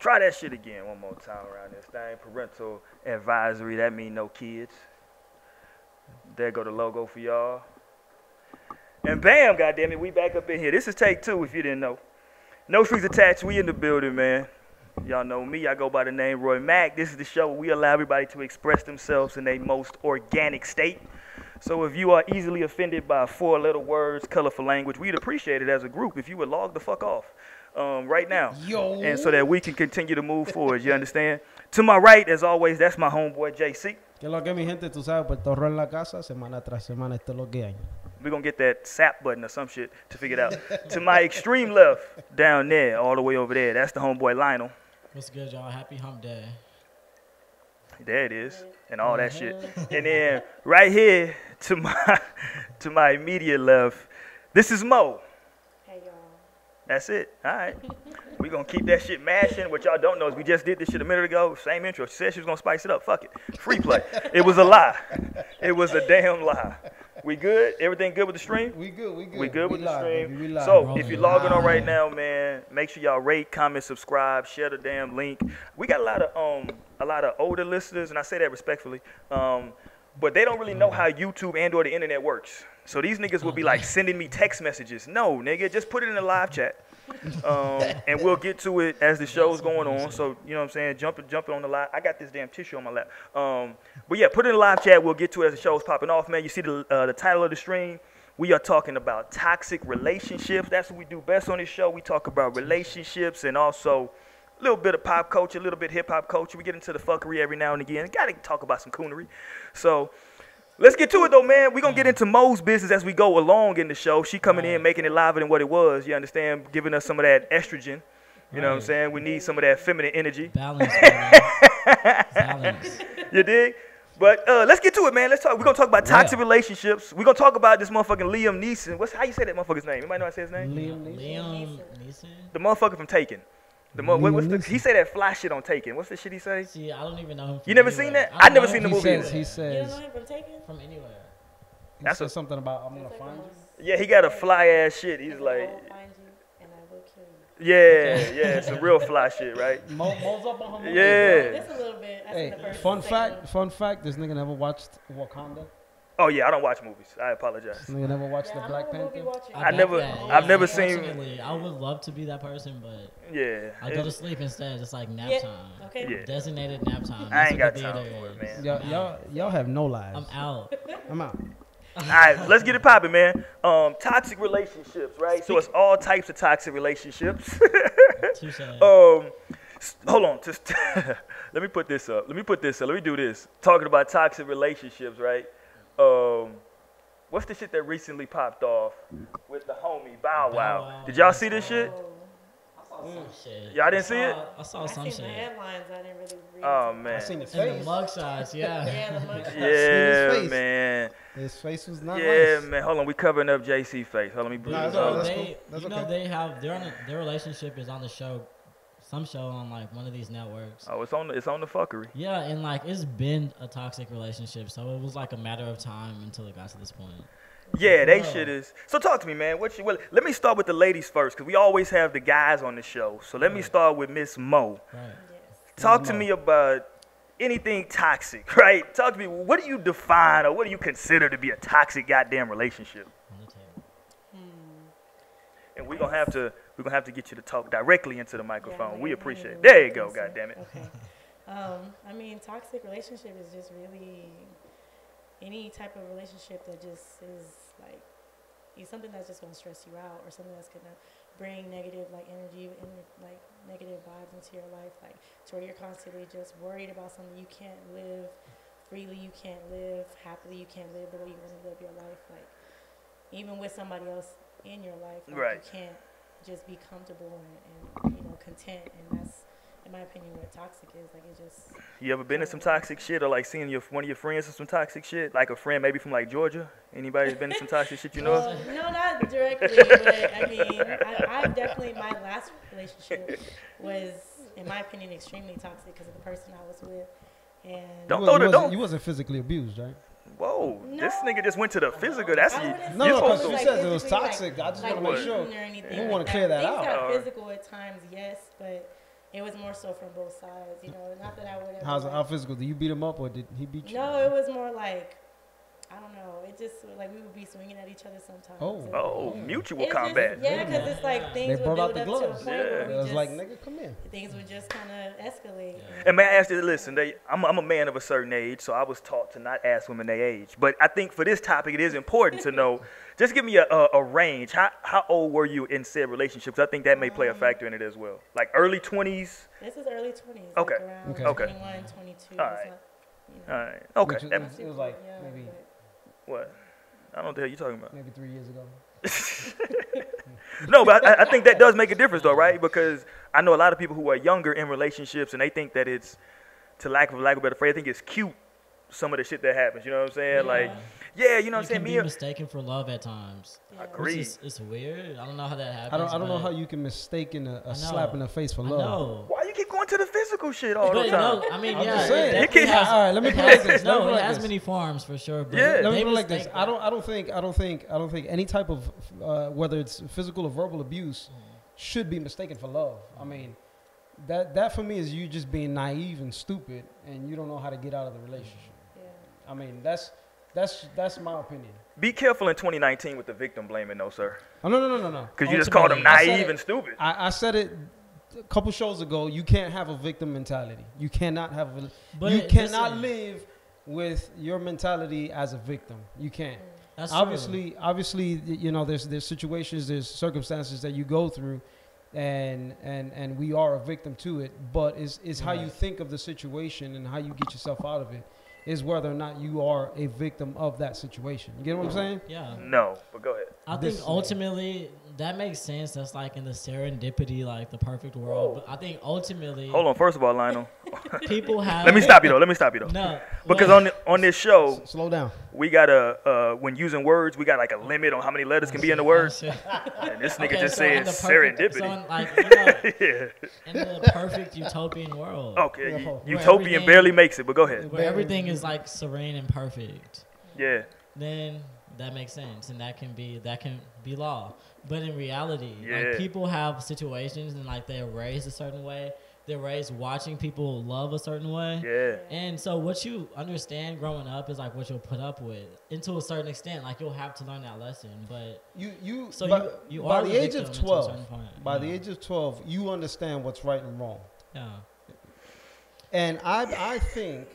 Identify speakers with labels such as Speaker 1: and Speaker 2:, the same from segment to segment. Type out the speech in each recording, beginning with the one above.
Speaker 1: Try that shit again one more time around this thing. Parental advisory. That mean no kids. There go the logo for y'all. And bam, goddammit, we back up in here. This is take 2 if you didn't know. No strings attached. We in the building, man. Y'all know me. I go by the name Roy Mack. This is the show where we allow everybody to express themselves in their most organic state. So if you are easily offended by 4-letter words, colorful language, we'd appreciate it as a group if you would log the fuck off right now.
Speaker 2: Yo.
Speaker 1: And so that we can continue to move forward. You understand? To my right, as always, that's my homeboy JC.
Speaker 2: Que lo que mi gente, tú sabes, Puerto en la casa, semana tras semana, esto es lo que hay.
Speaker 1: We're going to get that SAP button or some shit to figure it out. To my extreme left, down there, all the way over there, that's the homeboy Lionel.
Speaker 3: What's good, y'all? Happy hump day.
Speaker 1: There it is, and all that shit. And then right here, to my immediate left, this is Mo.
Speaker 4: Hey, y'all.
Speaker 1: That's it. All right. We're going to keep that shit mashing. What y'all don't know is we just did this shit a minute ago. Same intro. She said she was going to spice it up. Fuck it. Free play. It was a lie. It was a damn lie. We good? Everything good with the stream?
Speaker 2: We good.
Speaker 1: We good with the stream.
Speaker 2: Baby, we live.
Speaker 1: So if you're logging on right now, man, make sure y'all rate, comment, subscribe, share the damn link. We got a lot of older listeners, and I say that respectfully. But they don't really know how YouTube and or the internet works. So these niggas will be like sending me text messages. No, nigga, just put it in the live chat. And we'll get to it as the show's going on. So, you know what I'm saying? Jumping on the live. I got this damn tissue on my lap. But yeah, put it in the live chat. We'll get to it as the show's popping off, man. You see the title of the stream. We are talking about toxic relationships. That's what we do best on this show. We talk about relationships and also a little bit of pop culture, a little bit hip-hop culture. We get into the fuckery every now and again. Got to talk about some coonery. So let's get to it, though, man. We're going to get into Mo's business as we go along in the show. She coming in, making it liver than what it was. You understand? Giving us some of that estrogen. You know what I'm saying? We need some of that feminine energy.
Speaker 3: Balance, man. Balance.
Speaker 1: You dig? But let's get to it, man. Let's talk. We're going to talk about toxic relationships. We're going to talk about this motherfucking Liam Neeson. How you say that motherfucker's name? Anybody know how to say his name?
Speaker 3: Liam Neeson.
Speaker 1: The motherfucker from Taken. He say that fly shit on Taken. What's the shit he say?
Speaker 3: See, I don't even know him.
Speaker 1: You never seen that? I never seen the movie.
Speaker 2: He says.
Speaker 4: You don't know him from Taken?
Speaker 3: From anywhere.
Speaker 2: He says something about I'm gonna find you.
Speaker 1: Yeah, he got a fly ass shit. He's like,
Speaker 4: I will find you and I will kill you.
Speaker 1: yeah, some real fly shit, right?
Speaker 2: Mo's up on him.
Speaker 1: Yeah.
Speaker 4: Just a little bit.
Speaker 2: Hey, fun fact. This nigga never watched Wakanda.
Speaker 1: Oh yeah, I don't watch movies. I apologize.
Speaker 2: This nigga never watched the Black Panther.
Speaker 1: I've never seen.
Speaker 3: I would love to be that person, but
Speaker 1: yeah,
Speaker 3: I go to sleep instead. It's like nap time.
Speaker 4: Okay.
Speaker 1: Yeah.
Speaker 3: Designated nap time.
Speaker 1: I ain't got
Speaker 3: That's
Speaker 1: time
Speaker 3: what the
Speaker 1: for it,
Speaker 3: theater
Speaker 1: man.
Speaker 3: is.
Speaker 2: Y'all have no lives.
Speaker 3: I'm out.
Speaker 2: I'm out.
Speaker 1: All right, let's get it popping, man. Toxic relationships, right? So it's all types of toxic relationships.
Speaker 3: Touche.
Speaker 1: Hold on, just let me put this up. Let me do this. Talking about toxic relationships, right? What's the shit that recently popped off with the homie Bow Wow? Did y'all see this shit?
Speaker 3: I saw some shit.
Speaker 1: Y'all didn't see it?
Speaker 3: I saw some
Speaker 4: I
Speaker 3: shit.
Speaker 4: seen the headlines. I didn't really read.
Speaker 1: Oh man.
Speaker 2: I seen his
Speaker 3: And
Speaker 2: face.
Speaker 3: the mugshots, yeah.
Speaker 4: Yeah, the mugshot.
Speaker 1: Yeah,
Speaker 2: His face.
Speaker 1: man.
Speaker 2: His face was not
Speaker 1: Yeah,
Speaker 2: nice.
Speaker 1: man. Hold on, we covering up JC face. Hold on, let me bring
Speaker 2: Nah,
Speaker 1: this
Speaker 2: it's all
Speaker 1: up.
Speaker 2: right.
Speaker 3: They,
Speaker 2: cool. That's
Speaker 3: you know,
Speaker 2: okay.
Speaker 3: they have their relationship is on the show, some show on like one of these networks.
Speaker 1: Oh, it's on the fuckery.
Speaker 3: Yeah, and like it's been a toxic relationship, so it was like a matter of time until it got to this point.
Speaker 1: Yeah, they shit is. So talk to me, man. Let me start with the ladies first, because we always have the guys on the show. So let me start with Miss Mo.
Speaker 3: Right.
Speaker 1: Talk to me about anything toxic, right? Talk to me. What do you define or what do you consider to be a toxic goddamn relationship?
Speaker 3: On the table.
Speaker 1: And we're gonna have to get you to talk directly into the microphone.
Speaker 4: Yeah,
Speaker 1: We
Speaker 4: I
Speaker 1: appreciate it.
Speaker 4: need to
Speaker 1: There you
Speaker 4: look
Speaker 1: go,
Speaker 4: closer.
Speaker 1: goddamn it.
Speaker 4: Okay. I mean, toxic relationship is just really any type of relationship that just is like something that's just gonna stress you out, or something that's gonna bring negative like energy and like negative vibes into your life, like to where you're constantly just worried about something. You can't live freely, you can't live happily, you can't live the way you want to live your life, like even with somebody else in your life, like,
Speaker 1: Right.
Speaker 4: you can't just be comfortable and content, and that's in my opinion what toxic is. Like it just
Speaker 1: You ever been in some toxic shit, or like seeing one of your friends in some toxic shit? Like a friend maybe from like Georgia? Anybody been in some toxic shit you know?
Speaker 4: no, not directly, but I mean, I've definitely, my last relationship was, in my opinion, extremely toxic because of the person I was with. And
Speaker 2: You wasn't physically abused, right?
Speaker 1: Whoa,
Speaker 4: No.
Speaker 1: this nigga just went to the physical. That's
Speaker 4: I
Speaker 1: you.
Speaker 4: wouldn't
Speaker 2: No,
Speaker 1: you're
Speaker 4: say
Speaker 1: supposed
Speaker 2: because
Speaker 1: to.
Speaker 2: she says it was
Speaker 4: physically,
Speaker 2: toxic. I just
Speaker 4: like
Speaker 2: want to make
Speaker 4: beaten
Speaker 2: sure.
Speaker 4: or anything
Speaker 2: We
Speaker 4: like
Speaker 2: wanna clear that
Speaker 4: Things
Speaker 2: out.
Speaker 4: got physical at times, yes, but it was more so from both sides. You know, not that I would ever.
Speaker 2: How physical? Did you beat him up or did he beat you?
Speaker 4: No, it was more like, I don't know. It just like we would be swinging at each other sometimes.
Speaker 1: Oh, mutual
Speaker 4: it's
Speaker 1: combat.
Speaker 4: Just, yeah, because it's like things would
Speaker 2: brought
Speaker 4: build
Speaker 2: out the
Speaker 4: up
Speaker 2: gloves.
Speaker 4: to a point where we
Speaker 2: It was
Speaker 4: just,
Speaker 2: like, nigga, come here.
Speaker 4: things would just kind of escalate.
Speaker 1: And may I ask you, listen, I'm a man of a certain age, so I was taught to not ask women their age. But I think for this topic, it is important to know. Just give me a range. How old were you in said relationships? I think that may play a factor in it as well. Like early 20s?
Speaker 4: This is early 20s.
Speaker 1: Okay.
Speaker 4: Like around
Speaker 1: Okay.
Speaker 4: 21, 22.
Speaker 1: All right.
Speaker 4: It's not, you know,
Speaker 1: All right. Okay.
Speaker 2: Which it was like
Speaker 4: young,
Speaker 2: maybe
Speaker 1: What? I don't know what the hell you talking about.
Speaker 2: maybe 3 years ago.
Speaker 1: No, but I think that does make a difference, though, right? Because I know a lot of people who are younger in relationships, and they think that it's, to lack of a better phrase, I think it's cute, some of the shit that happens. You know what I'm saying?
Speaker 3: Yeah.
Speaker 1: Like, yeah, you know what I'm saying?
Speaker 3: Can be mistaken for love at times.
Speaker 4: Yeah.
Speaker 1: Agree.
Speaker 3: It's weird. I don't know how that happens.
Speaker 2: I don't know
Speaker 3: but
Speaker 2: how you can mistake a
Speaker 3: I
Speaker 2: slap
Speaker 3: know.
Speaker 2: in the face for
Speaker 3: I
Speaker 2: love.
Speaker 3: know.
Speaker 1: Why you keep going to the physical shit all the
Speaker 3: But
Speaker 1: time?
Speaker 3: no, I mean,
Speaker 2: I'm
Speaker 3: yeah,
Speaker 2: just saying.
Speaker 3: it
Speaker 1: You
Speaker 3: definitely
Speaker 1: can't-
Speaker 3: has,
Speaker 2: all right, let me
Speaker 3: it
Speaker 2: put it
Speaker 3: has-
Speaker 2: like this. Let me
Speaker 3: No,
Speaker 2: put it
Speaker 3: it
Speaker 2: like
Speaker 3: has
Speaker 2: this.
Speaker 3: many forms for sure. But
Speaker 1: Yeah.
Speaker 2: Let me
Speaker 3: they
Speaker 2: put it like this.
Speaker 3: mistake
Speaker 2: I
Speaker 3: that.
Speaker 2: don't think any type of whether it's physical or verbal abuse should be mistaken for love. I mean, that for me is you just being naive and stupid, and you don't know how to get out of the relationship.
Speaker 4: Yeah.
Speaker 2: I mean, that's my opinion.
Speaker 1: Be careful in 2019 with the victim blaming, though, sir.
Speaker 2: Oh, no.
Speaker 1: Because you just called them
Speaker 3: Ultimately,
Speaker 1: naive and stupid.
Speaker 2: I said it a couple shows ago. You can't have a victim mentality. You cannot have a.
Speaker 3: But
Speaker 2: you cannot
Speaker 3: listen.
Speaker 2: live with your mentality as a victim. You can't.
Speaker 3: That's
Speaker 2: Obviously, you know, there's situations, there's circumstances that you go through, and we are a victim to it. But it's how you
Speaker 3: Right.
Speaker 2: think of the situation and how you get yourself out of it is whether or not you are a victim of that situation. You get what I'm saying?
Speaker 3: Yeah.
Speaker 1: No, but go ahead.
Speaker 3: I
Speaker 2: This
Speaker 3: think
Speaker 2: is-
Speaker 3: ultimately that makes sense. That's like in the serendipity, like the perfect world. But I think ultimately
Speaker 1: Hold on. First of all, Lionel,
Speaker 3: people have.
Speaker 1: let me stop you, though.
Speaker 3: No.
Speaker 1: Because
Speaker 3: well,
Speaker 1: on this show,
Speaker 2: Slow down.
Speaker 1: we got when using words, we got like a limit on how many letters can be in the word. And this nigga
Speaker 3: Okay,
Speaker 1: just
Speaker 3: so in
Speaker 1: said
Speaker 3: the perfect-
Speaker 1: serendipity.
Speaker 3: So in, like, you know,
Speaker 1: Yeah.
Speaker 3: in the perfect utopian world.
Speaker 1: Okay.
Speaker 2: Where
Speaker 1: Utopian
Speaker 3: everything-
Speaker 1: barely makes it, but go ahead.
Speaker 3: Where everything is like serene and perfect.
Speaker 1: Yeah.
Speaker 3: Then that makes sense, and that can be law. But in reality,
Speaker 1: Yeah.
Speaker 3: like people have situations, and like they're raised a certain way. They're raised watching people love a certain way.
Speaker 1: Yeah.
Speaker 3: And so what you understand growing up is like what you'll put up with, and to a certain extent, like you'll have to learn that lesson. But
Speaker 2: You
Speaker 3: So
Speaker 2: by,
Speaker 3: you
Speaker 2: by
Speaker 3: are
Speaker 2: the
Speaker 3: the
Speaker 2: age of
Speaker 3: victim to a
Speaker 2: 12,
Speaker 3: certain point,
Speaker 2: by
Speaker 3: yeah.
Speaker 2: the age of 12, you understand what's right and wrong.
Speaker 3: yeah,
Speaker 2: And I think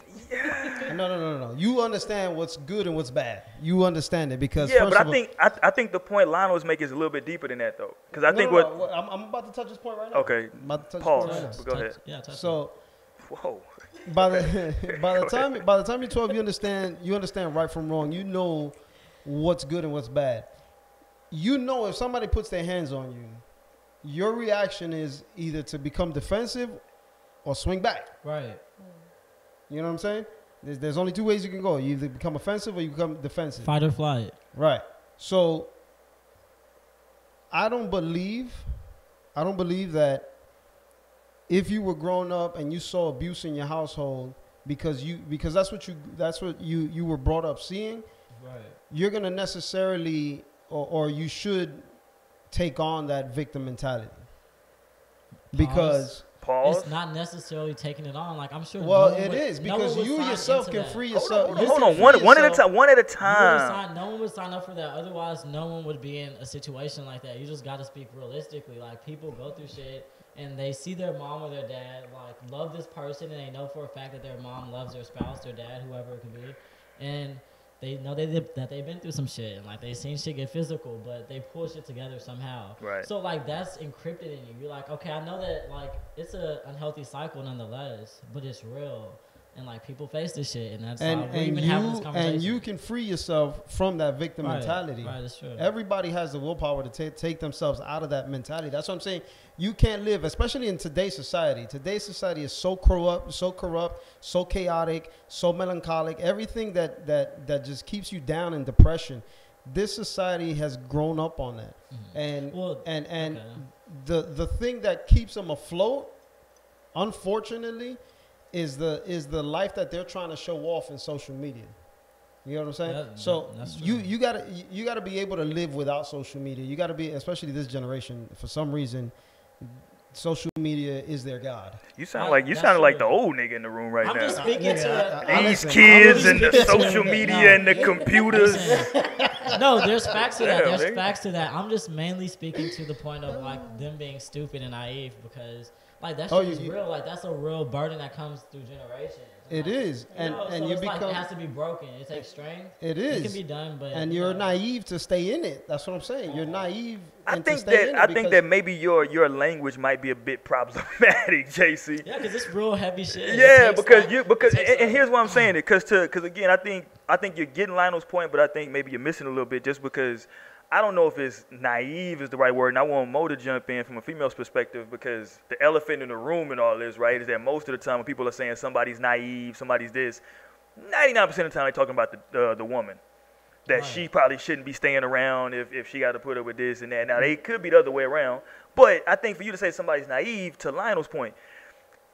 Speaker 2: no. You understand what's good and what's bad. You understand it because
Speaker 1: Yeah,
Speaker 2: first
Speaker 1: but
Speaker 2: of all,
Speaker 1: I think the point Lionel was making is a little bit deeper than that, though. Because I think
Speaker 2: no,
Speaker 1: what.
Speaker 2: I'm about to touch this point right now.
Speaker 1: Okay.
Speaker 2: I'm about to touch
Speaker 1: Pause.
Speaker 2: this point right
Speaker 1: But go ahead.
Speaker 3: Yeah, touch
Speaker 2: So
Speaker 1: Whoa.
Speaker 2: by the time you're 12, you understand right from wrong. You know what's good and what's bad. You know if somebody puts their hands on you, your reaction is either to become defensive or swing back.
Speaker 3: it. Right.
Speaker 2: You know what I'm saying? There's only two ways you can go. You either become offensive or you become defensive.
Speaker 3: Fight or flight.
Speaker 2: Right. So I don't believe that if you were grown up and you saw abuse in your household because that's what you were brought up seeing,
Speaker 3: Right.
Speaker 2: you're gonna necessarily or you should take on that victim mentality. Because
Speaker 1: Pause.
Speaker 3: It's not necessarily taking it on. Like I'm sure.
Speaker 2: well,
Speaker 3: no one
Speaker 2: it
Speaker 3: would-
Speaker 2: is
Speaker 3: no one
Speaker 2: because
Speaker 3: would
Speaker 2: you
Speaker 3: sign
Speaker 2: yourself
Speaker 3: into
Speaker 2: can
Speaker 3: that.
Speaker 2: free
Speaker 1: Hold
Speaker 2: yourself.
Speaker 1: on.
Speaker 2: you
Speaker 1: Hold
Speaker 2: can
Speaker 1: on.
Speaker 2: free
Speaker 1: One at a
Speaker 2: yourself.
Speaker 1: time. One at a
Speaker 3: You wouldn't
Speaker 1: time.
Speaker 3: sign, no one would sign up for that. Otherwise, no one would be in a situation like that. You just got to speak realistically. Like people go through shit and they see their mom or their dad like love this person, and they know for a fact that their mom loves their spouse, their dad, whoever it could be, and they know that they've been through some shit and like they've seen shit get physical, but they pull shit together somehow.
Speaker 1: Right.
Speaker 3: So like that's encrypted in you. You're like, okay, I know that like it's a unhealthy cycle nonetheless, but it's real. And like people face this shit, and that's why we're even having this conversation.
Speaker 2: and you can free yourself from that victim
Speaker 3: Right,
Speaker 2: mentality.
Speaker 3: Right, that's true.
Speaker 2: Everybody has the willpower to take themselves out of that mentality. That's what I'm saying. You can't live, especially in today's society. Today's society is so corrupt, so chaotic, so melancholic. Everything that just keeps you down in depression. This society has grown up on that, and
Speaker 3: okay.
Speaker 2: the thing that keeps them afloat, unfortunately, is the life that they're trying to show off in social media. You know what I'm saying?
Speaker 3: That's true.
Speaker 2: you gotta be able to live without social media. You gotta be, especially this generation, for some reason, social media is their god.
Speaker 1: You sound like the old nigga in the room right
Speaker 3: I'm
Speaker 1: now.
Speaker 3: just speaking to
Speaker 1: These kids and the social media and the computers.
Speaker 3: No, there's facts to that.
Speaker 1: Damn,
Speaker 3: There's
Speaker 1: nigga.
Speaker 3: facts to that. I'm just mainly speaking to the point of like them being stupid and naive because like that shit is real. Like that's a real burden that comes through generations.
Speaker 2: It is, and
Speaker 3: So
Speaker 2: you
Speaker 3: it's
Speaker 2: become.
Speaker 3: like it has to be broken. It takes strength.
Speaker 2: It is.
Speaker 3: It can be done, but
Speaker 2: And you're naive to stay in it. That's what I'm saying. You're naive.
Speaker 1: I think that maybe your language might be a bit problematic, JC.
Speaker 3: Yeah, because it's real heavy shit.
Speaker 1: Yeah, and here's why I'm saying it, because again, I think you're getting Lionel's point, but I think maybe you're missing a little bit just because I don't know if it's naive is the right word, and I want Mo to jump in from a female's perspective because the elephant in the room and all this, right, is that most of the time when people are saying somebody's naive, somebody's this, 99% of the time they're talking about the woman. That she probably shouldn't be staying around if she got to put up with this and that. Now, they could be the other way around, but I think for you to say somebody's naive, to Lionel's point,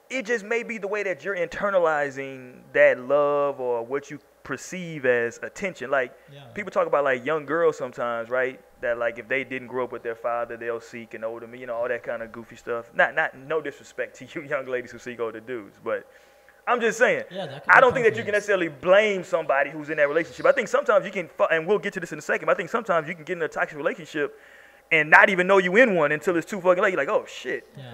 Speaker 1: it just may be the way that you're internalizing that love or what you perceive as attention. Like, people talk about, like, young girls sometimes, right? That, like, if they didn't grow up with their father, they'll seek an older man, all that kind of goofy stuff. No disrespect to you young ladies who seek older dudes, but I'm just saying, I don't think that you can necessarily blame somebody who's in that relationship. I think sometimes you can, and we'll get to this in a second, but I think sometimes you can get in a toxic relationship and not even know you in one until it's too fucking late. You're like, oh, shit.
Speaker 3: Yeah.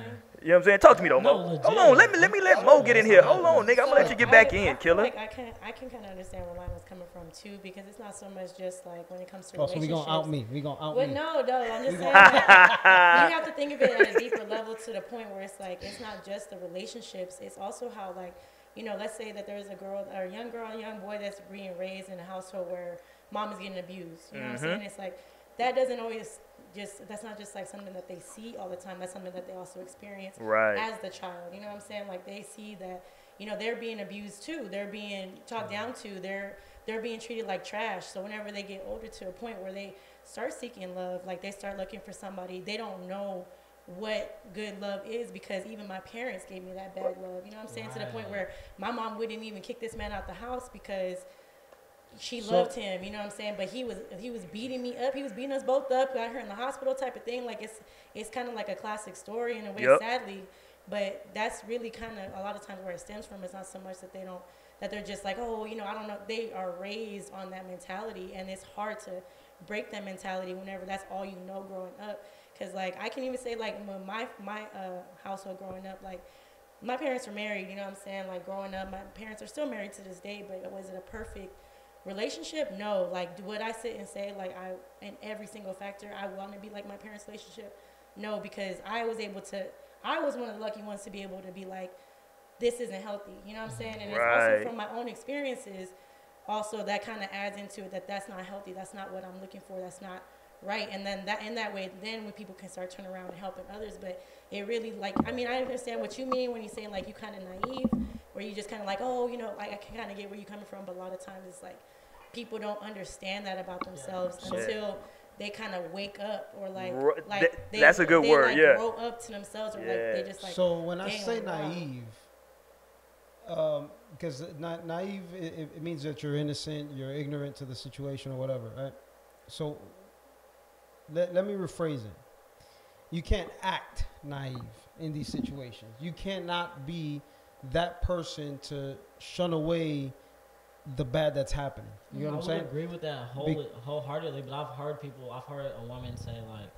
Speaker 1: You know what I'm saying? Talk to me, though, Mo.
Speaker 3: Legit.
Speaker 1: Hold on. Let me let Mo get in here. Hold on, nigga. I'm going to let you get back in, killer.
Speaker 4: Like I can kind of understand where Lionel's coming from, too, because it's not so much just, like, when it comes to
Speaker 2: So
Speaker 4: relationships.
Speaker 2: we going to out me. We going to out me.
Speaker 4: No, I'm just saying, like, you have to think of it at a deeper level to the point where it's, like, it's not just the relationships. It's also how, like, let's say that there's a young girl and young boy that's being raised in a household where mom is getting abused. You know what I'm saying? It's like, that doesn't always that's not just like something that they see all the time. That's something that they also experience as the child. You know what I'm saying? Like they see that, they're being abused too. They're being talked down to. They're being treated like trash. So whenever they get older to a point where they start seeking love, like they start looking for somebody, they don't know what good love is because even my parents gave me that bad love. You know what I'm saying? To the point where my mom wouldn't even kick this man out the house because she loved him, you know what I'm saying? But he was beating me up. He was beating us both up. Got her in the hospital type of thing. Like it's kind of like a classic story in a way, sadly. But that's really kind of a lot of times where it stems from. It's not so much that they're just like, oh, I don't know. They are raised on that mentality, and it's hard to break that mentality whenever that's all you know growing up. Because like I can even say like my household growing up, like my parents were married. You know what I'm saying? Like growing up, my parents are still married to this day. But was it a perfect relationship? No. Like, would I sit and say like in every single factor I want to be like my parents' relationship? No, because I was one of the lucky ones to be able to be like, this isn't healthy. You know what I'm saying? And it's also from my own experiences. Also, that kind of adds into it that's not healthy. That's not what I'm looking for. That's not right. And then that way, then when people can start turning around and helping others. But it really I understand what you mean when you're saying like you kind of naive, where you just kind of like, oh, I can kind of get where you're coming from. But a lot of times it's like people don't understand that about themselves until they kind of wake up or
Speaker 1: that's a good word.
Speaker 4: Grow up to themselves or like they just like.
Speaker 2: So when I say naive, because naive it means that you're innocent, you're ignorant to the situation or whatever, right? So let me rephrase it. You can't act naive in these situations. You cannot be that person to shun away the bad that's happening. You know what I'm saying?
Speaker 3: I would agree with that wholeheartedly, but I've heard a woman say like,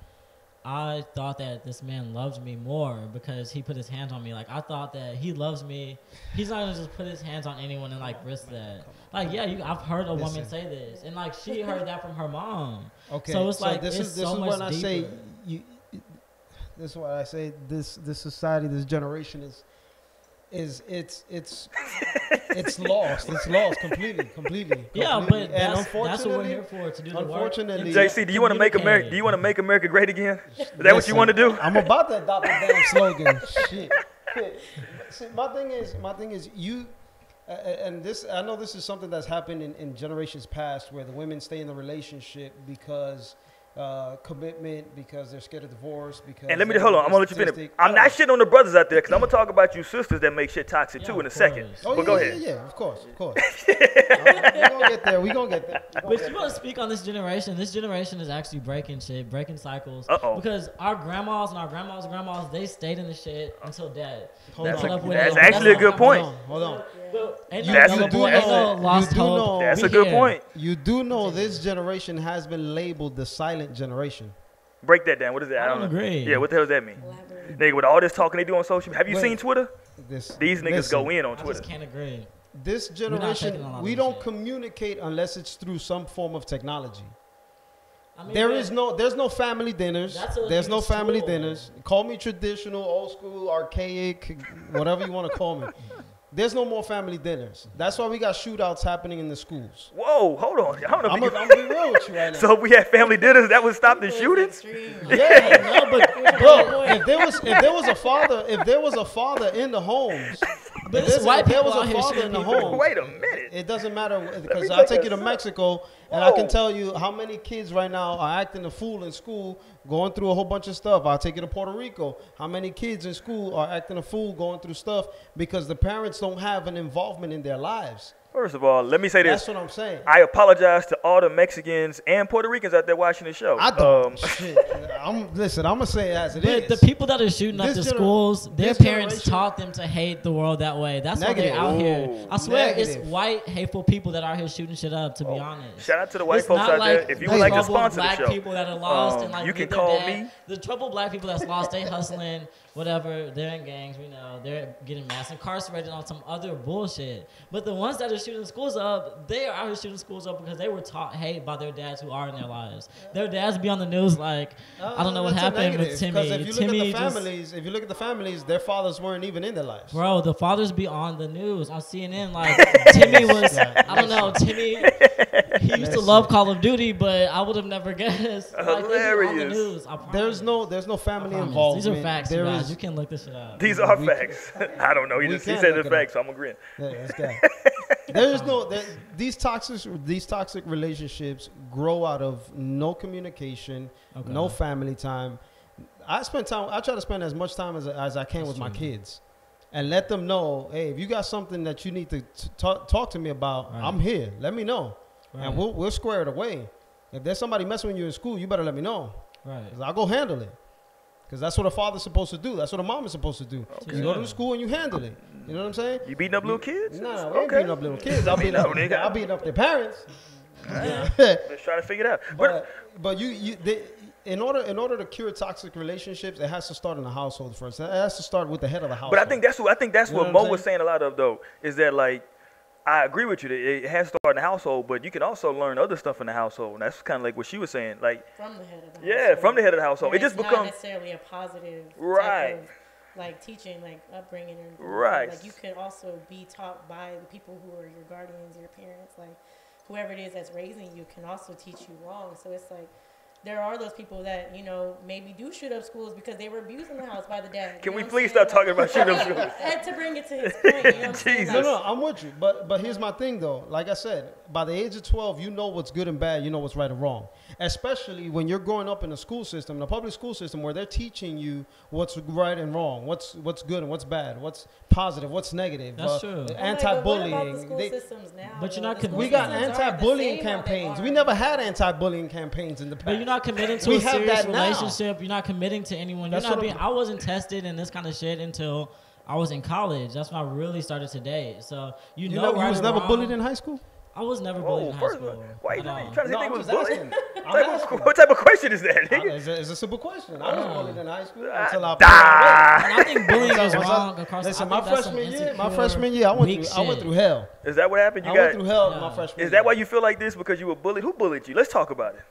Speaker 3: I thought that this man loves me more because he put his hands on me. Like, I thought that he loves me. He's not going to just put his hands on anyone and, like, risk that. Like, I've heard a woman say this. And, like, she heard that from her mom. Okay. So it's like, this is when I say, this is why I say this society, this generation it's lost. It's lost completely. Yeah, but that's what we're here for, to do the work.
Speaker 2: Unfortunately,
Speaker 1: JC, do you want to make America great again? Is that what you want to do?
Speaker 2: I'm about to adopt the damn slogan. Shit. See, my thing is you, and this, I know this is something that's happened in generations past, where the women stay in the relationship because commitment because they're scared of divorce. Because
Speaker 1: And let me hold on. I'm gonna let you finish.
Speaker 2: statistic.
Speaker 1: I'm not shitting on the brothers out there because I'm gonna talk about you sisters that make shit toxic
Speaker 3: Yeah,
Speaker 1: too in a
Speaker 3: of
Speaker 1: second.
Speaker 3: course.
Speaker 2: Oh,
Speaker 1: But
Speaker 2: yeah,
Speaker 1: go
Speaker 2: yeah,
Speaker 1: ahead.
Speaker 2: yeah, of course, of course. We're gonna get there. We're gonna get there.
Speaker 3: But you want to speak on this generation? This generation is actually breaking shit, breaking cycles.
Speaker 1: Uh-oh.
Speaker 3: Because our grandmas and our grandmas, they stayed in the shit until dead.
Speaker 2: Hold
Speaker 1: That's,
Speaker 2: on.
Speaker 1: that's actually a good point.
Speaker 2: Hold on.
Speaker 3: Ain't
Speaker 1: That's
Speaker 3: no,
Speaker 1: a-
Speaker 3: ain't no lost
Speaker 2: you do
Speaker 3: hope.
Speaker 2: know-
Speaker 1: That's
Speaker 3: We
Speaker 1: a good
Speaker 3: here.
Speaker 1: point.
Speaker 2: You do know this generation has been labeled the silent generation.
Speaker 1: Break that down. What is that?
Speaker 3: I don't
Speaker 1: know.
Speaker 3: agree.
Speaker 1: Yeah, what the hell does that mean?
Speaker 4: Elaborate.
Speaker 1: Nigga, with all this talking they do on social media, have you
Speaker 2: Wait.
Speaker 1: seen Twitter?
Speaker 2: This
Speaker 1: These niggas
Speaker 2: listen,
Speaker 1: go in on
Speaker 3: I
Speaker 1: Twitter.
Speaker 3: just can't agree.
Speaker 2: This
Speaker 3: taking
Speaker 2: generation,
Speaker 3: a lot of
Speaker 2: we
Speaker 3: this
Speaker 2: don't
Speaker 3: shit.
Speaker 2: communicate unless it's through some form of technology.
Speaker 3: I mean,
Speaker 2: There's no family dinners.
Speaker 3: That's a
Speaker 2: There's no
Speaker 3: huge
Speaker 2: family
Speaker 3: tool.
Speaker 2: dinners. Call me traditional, old school, archaic, whatever you want to call me. There's no more family dinners. That's why we got shootouts happening in the schools.
Speaker 1: Whoa, hold on. I don't know
Speaker 2: I'm
Speaker 1: if
Speaker 2: gonna
Speaker 1: you...
Speaker 2: be real with you right now.
Speaker 1: So if we had family dinners, that would stop the shootings?
Speaker 2: Yeah,
Speaker 3: no, but
Speaker 2: bro. If there was a father in the homes,
Speaker 3: But
Speaker 2: if
Speaker 3: it's
Speaker 2: there's-
Speaker 3: white
Speaker 2: if there
Speaker 3: people
Speaker 2: was a
Speaker 3: out here
Speaker 2: father
Speaker 3: shooting
Speaker 2: in the
Speaker 3: people.
Speaker 2: home,
Speaker 1: Wait a minute.
Speaker 2: it doesn't matter because
Speaker 1: me
Speaker 2: I'll
Speaker 1: take
Speaker 2: take
Speaker 1: a
Speaker 2: you to
Speaker 1: sip.
Speaker 2: Mexico and I
Speaker 1: Whoa.
Speaker 2: can tell you how many kids right now are acting a fool in school, going through a whole bunch of stuff. I'll take you to Puerto Rico. How many kids in school are acting a fool, going through stuff because the parents don't have an involvement in their lives.
Speaker 1: First of all, let me say
Speaker 2: That's
Speaker 1: this.
Speaker 2: what I'm saying.
Speaker 1: I apologize to all the Mexicans and Puerto Ricans out there watching the show.
Speaker 2: I don't. Shit. Listen, I'm gonna say it as it is.
Speaker 3: But the people that are shooting up
Speaker 2: This
Speaker 3: the
Speaker 2: gener-
Speaker 3: schools, their
Speaker 2: this
Speaker 3: parents
Speaker 2: generation-
Speaker 3: taught them to hate the world that way. That's
Speaker 2: Negative.
Speaker 3: why they're out here.
Speaker 1: Ooh.
Speaker 3: I swear,
Speaker 2: Negative.
Speaker 3: it's white, hateful people that are out here shooting shit up, to be honest.
Speaker 1: Shout out to the white
Speaker 3: It's
Speaker 1: folks
Speaker 3: not
Speaker 1: out there.
Speaker 3: like
Speaker 1: If you
Speaker 3: the
Speaker 1: would like to
Speaker 3: troubled
Speaker 1: sponsor the
Speaker 3: black
Speaker 1: show,
Speaker 3: people that are lost and like
Speaker 1: you can
Speaker 3: get their
Speaker 1: call
Speaker 3: dad-
Speaker 1: me.
Speaker 3: The troubled black people that's lost, they hustling, whatever. They're in gangs, we know. They're getting mass incarcerated on some other bullshit. But the ones that are shooting schools up, they are out here shooting schools up because they were taught hate by their dads who are in their lives. Their dads be on the news like, I don't know what
Speaker 2: That's a
Speaker 3: happened with
Speaker 2: negative,
Speaker 3: Timmy.
Speaker 2: Because if you look
Speaker 3: Timmy
Speaker 2: at the
Speaker 3: just-
Speaker 2: families, their fathers weren't even in their lives.
Speaker 3: Bro, the fathers be on the news on CNN like Timmy was. I don't know. Timmy, he used to love Call of Duty, but I would have never guessed. Like, they be on the
Speaker 1: Hilarious.
Speaker 3: news. I
Speaker 2: There's
Speaker 3: promise.
Speaker 2: no
Speaker 3: I
Speaker 2: family
Speaker 3: promise.
Speaker 2: involvement.
Speaker 3: These are facts, you
Speaker 2: There
Speaker 3: guys.
Speaker 2: is-
Speaker 3: You can look this shit up.
Speaker 1: These are
Speaker 2: We-
Speaker 1: facts. I don't know. He
Speaker 2: we
Speaker 1: said
Speaker 2: can
Speaker 1: the
Speaker 2: look it
Speaker 1: facts,
Speaker 2: up.
Speaker 1: so I'm agreeing.
Speaker 2: Yeah, this guy. These toxic relationships grow out of no communication,
Speaker 3: Okay.
Speaker 2: no family time. I try to spend as much time as I can
Speaker 3: That's
Speaker 2: with my
Speaker 3: true.
Speaker 2: kids, and let them know, hey, if you got something that you need to talk to me about,
Speaker 3: Right.
Speaker 2: I'm here. Let me know,
Speaker 3: Right.
Speaker 2: and we'll square it away. If there's somebody messing with you in school, you better let me know,
Speaker 3: Right.
Speaker 2: 'cause I'll go handle it. Because that's what a father's supposed to do. That's what a mom is supposed to do.
Speaker 3: Okay.
Speaker 2: You go to the school and you handle it. You know what I'm saying?
Speaker 1: You beating up little kids?
Speaker 2: No, we ain't beating up little kids. I'm beating
Speaker 1: no,
Speaker 2: up,
Speaker 1: nigga.
Speaker 2: I'm beating up their parents.
Speaker 1: Let's try to figure it out.
Speaker 2: But in order to cure toxic relationships, it has to start in the household first. It has to start with the head of the household.
Speaker 1: But I think that's
Speaker 2: You
Speaker 1: what
Speaker 2: know
Speaker 1: Mo
Speaker 2: what I'm
Speaker 1: was saying a lot of though, is that like I agree with you that it has to start in the household, but you can also learn other stuff in the household. And that's kind of like what she was saying. Like,
Speaker 4: From the head of the
Speaker 1: yeah,
Speaker 4: household.
Speaker 1: from the head of the household.
Speaker 4: And
Speaker 1: It just
Speaker 4: it's not
Speaker 1: becomes
Speaker 4: necessarily a positive
Speaker 1: Right.
Speaker 4: type of, like teaching, like upbringing, or
Speaker 1: Right.
Speaker 4: Like you could also be taught by the people who are your guardians, your parents, like whoever it is that's raising you can also teach you wrong. So it's like there are those people that maybe do shoot up schools because they were abused in the house by the dad.
Speaker 1: Can
Speaker 4: You
Speaker 1: we
Speaker 4: know what I'm
Speaker 1: please
Speaker 4: saying?
Speaker 1: stop talking about shooting up schools?
Speaker 4: And to bring it to his point, you know what I'm saying?
Speaker 1: Jesus.
Speaker 2: No, I'm with you. But here's my thing though. Like I said, by the age of 12, you know what's good and bad. You know what's right and wrong. Especially when you're growing up in a school system, the public school system, where they're teaching you what's right and wrong, what's good and what's bad, what's positive, what's negative.
Speaker 3: That's true.
Speaker 4: Well, like, but
Speaker 2: Anti-bullying.
Speaker 4: what about the school systems now,
Speaker 3: But you're
Speaker 4: though?
Speaker 3: not
Speaker 4: The school
Speaker 2: We got
Speaker 4: systems aren't the
Speaker 2: anti-bullying
Speaker 4: same how they
Speaker 2: campaigns.
Speaker 4: are.
Speaker 2: We never had anti-bullying campaigns in the past.
Speaker 3: But you're not committing to
Speaker 2: We
Speaker 3: a
Speaker 2: have
Speaker 3: serious
Speaker 2: that now.
Speaker 3: relationship. You're not committing to anyone.
Speaker 2: That's
Speaker 3: You're not
Speaker 2: what
Speaker 3: being. I wasn't tested in this kind of shit until I was in college. That's when I really started to date. So you know,
Speaker 2: you
Speaker 3: right
Speaker 2: was
Speaker 3: or
Speaker 2: never
Speaker 3: wrong.
Speaker 2: bullied in high school?
Speaker 3: I was never bullied
Speaker 1: Whoa,
Speaker 3: in high
Speaker 1: first of
Speaker 3: school.
Speaker 1: all, why you
Speaker 3: at all.
Speaker 1: trying to say
Speaker 2: No,
Speaker 1: they
Speaker 2: I'm
Speaker 1: was
Speaker 2: just
Speaker 1: bullying?
Speaker 2: asking. I'm asking.
Speaker 1: What type of question is that, nigga?
Speaker 2: It's a simple question. I was bullied in high school until I
Speaker 3: And I think bullying is
Speaker 2: What's up?
Speaker 3: wrong across.
Speaker 2: Listen,
Speaker 3: I
Speaker 2: my
Speaker 3: think that's some
Speaker 2: freshman year, I
Speaker 3: weak
Speaker 2: went through
Speaker 3: shit.
Speaker 2: hell.
Speaker 1: Is that what happened? You
Speaker 2: I went
Speaker 1: got?
Speaker 2: through hell
Speaker 3: Yeah.
Speaker 2: my freshman
Speaker 1: Is
Speaker 2: year.
Speaker 1: that why you feel like this? Because you were bullied? Who bullied you? Let's talk about it.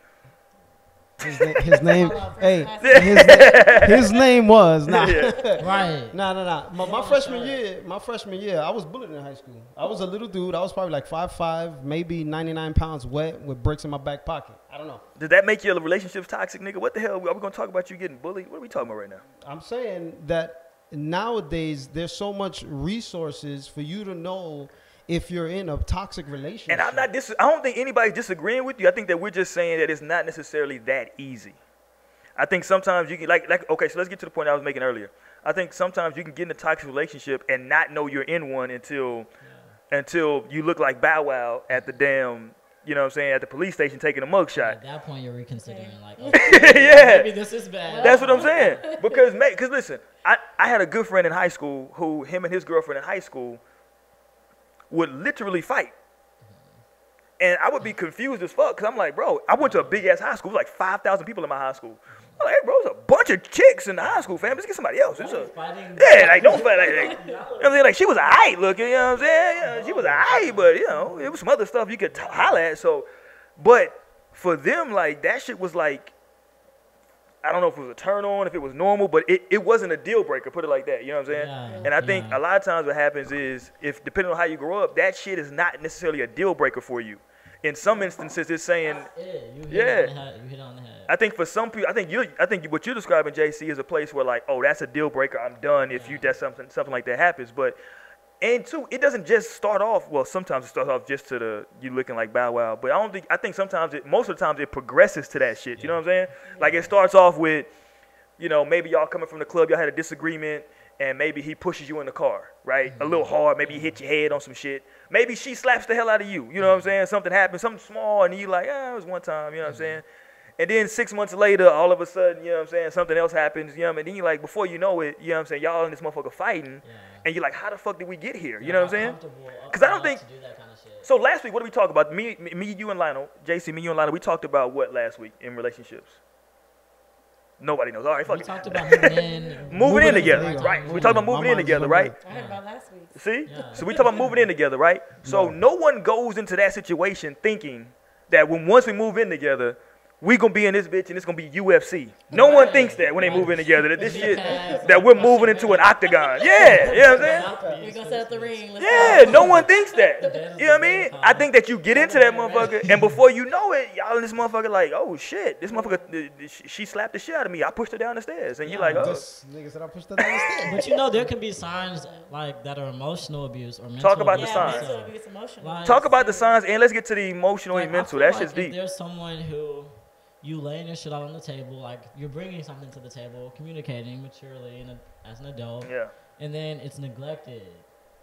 Speaker 2: His name?
Speaker 4: Hold on,
Speaker 2: Hey,
Speaker 4: first
Speaker 2: his name was nah.
Speaker 3: Right.
Speaker 2: Nah. My freshman year, I was bullied in high school. I was a little dude. I was probably like 5'5", maybe 99 pounds wet with bricks in my back pocket. I don't know.
Speaker 1: Did that make your relationships toxic, nigga? What the hell? Are we gonna talk about you getting bullied? What are we talking about right now?
Speaker 2: I'm saying that nowadays there's so much resources for you to know if you're in a toxic relationship.
Speaker 1: And I don't think anybody's disagreeing with you. I think that we're just saying that it's not necessarily that easy. I think sometimes you can okay, so let's get to the point I was making earlier. I think sometimes you can get in a toxic relationship and not know you're in one until you look like Bow Wow at the damn, you know what I'm saying, at the police station taking a mugshot.
Speaker 3: At that point, you're reconsidering, like,
Speaker 1: yeah,
Speaker 3: maybe this is bad.
Speaker 1: That's what I'm saying. Because listen, I had a good friend in high school who him and his girlfriend in high school would literally fight. And I would be confused as fuck because I'm like, bro, I went to a big ass high school, like 5,000 people in my high school. I'm like, hey, bro, there's a bunch of chicks in the high school, fam. Let's get somebody else. Yeah, like don't fight. You know what I'm saying? Like she was alright looking, you know what I'm saying? Yeah, she was alright, but you know, it was some other stuff you could holler at. So, but for them, like that shit was like, I don't know if it was a turn on, if it was normal, but it wasn't a deal breaker. Put it like that. You know what I'm saying?
Speaker 3: Yeah,
Speaker 1: and I think a lot of times what happens is, if depending on how you grow up, that shit is not necessarily a deal breaker for you. In some instances, it's saying,
Speaker 3: you hit on the head.
Speaker 1: I think for some people, I think what you're describing, JC, is a place where like, oh, that's a deal breaker. I'm done if something like that happens. But and two, it doesn't just start off. Well, sometimes it starts off just to you looking like Bow Wow. But I think sometimes most of the times it progresses to that shit. You know what I'm saying? Like it starts off with, you know, maybe y'all coming from the club, y'all had a disagreement, and maybe he pushes you in the car, right? A little hard. Maybe you hit your head on some shit. Maybe she slaps the hell out of you. You know what I'm saying? Something happens, something small, and you like, it was one time. You know what I'm saying? And then 6 months later, all of a sudden, you know what I'm saying, something else happens, you know what I mean? And then you're like, before you know it, you know what I'm saying, y'all in this motherfucker fighting, and you're like, how the fuck did we get here? You know what I'm saying? Because I don't think,
Speaker 3: to do that kind of shit.
Speaker 1: So last week, what did we talk about? Me, you, and Lionel, JC, me, you, and Lionel, we talked about what last week in relationships? Nobody knows. All right, fuck
Speaker 3: We
Speaker 1: it.
Speaker 3: talked about moving in
Speaker 1: together, right? We talked about moving in together, right?
Speaker 4: I heard about last week.
Speaker 1: See?
Speaker 3: Yeah.
Speaker 1: So we talk about moving in together, right? So no one goes into that situation thinking that once we move in together, we gonna be in this bitch and it's gonna be UFC. No one thinks that when they move in together, that this shit, that we're moving into an octagon. Yeah, you know what I'm saying?
Speaker 4: We're gonna set up the ring.
Speaker 1: Yeah, no one thinks that. You know what I mean? I think that you get into that motherfucker, and before you know it, y'all in this motherfucker like, oh shit, this motherfucker, she slapped the shit out of me. I pushed her down the stairs, and you're like, oh.
Speaker 2: This nigga said I pushed her down the stairs.
Speaker 3: But you know, there can be signs like that are emotional abuse or mental
Speaker 1: Talk about
Speaker 3: abuse.
Speaker 1: the signs.
Speaker 4: Mental abuse, emotional.
Speaker 3: Like,
Speaker 1: Talk about the signs, and let's get to the emotional and
Speaker 3: I
Speaker 1: mental.
Speaker 3: feel
Speaker 1: That
Speaker 3: like
Speaker 1: shit's
Speaker 3: if
Speaker 1: deep.
Speaker 3: there's someone who you laying your shit out on the table, like you're bringing something to the table, communicating maturely as an adult,
Speaker 1: Yeah.
Speaker 3: and then it's neglected.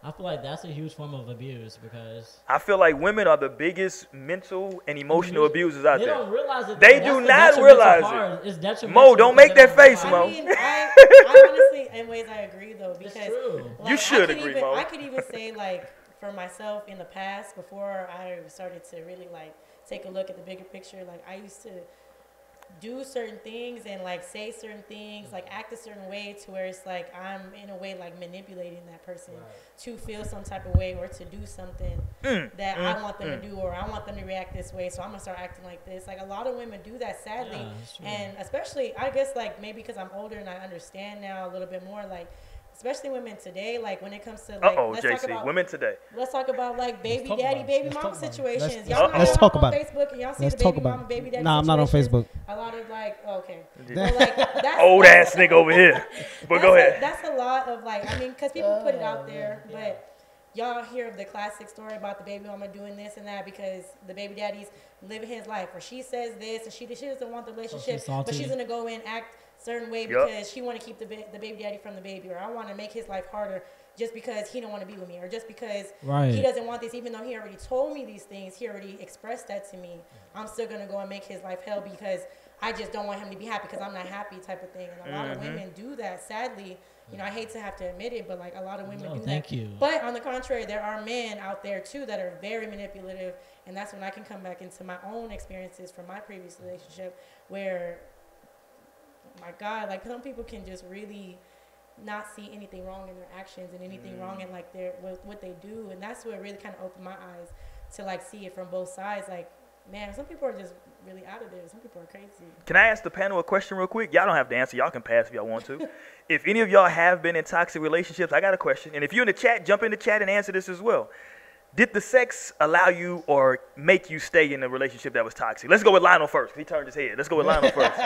Speaker 3: I feel like that's a huge form of abuse because
Speaker 1: I feel like women are the biggest mental and emotional abusers out
Speaker 3: they
Speaker 1: there.
Speaker 3: don't realize it.
Speaker 1: They
Speaker 3: That's
Speaker 1: do
Speaker 3: the
Speaker 1: not
Speaker 3: detrimental
Speaker 1: realize
Speaker 3: part.
Speaker 1: it.
Speaker 3: It's detrimental
Speaker 1: Mo, don't make
Speaker 3: because
Speaker 1: that
Speaker 3: they
Speaker 1: face,
Speaker 3: don't
Speaker 1: Mo.
Speaker 4: I
Speaker 3: realize
Speaker 4: mean, I honestly, in ways, I agree though, because
Speaker 3: true.
Speaker 4: like,
Speaker 1: You should
Speaker 4: I could
Speaker 1: agree,
Speaker 4: even,
Speaker 1: Mo.
Speaker 4: I could even say like for myself in the past, before I started to really like take a look at the bigger picture, like I used to do certain things and like say certain things, like act a certain way to where it's like I'm in a way like manipulating that person to feel some type of way or to do something that I want them to do, or I want them to react this way, so I'm gonna start acting like this. Like a lot of women do that, sadly.
Speaker 3: Yeah, that's true.
Speaker 4: And especially I guess like maybe because I'm older and I understand now a little bit more, like especially women today, like when it comes to like
Speaker 1: Uh-oh, JC, women today.
Speaker 4: let's talk about like baby
Speaker 2: talk
Speaker 4: daddy,
Speaker 2: about it.
Speaker 4: baby
Speaker 2: Let's
Speaker 4: mama
Speaker 2: talk about it.
Speaker 4: situations.
Speaker 2: Let's-
Speaker 4: Y'all know
Speaker 2: let's
Speaker 4: y'all
Speaker 2: talk
Speaker 4: on
Speaker 2: about it.
Speaker 4: Facebook and y'all see
Speaker 2: Let's
Speaker 4: the
Speaker 2: talk
Speaker 4: baby
Speaker 2: about
Speaker 4: mama,
Speaker 2: it.
Speaker 4: baby daddy
Speaker 2: Nah, I'm not on
Speaker 4: situations.
Speaker 2: Facebook.
Speaker 4: A lot of like, okay. Well, like, that's,
Speaker 1: Old ass nigga over here. But go ahead.
Speaker 4: That's a lot of like, I mean, because people put it out there, but y'all hear of the classic story about the baby mama doing this and that because the baby daddy's living his life, or she says this and she doesn't want the relationship,
Speaker 3: she's salty.
Speaker 4: but she's gonna go in act certain way
Speaker 1: Yup.
Speaker 4: because she want to keep the baby daddy from the baby, or I want to make his life harder just because he don't want to be with me, or just because he doesn't want this, even though he already told me these things, he already expressed that to me. I'm still gonna go and make his life hell because I just don't want him to be happy because I'm not happy, type of thing. And a lot of women do that, sadly. You know, I hate to have to admit it, but like a lot of women do that.
Speaker 3: Thank you.
Speaker 4: But on the contrary, there are men out there too that are very manipulative, and that's when I can come back into my own experiences from my previous relationship where, my God, like some people can just really not see anything wrong in their actions and anything wrong in like their what they do, and that's what really kind of opened my eyes to like see it from both sides. Like, man, some people are just really out of there. Some people are crazy.
Speaker 1: Can I ask the panel a question real quick? Y'all don't have to answer. Y'all can pass if y'all want to. If any of y'all have been in toxic relationships, I got a question. And if you're in the chat, jump in the chat and answer this as well. Did the sex allow you or make you stay in a relationship that was toxic? Let's go with Lionel first. He turned his head. Let's go with Lionel first.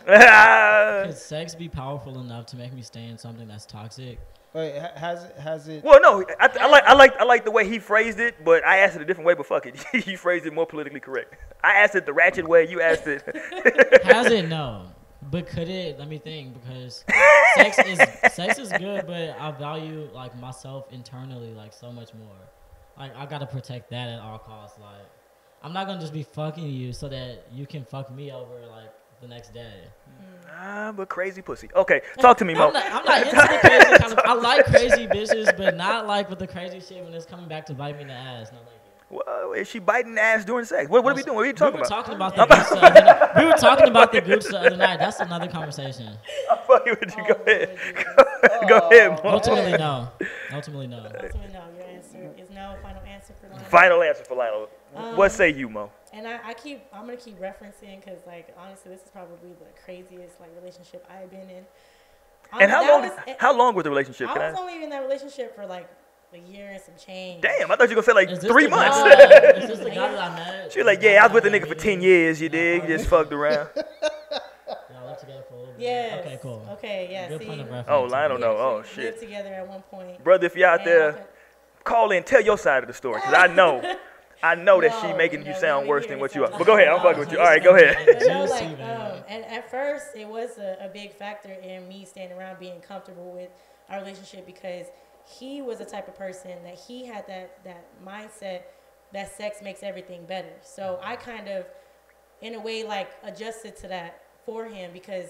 Speaker 3: Could sex be powerful enough to make me stay in something that's toxic?
Speaker 2: Wait, has it?
Speaker 1: Well, no, I like the way he phrased it, but I asked it a different way. But fuck it, you phrased it more politically correct. I asked it the ratchet way. You asked it.
Speaker 3: Has it? No. But could it? Let me think, because sex is good, but I value like myself internally like so much more. Like I gotta protect that at all costs. Like I'm not gonna just be fucking you so that you can fuck me over like the next day.
Speaker 1: But crazy pussy. Okay, talk to me, Mo.
Speaker 3: I'm not into the crazy kind of. I like crazy bitches, but not like with the crazy shit when it's coming back to bite me in the ass. No, thank you.
Speaker 1: Well, is she biting ass during sex? What are we doing? What are you talking about?
Speaker 3: We were talking about the gooch the other night. That's another conversation.
Speaker 1: I'm fucking with you. Go ahead. Go ahead, Mo.
Speaker 3: Ultimately, no. Ultimately, no.
Speaker 4: Ultimately, no. Your answer is no. Final answer for Lionel.
Speaker 1: Final answer for Lionel. What say you, Mo?
Speaker 4: And I'm gonna keep referencing because, like, honestly, this is probably the craziest like relationship I've been in.
Speaker 1: And how long was the relationship?
Speaker 4: I was only in that relationship for like a year and some change.
Speaker 1: Damn, I thought you were gonna say like 3 months.
Speaker 3: Is this the guy that I met?
Speaker 1: She was like, yeah, I was with the nigga for 10 years, you dig? Just fucked around.
Speaker 3: Y'all lived together for a little bit.
Speaker 4: Yes.
Speaker 3: Okay, cool.
Speaker 4: Okay, yeah.
Speaker 3: Good point of reference.
Speaker 1: Oh, Lionel, no. Oh,
Speaker 4: We
Speaker 1: shit.
Speaker 4: lived together at one point.
Speaker 1: Brother, if you out there, call in, tell your side of the story, because I know that she making you sound worse than what you are. But go ahead, I'm fucking with you. All right, go ahead.
Speaker 4: But no, like, and at first, it was a big factor in me staying around, being comfortable with our relationship, because he was the type of person that he had that mindset that sex makes everything better. So I kind of, in a way, like adjusted to that for him, because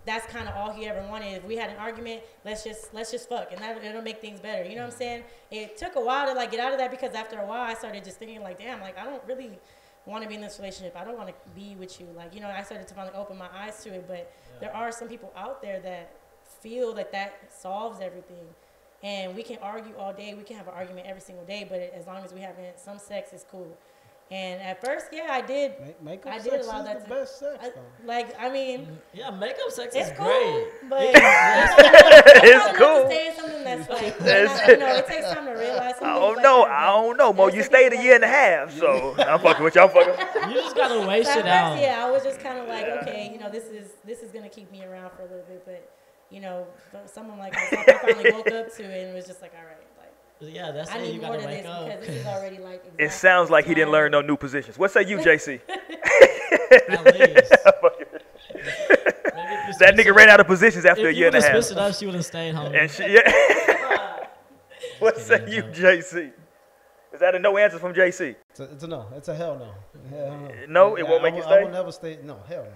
Speaker 4: that's kind of all he ever wanted. If we had an argument, let's just fuck, and it'll make things better. You know what I'm saying? It took a while to like get out of that, because after a while I started just thinking like, damn, like I don't really want to be in this relationship. I don't want to be with you. Like, you know, I started to finally open my eyes to it. But there are some people out there that feel that solves everything. And we can argue all day. We can have an argument every single day. But as long as we having some sex, it's cool. And at first, yeah, I did.
Speaker 2: Makeup
Speaker 4: I did
Speaker 2: sex
Speaker 4: allow
Speaker 2: is
Speaker 4: that
Speaker 2: the best sex, though.
Speaker 4: Like, I mean,
Speaker 3: yeah, makeup sex
Speaker 4: it's
Speaker 3: is
Speaker 4: cool,
Speaker 3: great.
Speaker 4: but
Speaker 1: It's cool.
Speaker 4: To stay in something that's like, you know, it takes time to realize.
Speaker 1: I don't know, Mo. You stayed a year and a half, so I'm fucking with you. I'm fucking.
Speaker 3: You just gotta wait
Speaker 4: So
Speaker 3: shit
Speaker 4: at
Speaker 3: out.
Speaker 4: first, yeah, I was just kind of like, okay, you know, this is gonna keep me around for a little bit, but you know, someone like myself, I finally woke up to it and was just like, all right.
Speaker 3: Yeah, that's
Speaker 4: I
Speaker 3: it.
Speaker 4: need
Speaker 3: You
Speaker 4: more
Speaker 3: gotta
Speaker 4: than
Speaker 3: wake
Speaker 4: this,
Speaker 3: up.
Speaker 4: because this is already like. Exactly
Speaker 1: It sounds like he didn't learn no new positions. What say you, JC?
Speaker 3: At least.
Speaker 1: That nigga ran out of positions after a year and a half.
Speaker 3: If you would have switched it up, she would have stayed home.
Speaker 1: And yeah. What say you, JC? Is that a no answer from JC?
Speaker 2: It's a no. It's a hell no. Hell no.
Speaker 1: No, it won't make you stay?
Speaker 2: I would never stay. No, hell no.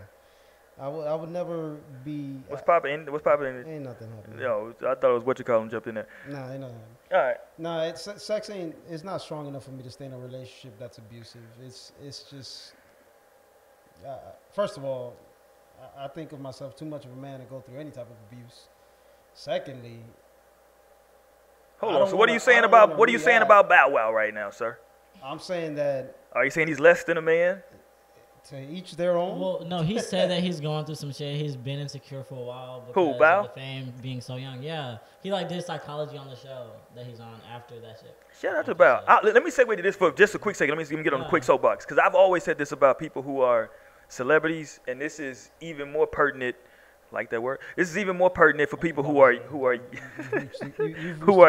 Speaker 2: I would never be.
Speaker 1: What's popping? What's popping?
Speaker 2: Ain't nothing happening.
Speaker 1: Yo, I thought it was what you call him jumped in there.
Speaker 2: Nah, ain't nothing.
Speaker 1: All right.
Speaker 2: Nah, sex ain't. It's not strong enough for me to stay in a relationship that's abusive. It's just. First of all, I think of myself too much of a man to go through any type of abuse. Secondly.
Speaker 1: Hold on. So what are you saying about Bow Wow right now, sir?
Speaker 2: I'm saying that.
Speaker 1: Are you saying he's less than a man?
Speaker 2: To each their own.
Speaker 3: Well, no, he said that he's going through some shit. He's been insecure for a while because
Speaker 1: Who, Bow?
Speaker 3: of the fame being so young. Yeah, he like did psychology on the show that he's on after that shit.
Speaker 1: Shout out to Bow. Let me segue to this for just a quick second. Let me get on the quick soapbox, because I've always said this about people who are celebrities, and this is even more pertinent. Like that word. This is even more pertinent for people who are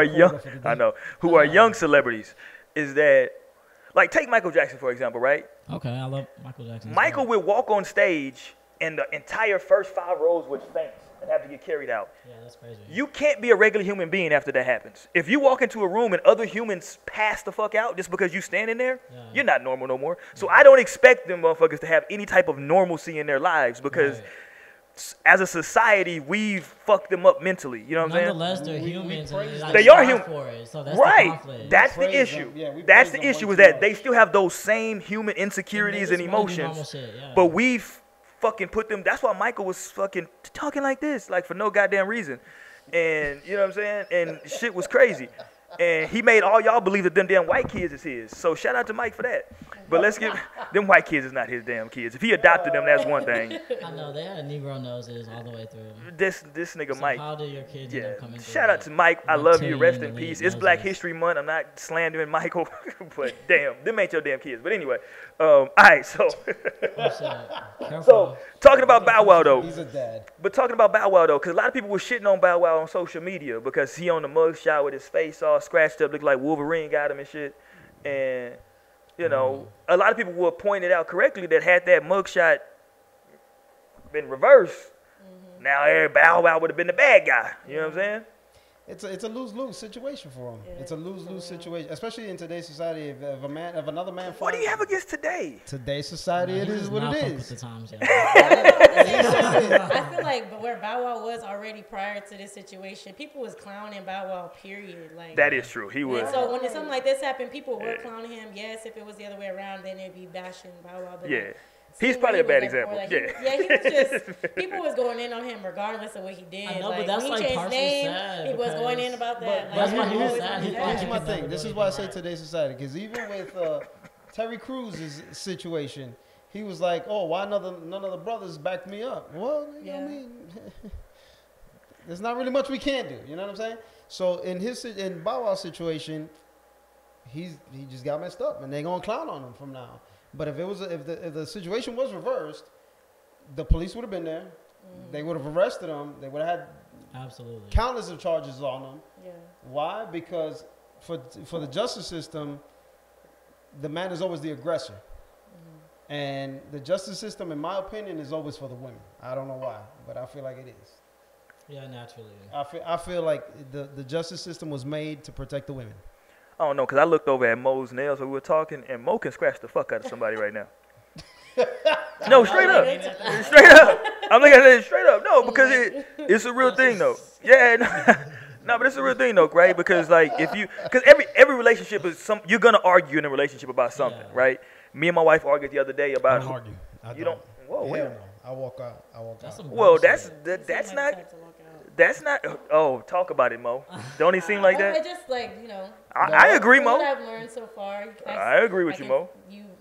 Speaker 1: young. I know who are young celebrities. Is that like take Michael Jackson for example, right?
Speaker 3: Okay, I love Michael Jackson.
Speaker 1: Michael would walk on stage, and the entire first 5 rows would faint and have to get carried out.
Speaker 3: Yeah, that's crazy.
Speaker 1: You can't be a regular human being after that happens. If you walk into a room and other humans pass the fuck out just because you standing there, you're not normal no more. So I don't expect them motherfuckers to have any type of normalcy in their lives, because as a society, we've fucked them up mentally. You know what I'm saying?
Speaker 3: Nonetheless, they're humans.
Speaker 1: They are human.
Speaker 3: So that's
Speaker 1: right.
Speaker 3: the conflict.
Speaker 1: That's the issue. That's the issue, is that they still have those same human insecurities and emotions.
Speaker 3: Shit,
Speaker 1: but we've fucking put them. That's why Michael was fucking talking like this, like for no goddamn reason. And you know what I'm saying? And shit was crazy. And he made all y'all believe that them damn white kids is his. So shout out to Mike for that. But let's get them white kids is not his damn kids. If he adopted them, that's one thing.
Speaker 3: I know they had Negro noses all the way through.
Speaker 1: This nigga
Speaker 3: So
Speaker 1: Mike.
Speaker 3: how do your kids end up coming through?
Speaker 1: Shout out to Mike. I love you.
Speaker 3: Reptilian
Speaker 1: Rest in
Speaker 3: elite
Speaker 1: peace. It's Black
Speaker 3: noses.
Speaker 1: History Month. I'm not slandering Michael, but damn, them ain't your damn kids. But anyway, all right. So,
Speaker 3: Oh, shit. Careful.
Speaker 1: so talking about Bow Wow though.
Speaker 2: He's a dad.
Speaker 1: But talking about Bow Wow though, because a lot of people were shitting on Bow Wow on social media because he on the mugshot with his face all scratched up, looked like Wolverine got him and shit. And you know, a lot of people were pointed out correctly that had that mugshot been reversed, now Bow Wow would have been the bad guy. You know what I'm saying?
Speaker 2: It's a lose-lose situation for him.
Speaker 4: Yeah,
Speaker 2: It's a lose-lose
Speaker 4: for real.
Speaker 2: situation, especially in today's society. If another man finds
Speaker 1: What do you have against today?
Speaker 2: today's society,
Speaker 3: Nah,
Speaker 2: it
Speaker 3: he
Speaker 2: is
Speaker 3: does
Speaker 2: what
Speaker 3: not
Speaker 2: it
Speaker 3: fuck with
Speaker 2: is.
Speaker 3: the times, yeah.
Speaker 4: I feel like, but where Bow Wow was already prior to this situation, people was clowning Bow Wow. Period. Like
Speaker 1: That is true. He was.
Speaker 4: And so when something like this happened, people were clowning him. Yes, if it was the other way around, then they'd be bashing Bow Wow. But
Speaker 1: Yeah.
Speaker 4: like,
Speaker 1: He's
Speaker 4: seeing
Speaker 1: probably a
Speaker 4: what
Speaker 1: bad
Speaker 4: he was
Speaker 1: example.
Speaker 4: like,
Speaker 1: Yeah.
Speaker 4: he was just people was going in on him regardless of what he did.
Speaker 3: I know,
Speaker 4: like,
Speaker 3: but that's
Speaker 4: when he
Speaker 3: like
Speaker 4: changed
Speaker 3: partially
Speaker 4: name,
Speaker 3: sad
Speaker 4: he was going in
Speaker 3: because-
Speaker 4: about that.
Speaker 3: That's why he was
Speaker 4: always
Speaker 3: sad.
Speaker 4: on
Speaker 3: He
Speaker 4: that.
Speaker 3: thought
Speaker 2: Here's
Speaker 3: he
Speaker 2: my
Speaker 3: could
Speaker 2: thing.
Speaker 3: never
Speaker 2: This
Speaker 3: do
Speaker 2: is why I say
Speaker 3: anything
Speaker 2: today's society, because even with Terry Crews' situation, he was like, "Oh, why none of the brothers backed me up?" Well, you know what I
Speaker 4: Yeah.
Speaker 2: mean, there's not really much we can do. You know what I'm saying? So in Bow Wow's situation, he just got messed up, and they're gonna clown on him from now. But if the situation was reversed, the police would have been there. They would have arrested him. They would have had
Speaker 3: Absolutely.
Speaker 2: countless of charges on him.
Speaker 4: Yeah.
Speaker 2: Why? Because for the justice system, the man is always the aggressor. And the justice system, in my opinion, is always for the women. I don't know why, but I feel like it is.
Speaker 3: Yeah, naturally.
Speaker 2: I feel like the justice system was made to protect the women.
Speaker 1: I don't know, because I looked over at Mo's nails when we were talking, and Mo can scratch the fuck out of somebody right now. No, straight up. Straight up. I'm looking at it straight up. No, because it's a real thing, though. Yeah, no, but it's a real thing, though, right? Because, like, because every relationship is you're going to argue in a relationship about something,
Speaker 3: Yeah.
Speaker 1: right? Me and my wife argued the other day
Speaker 2: I
Speaker 1: about
Speaker 2: don't argue.
Speaker 1: You don't? Whoa,
Speaker 2: Hell
Speaker 1: wait.
Speaker 2: no. I walk out.
Speaker 3: That's some
Speaker 1: Well,
Speaker 3: bullshit.
Speaker 1: that's
Speaker 4: Seemed
Speaker 1: not.
Speaker 4: like the type to walk out.
Speaker 1: That's not. Oh, talk about it, Mo. Don't he seem like
Speaker 4: Well,
Speaker 1: that?
Speaker 4: it just like
Speaker 1: I agree,
Speaker 4: from what
Speaker 1: Mo.
Speaker 4: I've learned so far.
Speaker 1: I agree with you, Mo.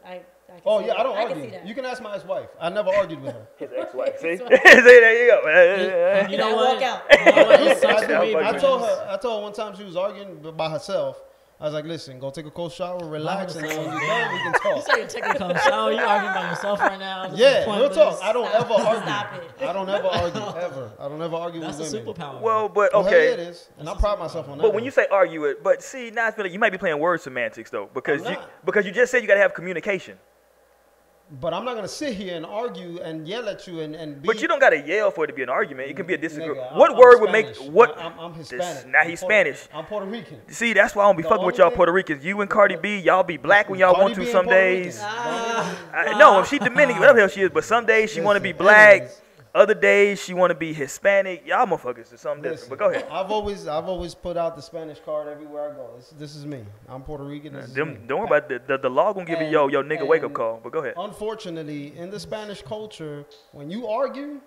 Speaker 4: I can
Speaker 2: Oh
Speaker 4: see
Speaker 2: yeah,
Speaker 4: that.
Speaker 2: I don't
Speaker 4: can
Speaker 2: argue.
Speaker 4: see that.
Speaker 2: You can ask my ex-wife. I never argued with her.
Speaker 1: His ex-wife. See?
Speaker 4: Ex-wife.
Speaker 1: There you go.
Speaker 3: You know
Speaker 4: I
Speaker 3: what?
Speaker 4: walk out.
Speaker 3: You know what? It sucks for
Speaker 1: I
Speaker 3: me
Speaker 1: told
Speaker 2: I
Speaker 3: because-
Speaker 2: told her one time she was arguing by herself. I was like, listen, go take a cold shower, relax, and then when you're done, we can
Speaker 3: You
Speaker 2: talk.
Speaker 3: say you're taking a cold shower. You arguing by yourself right now. This is
Speaker 2: Yeah, real
Speaker 3: pointless.
Speaker 2: talk. I don't ever
Speaker 4: Stop
Speaker 2: argue.
Speaker 4: it.
Speaker 2: I don't ever argue, ever. I don't ever argue
Speaker 3: That's a
Speaker 2: with women.
Speaker 3: superpower.
Speaker 1: Well, but
Speaker 2: Well, hell yeah, it
Speaker 1: okay.
Speaker 2: is. And I pride myself on that.
Speaker 1: But when you say argue it, but see, now I feel like you might be playing word semantics though, because
Speaker 2: I'm
Speaker 1: you
Speaker 2: not.
Speaker 1: you just said you gotta have communication.
Speaker 2: But I'm not gonna sit here and argue and yell at you and be.
Speaker 1: But you don't gotta yell for it to be an argument. It can be a disagreement.
Speaker 2: Nigga,
Speaker 1: What
Speaker 2: I'm
Speaker 1: word would make
Speaker 2: Spanish.
Speaker 1: what?
Speaker 2: I'm Hispanic.
Speaker 1: Now he's Spanish.
Speaker 2: I'm Puerto Rican.
Speaker 1: See, that's why I don't be
Speaker 2: The
Speaker 1: fucking with
Speaker 2: only
Speaker 1: y'all
Speaker 2: thing-
Speaker 1: Puerto Ricans. You and Cardi B, y'all be black when y'all
Speaker 2: Cardi
Speaker 1: want to
Speaker 2: B
Speaker 1: some
Speaker 2: ain't Puerto
Speaker 1: days.
Speaker 2: Rican.
Speaker 1: No, she Dominican, whatever the hell she is. But some days she want to be
Speaker 2: Listen,
Speaker 1: black.
Speaker 2: anyways.
Speaker 1: Other days she want to be Hispanic. Y'all motherfuckers is something different.
Speaker 2: Listen,
Speaker 1: But go ahead.
Speaker 2: I've always put out the Spanish card everywhere I go. This is me. I'm Puerto Rican. This is me.
Speaker 1: Don't worry about the law gonna give you yo nigga wake up
Speaker 2: and-
Speaker 1: call. But go ahead.
Speaker 2: Unfortunately, in the Spanish culture, when you argue,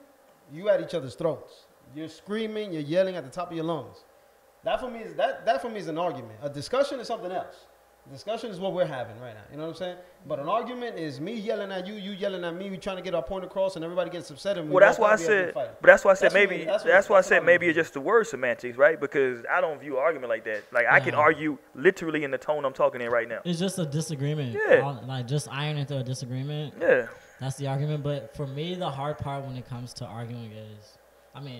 Speaker 2: you at each other's throats. You're screaming, you're yelling at the top of your lungs. That for me is an argument. A discussion is something else. Discussion is what we're having right now. You know what I'm saying? But an argument is me yelling at you, you yelling at me. We trying to get our point across, and everybody gets upset. And we
Speaker 1: Well, that's
Speaker 2: walk
Speaker 1: why I
Speaker 2: out, we have a
Speaker 1: said.
Speaker 2: good fight.
Speaker 1: But that's why I said
Speaker 2: That's what
Speaker 1: maybe.
Speaker 2: it- that's what-
Speaker 1: That's why I
Speaker 2: that's
Speaker 1: said
Speaker 2: what
Speaker 1: maybe
Speaker 2: I'm-
Speaker 1: it's just the word semantics, right? Because I don't view argument like that. Like I can
Speaker 3: Yeah.
Speaker 1: argue literally in the tone I'm talking in right now.
Speaker 3: It's just a disagreement.
Speaker 1: Yeah.
Speaker 3: Like just ironing through a disagreement.
Speaker 1: Yeah.
Speaker 3: That's the argument. But for me, the hard part when it comes to arguing is,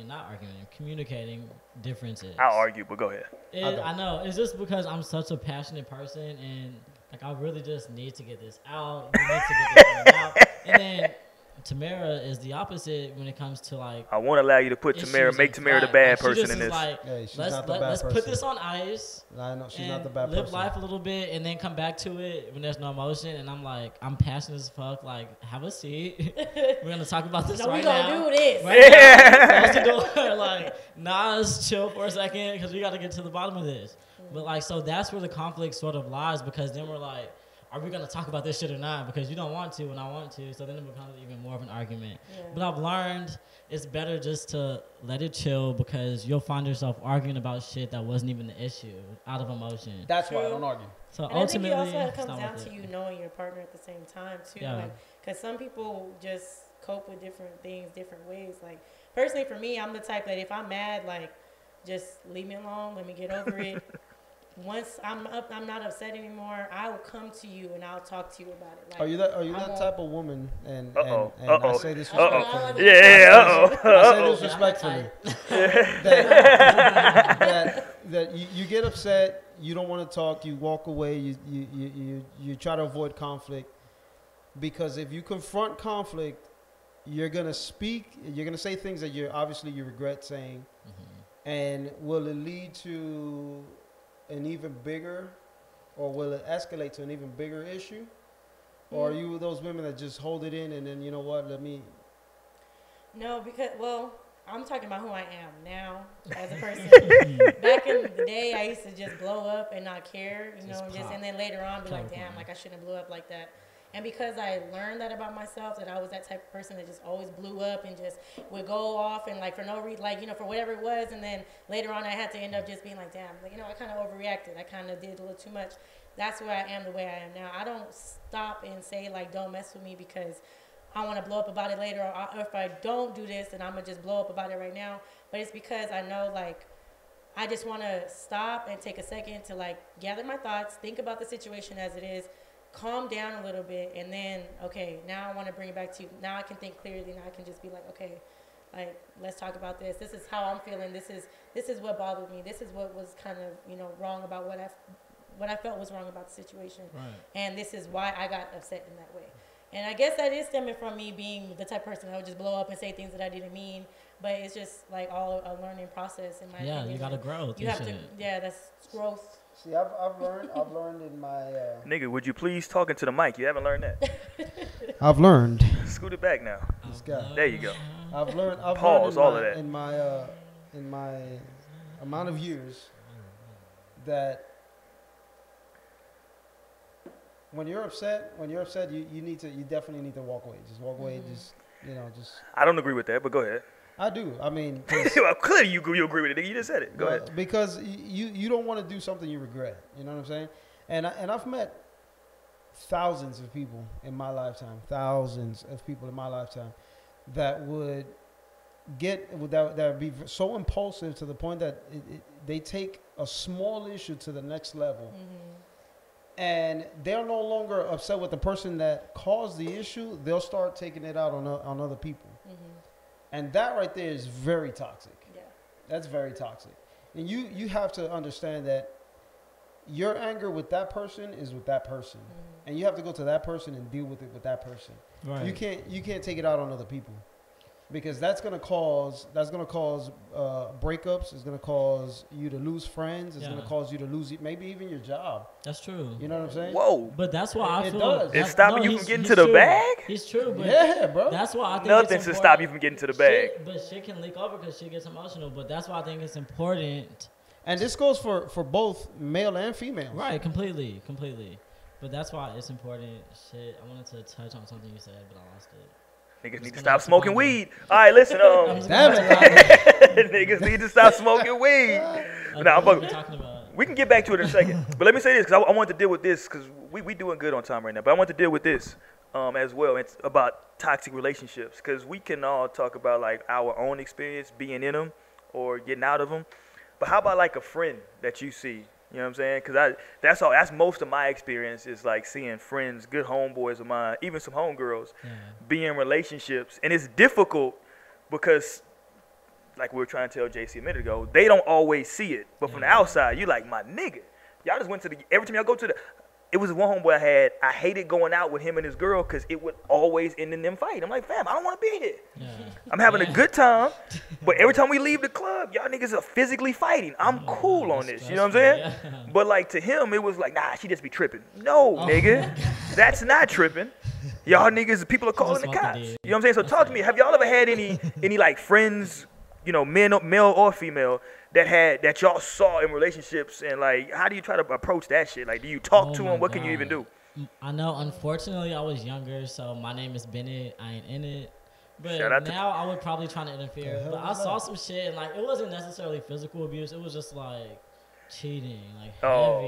Speaker 3: not arguing, communicating differences.
Speaker 1: I'll argue, but go ahead.
Speaker 3: I know. It's just because I'm such a passionate person and like I really just need to get this out. You need to get this out. And then Tamara is the opposite when it comes to like
Speaker 1: I won't allow you to put
Speaker 3: issues
Speaker 1: Tamara, make
Speaker 3: and
Speaker 1: Tamara the
Speaker 3: fight.
Speaker 1: bad
Speaker 3: Like, she
Speaker 1: person
Speaker 3: just
Speaker 1: in
Speaker 3: is
Speaker 1: this.
Speaker 3: Like,
Speaker 2: Hey, she's
Speaker 3: let's
Speaker 2: not the bad
Speaker 3: let's put
Speaker 2: person.
Speaker 3: this on ice.
Speaker 2: I know she's
Speaker 3: and
Speaker 2: not the bad
Speaker 3: live
Speaker 2: person.
Speaker 3: life a little bit and then come back to it when there's no emotion. And I'm like, I'm passionate as fuck. Like, have a seat. We're gonna talk about this
Speaker 4: No, we
Speaker 3: right
Speaker 4: gonna
Speaker 3: now.
Speaker 4: do this.
Speaker 3: Right
Speaker 1: Yeah.
Speaker 3: now. Close the door. Like, Nas, chill for a second because we got to get to the bottom of this. But like, so that's where the conflict sort of lies because then we're like, are we gonna talk about this shit or not? Because you don't want to, and I want to, so then it becomes even more of an argument.
Speaker 4: Yeah.
Speaker 3: But I've learned it's better just to let it chill because you'll find yourself arguing about shit that wasn't even the issue out of emotion.
Speaker 2: That's why I
Speaker 4: True.
Speaker 2: don't argue.
Speaker 3: So
Speaker 4: And
Speaker 3: ultimately,
Speaker 4: I think it also
Speaker 3: it's
Speaker 4: comes
Speaker 3: not
Speaker 4: down
Speaker 3: worth
Speaker 4: to
Speaker 3: it.
Speaker 4: you knowing your partner at the same time too.
Speaker 3: Yeah.
Speaker 4: Because some people just cope with different things different ways. Like personally, for me, I'm the type that if I'm mad, like just leave me alone. Let me get over it. Once I'm not upset anymore. I will come to you and I'll talk to you about it. Like,
Speaker 2: Are you that
Speaker 4: I won't-
Speaker 2: type of woman? And
Speaker 1: Uh-oh.
Speaker 2: I say this
Speaker 1: Uh-oh.
Speaker 2: respectfully.
Speaker 1: Yeah,
Speaker 2: I say
Speaker 1: uh-oh.
Speaker 2: this respectfully. that you get upset, you don't want to talk, you walk away, you try to avoid conflict, because if you confront conflict, you're gonna say things that you regret saying, and will it lead to an even bigger, or will it escalate to an even bigger issue, or are you those women that just hold it in and then you know what,
Speaker 4: No, because I'm talking about who I am now as a person. Back in the day, I used to just blow up and not care, and then later on be like, damn, like I shouldn't have blew up like that. And because I learned that about myself, that I was that type of person that just always blew up and just would go off and like for no reason, like, for whatever it was. And then later on I had to end up just being like, damn, like, I kind of overreacted. I kind of did a little too much. That's where I am the way I am now. I don't stop and say like, don't mess with me because I want to blow up about it later. Or if I don't do this, then I'm going to just blow up about it right now. But it's because I know like, I just want to stop and take a second to like gather my thoughts, think about the situation as it is, calm down a little bit, and then, okay, now I want to bring it back to you. Now I can think clearly, and I can just be like, okay, like, let's talk about this. This is how I'm feeling. This is what bothered me. This is what was kind of, wrong about what I felt was wrong about the situation.
Speaker 3: Right.
Speaker 4: And this is why I got upset in that way. And I guess that is stemming from me being the type of person that would just blow up and say things that I didn't mean. But it's just like all a learning process in my opinion.
Speaker 3: Yeah, you gotta grow.
Speaker 4: You have to, that's growth.
Speaker 2: See, I've learned in my.
Speaker 1: Nigga, would you please talk into the mic? You haven't learned that.
Speaker 2: I've learned.
Speaker 1: Scoot it back now.
Speaker 2: This guy.
Speaker 1: There you go.
Speaker 2: I've learned.
Speaker 1: Pause all of that.
Speaker 2: In my amount of years, that when you're upset, you definitely need to walk away. Just walk away. Just.
Speaker 1: I don't agree with that, but go ahead.
Speaker 2: I do. I mean,
Speaker 1: Well, clearly you agree with it. Nigga. You just said it. Go ahead.
Speaker 2: Because you don't want to do something you regret. You know what I'm saying? And I've met thousands of people in my lifetime. That would that would be so impulsive to the point that they take a small issue to the next level. And they're no longer upset with the person that caused the issue. They'll start taking it out on other people. And that right there is very toxic.
Speaker 4: Yeah.
Speaker 2: That's very toxic. And you have to understand that your anger with that person is with that person. And you have to go to that person and deal with it with that person.
Speaker 3: Right.
Speaker 2: You can't take it out on other people. Because that's gonna cause breakups. It's gonna cause you to lose friends. It's gonna cause you to lose maybe even your job.
Speaker 3: That's true.
Speaker 2: You know what I'm saying?
Speaker 1: Whoa.
Speaker 3: But that's why I
Speaker 2: It
Speaker 3: feel
Speaker 2: does.
Speaker 1: It's stopping you from getting to the
Speaker 3: true.
Speaker 1: bag?
Speaker 3: He's true, but
Speaker 2: Yeah, bro.
Speaker 3: that's why I think
Speaker 1: Nothing
Speaker 3: it's
Speaker 1: to
Speaker 3: important.
Speaker 1: stop you from getting to the bag.
Speaker 3: But shit can leak over because shit gets emotional. But that's why I think it's important.
Speaker 2: And this goes for both male and female.
Speaker 3: Right, completely. But that's why it's important. Shit, I wanted to touch on something you said, but I lost it.
Speaker 1: Niggas need to
Speaker 3: gonna
Speaker 1: stop
Speaker 3: have to
Speaker 1: smoking
Speaker 3: find
Speaker 1: weed. All right, listen.
Speaker 2: Damn it.
Speaker 1: Niggas need to stop smoking weed. Nah,
Speaker 3: what are we talking about?
Speaker 1: We can get back to it in a second. But let me say this, because I want to deal with this, because we doing good on time right now. But I want to deal with this as well. It's about toxic relationships, because we can all talk about like our own experience being in them or getting out of them. But how about like a friend that you see? You know what I'm saying? Because that's most of my experience is like seeing friends, good homeboys of mine, even some homegirls, be in relationships. And it's difficult because, like we were trying to tell JC a minute ago, they don't always see it. But from the outside, you like, my nigga. Y'all just went to every time y'all go to it was one homeboy I hated going out with him and his girl because it would always end in them fighting. I'm like, fam, I don't want to be here.
Speaker 3: Yeah.
Speaker 1: I'm having a good time, but every time we leave the club, y'all niggas are physically fighting. I'm cool on this, you know what I'm saying?
Speaker 3: Yeah.
Speaker 1: But like to him, it was like, nah, she just be tripping. No, nigga, that's not tripping. Y'all niggas, people are calling the cops. You know what I'm saying? So talk to me. Have y'all ever had any like friends, male or female, that y'all saw in relationships, and like, how do you try to approach that shit? Like, do you talk to them? What can you even do?
Speaker 3: I know, unfortunately, I was younger, so my name is Bennett. I ain't in it. But
Speaker 1: Shout out to-
Speaker 3: now I would probably try to interfere.
Speaker 2: The hell
Speaker 3: But I
Speaker 2: was
Speaker 3: saw
Speaker 2: that?
Speaker 3: some shit, and like it wasn't necessarily physical abuse. It was just like cheating, like
Speaker 1: Oh,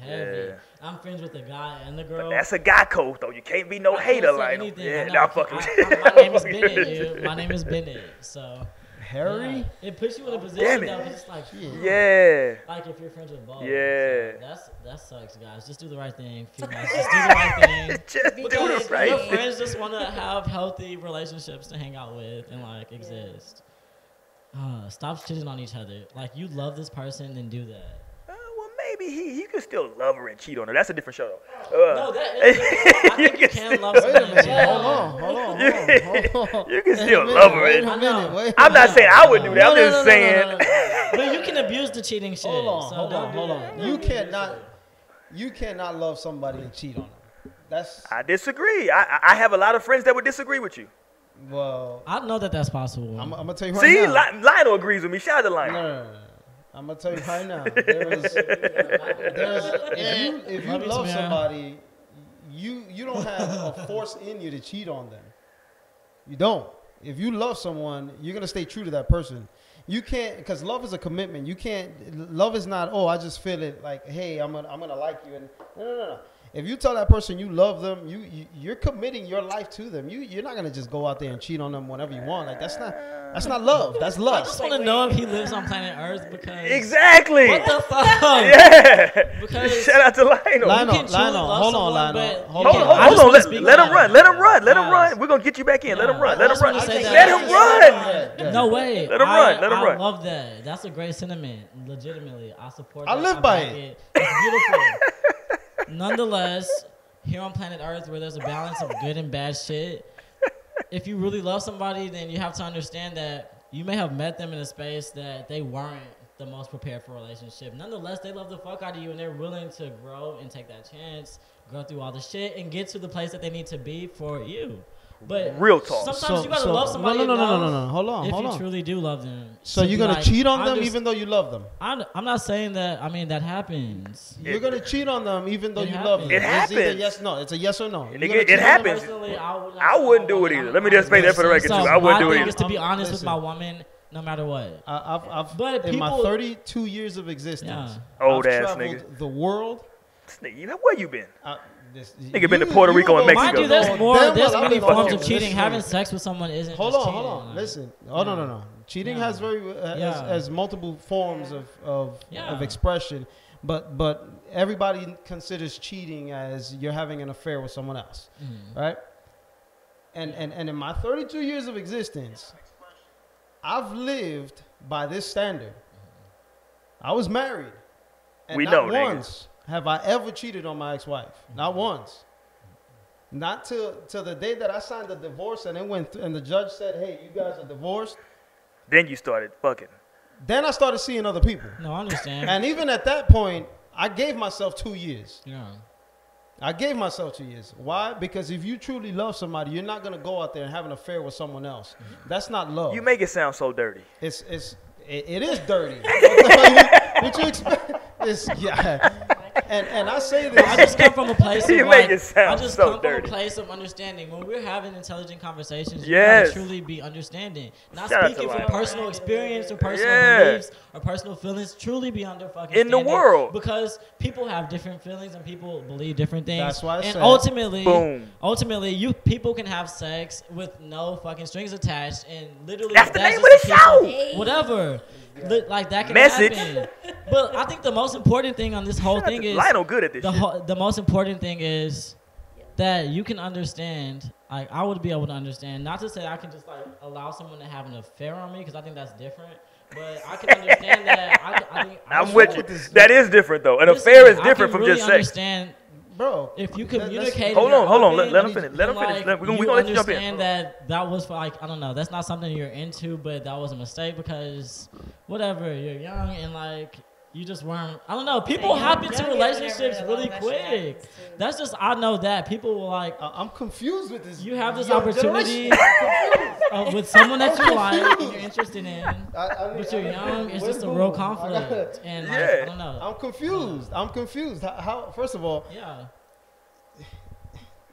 Speaker 3: heavy.
Speaker 1: yeah.
Speaker 3: I'm friends with the guy and the girl.
Speaker 1: But that's a guy code, though. You can't be no
Speaker 3: I can't
Speaker 1: hater
Speaker 3: say
Speaker 1: like him.
Speaker 3: anything.
Speaker 1: Yeah,
Speaker 3: I know,
Speaker 1: nah,
Speaker 3: I
Speaker 1: fucking
Speaker 3: can't-
Speaker 1: with you.
Speaker 3: my name is Bennett, dude. My name is Bennett. So
Speaker 2: Harry?
Speaker 3: yeah. It puts you in a
Speaker 1: Damn
Speaker 3: position
Speaker 1: it.
Speaker 3: that was just like,
Speaker 1: Yeah.
Speaker 3: like if you're friends with both.
Speaker 1: Yeah.
Speaker 3: So that sucks, guys. Just do the right thing. Females, just do the right thing.
Speaker 1: Just do
Speaker 3: Because
Speaker 1: it right.
Speaker 3: your friends just want to have healthy relationships to hang out with and like exist. Stop cheating on each other. Like you love this person, then do that.
Speaker 1: Well, maybe he could still love her and cheat on her. That's a different show, though.
Speaker 3: No, that is. I think you can love
Speaker 2: Wait a
Speaker 3: someone.
Speaker 2: minute.
Speaker 3: Yeah.
Speaker 2: Hold on.
Speaker 1: You can still love her.
Speaker 2: Wait
Speaker 1: and-
Speaker 2: a minute. Wait a
Speaker 1: I'm not
Speaker 2: minute.
Speaker 1: saying I would do that. I'm
Speaker 3: No,
Speaker 1: just
Speaker 3: no,
Speaker 1: saying.
Speaker 3: But you can abuse the cheating shit.
Speaker 2: Hold on,
Speaker 3: so
Speaker 2: hold
Speaker 3: don't
Speaker 2: on,
Speaker 3: do
Speaker 2: hold
Speaker 3: that.
Speaker 2: on.
Speaker 3: Don't
Speaker 2: You
Speaker 3: do that
Speaker 2: cannot,
Speaker 3: shit.
Speaker 2: you cannot love somebody and cheat on them. That's
Speaker 1: I disagree. I have a lot of friends that would disagree with you.
Speaker 2: well.
Speaker 3: I know that that's possible.
Speaker 2: I'm gonna tell you right
Speaker 1: See,
Speaker 2: now.
Speaker 1: Lionel agrees with me. Shout out to
Speaker 2: No,
Speaker 1: Lionel.
Speaker 2: no. I'm gonna tell you right now. If you
Speaker 3: Love you,
Speaker 2: love
Speaker 3: Samira.
Speaker 2: somebody, you don't have a force in you to cheat on them. You don't. If you love someone, you're gonna stay true to that person. You can't, because love is a commitment. You can't. Love is not. Oh, I just feel it. Like, hey, I'm gonna like you. And no. If you tell that person you love them, you're committing your life to them. You're not gonna just go out there and cheat on them whenever you want. Like that's not love. That's
Speaker 3: I
Speaker 2: lust.
Speaker 3: just want to know if he lives on planet Earth because.
Speaker 1: Exactly.
Speaker 3: What the fuck?
Speaker 1: Yeah.
Speaker 3: Because-
Speaker 1: Shout out to Lionel.
Speaker 2: Lionel,
Speaker 3: You can truly love
Speaker 2: hold on,
Speaker 3: someone,
Speaker 2: Lionel.
Speaker 3: but
Speaker 2: Hold
Speaker 3: you
Speaker 2: on.
Speaker 3: can't-
Speaker 1: Hold
Speaker 3: I
Speaker 1: on,
Speaker 3: just
Speaker 1: hold on.
Speaker 3: wanna speak
Speaker 1: Let
Speaker 3: on
Speaker 1: him run.
Speaker 3: that.
Speaker 1: Let him run. Let him
Speaker 3: Guys.
Speaker 1: run. We're gonna get you back in. Let him run. Let
Speaker 3: I
Speaker 1: him
Speaker 3: just
Speaker 1: run.
Speaker 3: wanna say that.
Speaker 1: Let him run.
Speaker 2: Yeah.
Speaker 3: No way.
Speaker 1: Let him run, let him
Speaker 3: I
Speaker 1: run.
Speaker 3: love that. That's a great sentiment. Legitimately, I support.
Speaker 2: I
Speaker 3: that.
Speaker 2: live by
Speaker 3: back
Speaker 2: it.
Speaker 3: It's beautiful. Nonetheless, here on planet Earth, where there's a balance of good and bad shit, if you really love somebody, then you have to understand that you may have met them in a space that they weren't the most prepared for a relationship. Nonetheless, they love the fuck out of you, and they're willing to grow and take that chance, go through all the shit, and get to the place that they need to be for you. But
Speaker 1: Real talk.
Speaker 3: sometimes you gotta love somebody.
Speaker 2: No.
Speaker 3: enough
Speaker 2: Hold on.
Speaker 3: If
Speaker 2: Hold
Speaker 3: you
Speaker 2: on.
Speaker 3: truly do love them.
Speaker 2: So
Speaker 3: to
Speaker 2: you're
Speaker 3: be
Speaker 2: gonna
Speaker 3: like,
Speaker 2: cheat on
Speaker 3: I
Speaker 2: them
Speaker 3: underst-
Speaker 2: even though you love them.
Speaker 3: I'm not saying that. I mean that happens.
Speaker 2: You're gonna cheat on them even though
Speaker 3: It
Speaker 2: you love them.
Speaker 3: happens.
Speaker 1: It
Speaker 2: It's either
Speaker 1: happens.
Speaker 2: yes, no. It's a yes or no. You're
Speaker 1: It
Speaker 2: gonna cheat on them?
Speaker 1: happens.
Speaker 3: Personally,
Speaker 1: I wouldn't do it either. Let me just make that for the record, too. I wouldn't do it
Speaker 3: My thing
Speaker 1: either.
Speaker 3: is to be honest with
Speaker 2: Listen.
Speaker 3: my woman, no matter what.
Speaker 2: I've
Speaker 3: But
Speaker 2: in my
Speaker 3: people-
Speaker 2: 32 years of existence,
Speaker 1: Old
Speaker 2: I've
Speaker 1: ass
Speaker 2: traveled
Speaker 1: nigga.
Speaker 2: the world.
Speaker 1: This nigga, where you been?
Speaker 2: Nigga
Speaker 1: been to Puerto Rico and Mexico.
Speaker 3: Mind you, there's more.
Speaker 2: Damn
Speaker 3: There's
Speaker 2: well,
Speaker 3: many
Speaker 2: I've been
Speaker 3: forms
Speaker 2: fucking
Speaker 3: of cheating.
Speaker 2: listening.
Speaker 3: Having sex with someone isn't.
Speaker 2: Hold
Speaker 3: just
Speaker 2: on.
Speaker 3: cheating.
Speaker 2: Listen. Oh no. Cheating
Speaker 3: Yeah.
Speaker 2: has has multiple forms of
Speaker 3: Yeah.
Speaker 2: expression, but everybody considers cheating as you're having an affair with someone else, right? And in my 32 years of existence, I've lived by this standard. I was married, and
Speaker 1: We
Speaker 2: not
Speaker 1: know, nigga.
Speaker 2: once have I ever cheated on my ex-wife. Not once. Not till the day that I signed the divorce, and it went and the judge said, "Hey, you guys are divorced."
Speaker 1: Then you started fucking.
Speaker 2: Then I started seeing other people,
Speaker 3: No, I understand.
Speaker 2: and even at that point, I gave myself 2 years.
Speaker 3: Yeah.
Speaker 2: I gave myself 2 years. Why? Because if you truly love somebody, you're not gonna go out there and have an affair with someone else. That's not love.
Speaker 1: You make it sound so dirty.
Speaker 2: It is dirty. What you expect? And I say this.
Speaker 3: I just come from a place of
Speaker 1: You
Speaker 3: like,
Speaker 1: make it sound
Speaker 3: I just
Speaker 1: so
Speaker 3: come
Speaker 1: dirty.
Speaker 3: from a place of understanding. When we're having intelligent conversations,
Speaker 1: Yes.
Speaker 3: you gotta truly be understanding. Not
Speaker 1: Shout out to
Speaker 3: speaking from
Speaker 1: Lionel.
Speaker 3: personal experience or personal
Speaker 1: Yeah.
Speaker 3: beliefs or personal feelings. Truly be under fucking
Speaker 1: In the
Speaker 3: standing,
Speaker 1: world.
Speaker 3: because people have different feelings and people believe different things.
Speaker 2: That's why I
Speaker 3: and
Speaker 2: said-
Speaker 3: ultimately, you people can have sex with no fucking strings attached and literally
Speaker 1: That's the name
Speaker 3: just
Speaker 1: of the
Speaker 3: a piece
Speaker 1: show.
Speaker 4: Hey.
Speaker 3: Whatever. Like that can
Speaker 1: Message.
Speaker 3: happen. But I think the most important thing on this whole thing is
Speaker 1: Lionel good at this shit.
Speaker 3: the most important thing is that you can understand. Like I would be able to understand. Not to say I can just like allow someone to have an affair on me, because I think that's different. But I can understand that. I think
Speaker 1: I'm with you.
Speaker 2: this-
Speaker 1: That is different though. An
Speaker 3: Listen,
Speaker 1: affair is
Speaker 3: I
Speaker 1: different
Speaker 3: can
Speaker 1: from
Speaker 3: really
Speaker 1: just sex.
Speaker 3: understand
Speaker 2: Bro,
Speaker 3: if you
Speaker 2: that- that's-
Speaker 3: communicate.
Speaker 1: Hold on. Let him finish.
Speaker 3: Then,
Speaker 1: Let him finish.
Speaker 3: like,
Speaker 1: We're gonna
Speaker 3: you
Speaker 1: let you jump in.
Speaker 3: understand that was for like I don't know. That's not something you're into, but that was a mistake because whatever. You're young and like you just weren't. I don't know. People
Speaker 4: Yeah,
Speaker 3: hop
Speaker 4: young
Speaker 3: into
Speaker 4: people
Speaker 3: relationships
Speaker 4: never
Speaker 3: really
Speaker 4: allow that shit
Speaker 3: quick.
Speaker 4: happens, too.
Speaker 3: That's just I know that people will like.
Speaker 2: I'm confused with this.
Speaker 3: You have this
Speaker 2: young
Speaker 3: opportunity
Speaker 2: generation.
Speaker 3: with someone that you like and you're interested in,
Speaker 2: I
Speaker 3: but you're young. It's
Speaker 2: wait,
Speaker 3: just a
Speaker 2: boom.
Speaker 3: real
Speaker 2: I
Speaker 3: conflict,
Speaker 2: gotta-
Speaker 3: and like,
Speaker 1: Yeah.
Speaker 3: I don't know.
Speaker 2: I'm confused. How? First of all,
Speaker 3: Yeah.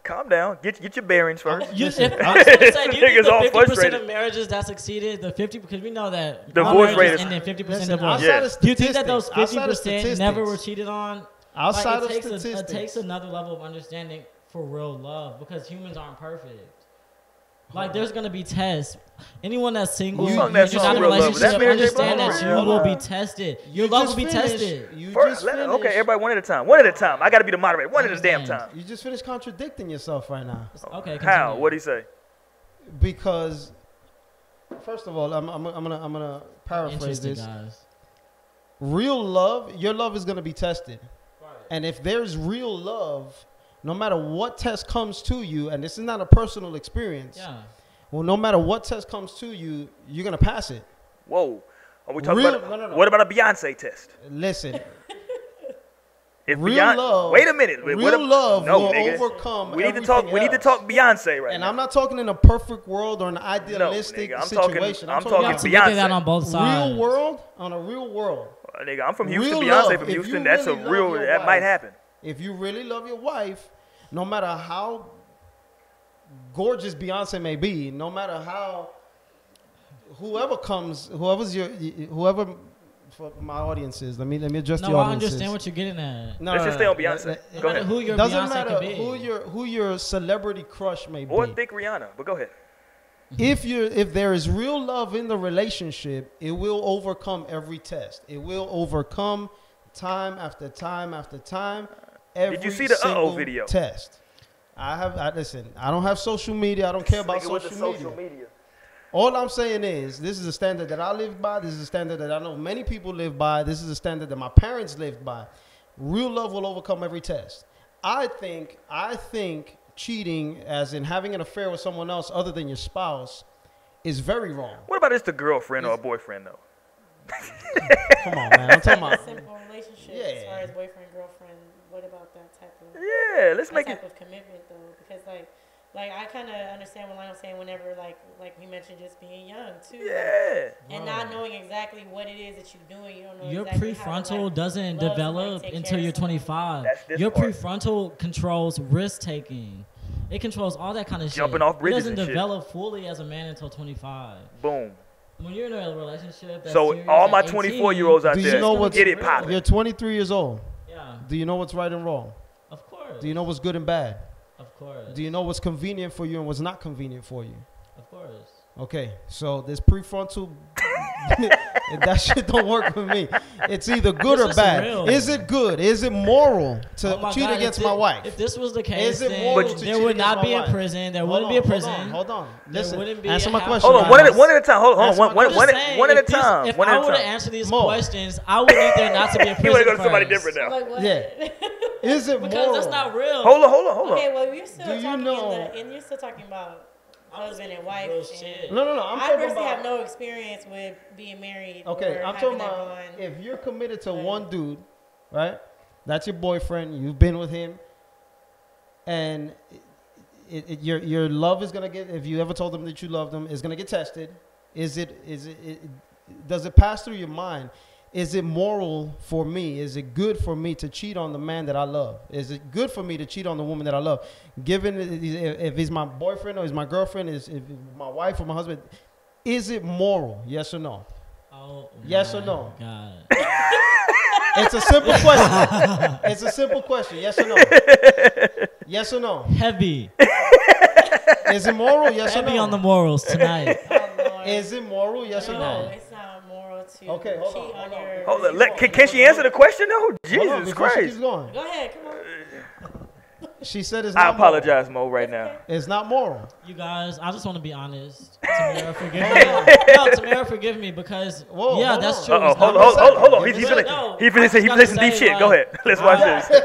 Speaker 1: Calm down. Get your bearings first.
Speaker 3: I was
Speaker 2: Listen,
Speaker 3: gonna say, do you think
Speaker 1: Niggas all
Speaker 3: the 50%
Speaker 1: frustrated.
Speaker 3: of marriages that succeeded, the 50, because we know that
Speaker 1: Divorce
Speaker 3: all
Speaker 1: rate
Speaker 3: marriages
Speaker 1: is-
Speaker 3: end in 50%
Speaker 2: listen,
Speaker 3: divorce.
Speaker 1: Yeah.
Speaker 2: outside of
Speaker 3: Do you think that those
Speaker 2: statistics-
Speaker 3: 50% never were cheated on?
Speaker 2: outside
Speaker 3: Like,
Speaker 2: of
Speaker 3: it
Speaker 2: statistics,
Speaker 3: takes another level of understanding for real love because humans aren't perfect. Like, there's gonna be tests. Anyone that's single,
Speaker 1: Who
Speaker 3: you're
Speaker 1: sung that
Speaker 3: not
Speaker 1: song,
Speaker 3: in a
Speaker 1: Real Love? Was that
Speaker 3: relationship,
Speaker 1: Mary J.
Speaker 3: understand
Speaker 1: Blige?
Speaker 3: that
Speaker 1: Hold
Speaker 3: you will
Speaker 2: on.
Speaker 3: be tested. Your love will be tested.
Speaker 2: You
Speaker 1: First,
Speaker 2: just finished.
Speaker 1: okay, everybody, one at a time. One at a time. I got to be the moderator. One at a damn
Speaker 3: Understand.
Speaker 1: time.
Speaker 2: You just finished contradicting yourself right now.
Speaker 3: Okay,
Speaker 1: How?
Speaker 3: continue.
Speaker 1: What'd he say?
Speaker 2: Because, first of all, I'm gonna paraphrase
Speaker 3: Interesting,
Speaker 2: this.
Speaker 3: guys.
Speaker 2: Real love, your love is gonna be tested, and if there's real love, no matter what test comes to you, and this is not a personal experience.
Speaker 3: Yeah.
Speaker 2: Well, no matter what test comes to you, you're gonna pass it.
Speaker 1: Whoa. Are we talking
Speaker 2: Real-
Speaker 1: about
Speaker 2: no.
Speaker 1: what about a Beyonce test?
Speaker 2: Listen,
Speaker 1: If
Speaker 2: real love.
Speaker 1: Wait a minute. What
Speaker 2: Real love
Speaker 1: no,
Speaker 2: will
Speaker 1: nigga.
Speaker 2: overcome.
Speaker 1: We need to talk.
Speaker 2: everything
Speaker 1: We need to
Speaker 2: else.
Speaker 1: talk Beyonce right
Speaker 2: And
Speaker 1: now.
Speaker 2: I'm not talking in a perfect world or an idealistic
Speaker 1: nigga, I'm talking-
Speaker 2: situation.
Speaker 1: I'm
Speaker 3: You
Speaker 1: talking
Speaker 3: have to
Speaker 1: Beyonce.
Speaker 3: look at that on both sides.
Speaker 2: real world on a real world.
Speaker 1: Nigga, I'm from Houston.
Speaker 2: Real
Speaker 1: Beyonce
Speaker 2: love.
Speaker 1: from
Speaker 2: If
Speaker 1: Houston.
Speaker 2: you
Speaker 1: That's
Speaker 2: really
Speaker 1: a
Speaker 2: love
Speaker 1: real.
Speaker 2: your
Speaker 1: That might
Speaker 2: wife,
Speaker 1: happen.
Speaker 2: If you really love your wife, no matter how gorgeous Beyonce may be, no matter how whoever for my audience is. Let me adjust the
Speaker 3: No, I
Speaker 2: audience.
Speaker 3: understand what you're getting at.
Speaker 2: No,
Speaker 1: Let's just stay on Beyonce.
Speaker 3: No
Speaker 1: Go
Speaker 3: matter
Speaker 1: ahead.
Speaker 3: who your
Speaker 2: Doesn't
Speaker 3: Beyonce
Speaker 2: matter
Speaker 3: could be.
Speaker 2: who your celebrity crush may be.
Speaker 1: Or think Rihanna. But go ahead.
Speaker 2: If there is real love in the relationship, it will overcome every test. It will overcome time after time after time.
Speaker 1: Did you see the
Speaker 2: single
Speaker 1: video?
Speaker 2: Test. Listen. I don't have social media. I don't care about
Speaker 1: Nigga with the
Speaker 2: social media. All I'm saying is, this is a standard that I live by. This is a standard that I know many people live by. This is a standard that my parents lived by. Real love will overcome every test. I think cheating, as in having an affair with someone else other than your spouse, is very wrong.
Speaker 1: What about it's the girlfriend or a boyfriend though?
Speaker 2: Come on, man. I'm talking
Speaker 4: A
Speaker 2: about.
Speaker 4: simple relationship
Speaker 2: Yeah.
Speaker 4: as far as boyfriend, girlfriend. What about that type of
Speaker 1: Yeah, let's make
Speaker 4: type
Speaker 1: it.
Speaker 4: of commitment though? Because like I kind of understand what Lionel's saying. Whenever like you mentioned, just being young too.
Speaker 1: Yeah.
Speaker 4: And not knowing exactly what it is that you're doing. You don't know
Speaker 3: Your
Speaker 4: exactly how to,
Speaker 3: prefrontal
Speaker 4: like,
Speaker 3: doesn't
Speaker 4: love somebody,
Speaker 3: develop
Speaker 4: take
Speaker 3: until
Speaker 4: care of
Speaker 3: you're
Speaker 4: somebody.
Speaker 3: 25.
Speaker 1: That's this
Speaker 3: Your
Speaker 1: part.
Speaker 3: prefrontal controls risk taking. It controls all that kind of shit.
Speaker 1: Jumping off bridges
Speaker 3: It doesn't
Speaker 1: and shit.
Speaker 3: develop fully as a man until 25.
Speaker 1: Boom.
Speaker 3: When you're in a relationship, that's
Speaker 1: So
Speaker 3: serious
Speaker 1: all
Speaker 3: at
Speaker 1: my
Speaker 3: 18,
Speaker 1: 24-year-olds out
Speaker 2: Do you
Speaker 1: there,
Speaker 2: know what's
Speaker 1: get it popping.
Speaker 2: You're 23 years old.
Speaker 3: Yeah,
Speaker 2: Do you know what's right and wrong?
Speaker 3: of course.
Speaker 2: Do you know what's good and bad?
Speaker 3: Of course.
Speaker 2: Do you know what's convenient for you and what's not convenient for you?
Speaker 3: Of course.
Speaker 2: Okay, so this prefrontal, that shit don't work with me. It's either good
Speaker 3: It's
Speaker 2: or
Speaker 3: just
Speaker 2: bad.
Speaker 3: real.
Speaker 2: Is it good? Is it moral to
Speaker 3: Oh my
Speaker 2: cheat
Speaker 3: God,
Speaker 2: against
Speaker 3: if
Speaker 2: my
Speaker 3: it-
Speaker 2: wife?
Speaker 3: If this was the case,
Speaker 2: Is it
Speaker 3: then
Speaker 2: moral to
Speaker 3: there
Speaker 2: cheat
Speaker 3: would
Speaker 2: against
Speaker 3: not
Speaker 2: my
Speaker 3: be a
Speaker 2: wife?
Speaker 3: prison. There
Speaker 2: Hold
Speaker 3: wouldn't
Speaker 2: on,
Speaker 3: be a prison.
Speaker 2: Hold on. Listen,
Speaker 3: wouldn't be
Speaker 2: answer
Speaker 3: a
Speaker 2: my
Speaker 3: house
Speaker 2: question.
Speaker 1: Hold on,
Speaker 3: arrest.
Speaker 1: one at a time. Hold on,
Speaker 2: That's my
Speaker 1: one
Speaker 3: I'm just saying,
Speaker 1: at a
Speaker 3: if these-
Speaker 1: time.
Speaker 3: If
Speaker 1: One at
Speaker 3: I
Speaker 1: a
Speaker 3: were to
Speaker 1: time.
Speaker 3: answer these
Speaker 2: Mo.
Speaker 3: questions, I would need there not to be a prison.
Speaker 1: He want to go to somebody
Speaker 3: first.
Speaker 1: different now.
Speaker 4: Like what?
Speaker 2: Yeah. Is it
Speaker 3: Because
Speaker 2: moral?
Speaker 3: that's not real.
Speaker 1: Hold on.
Speaker 4: Okay, well you're still
Speaker 2: Do you
Speaker 4: talking
Speaker 2: know-
Speaker 4: and you're still talking about husband and wife.
Speaker 3: Real
Speaker 4: and
Speaker 3: shit.
Speaker 2: No. I'm
Speaker 4: I
Speaker 2: talking
Speaker 4: personally
Speaker 2: about.
Speaker 4: have no experience with being married.
Speaker 2: Okay,
Speaker 4: or
Speaker 2: I'm
Speaker 4: having
Speaker 2: talking
Speaker 4: that
Speaker 2: about
Speaker 4: bond.
Speaker 2: if you're committed to
Speaker 4: Right.
Speaker 2: one dude, right? That's your boyfriend. You've been with him, and your love is gonna get. If you ever told them that you love them, is gonna get tested. Does it pass through your mind? Is it moral for me? Is it good for me to cheat on the man that I love? Is it good for me to cheat on the woman that I love? Given if he's my boyfriend or he's my girlfriend, if my wife or my husband, is it moral? Yes or no?
Speaker 3: Oh,
Speaker 2: Yes or
Speaker 3: my
Speaker 2: no?
Speaker 3: God.
Speaker 2: It's a simple question. It's a simple question. Yes or no? Yes or no?
Speaker 3: Heavy.
Speaker 2: Is it moral? Yes or
Speaker 3: Heavy
Speaker 2: no?
Speaker 3: on the morals tonight.
Speaker 4: Oh, Lord.
Speaker 2: Is it moral? Yes or
Speaker 4: no,
Speaker 2: no?
Speaker 4: it's not moral to
Speaker 2: Okay, hold on,
Speaker 4: cheat
Speaker 2: hold
Speaker 4: on
Speaker 2: on.
Speaker 4: your.
Speaker 1: Hold on. Can she answer the question though?
Speaker 2: Hold on,
Speaker 1: Jesus
Speaker 2: before she keeps
Speaker 1: Christ.
Speaker 4: Go
Speaker 2: going.
Speaker 4: ahead, come on.
Speaker 2: She said it's not
Speaker 1: I apologize, Mo, right now.
Speaker 2: moral. It's not moral.
Speaker 3: You guys, I just want to be honest. Tamara, forgive me. No, Tamara, forgive me because
Speaker 2: Whoa,
Speaker 3: yeah,
Speaker 2: hold
Speaker 3: that's
Speaker 2: on.
Speaker 3: true.
Speaker 1: Uh-oh,
Speaker 3: It's not
Speaker 1: hold
Speaker 3: moral.
Speaker 1: on. He's
Speaker 3: No,
Speaker 1: finna
Speaker 3: I just
Speaker 1: say
Speaker 3: gotta
Speaker 1: some
Speaker 3: say,
Speaker 1: deep shit. Go
Speaker 3: like,
Speaker 1: ahead. Let's watch this.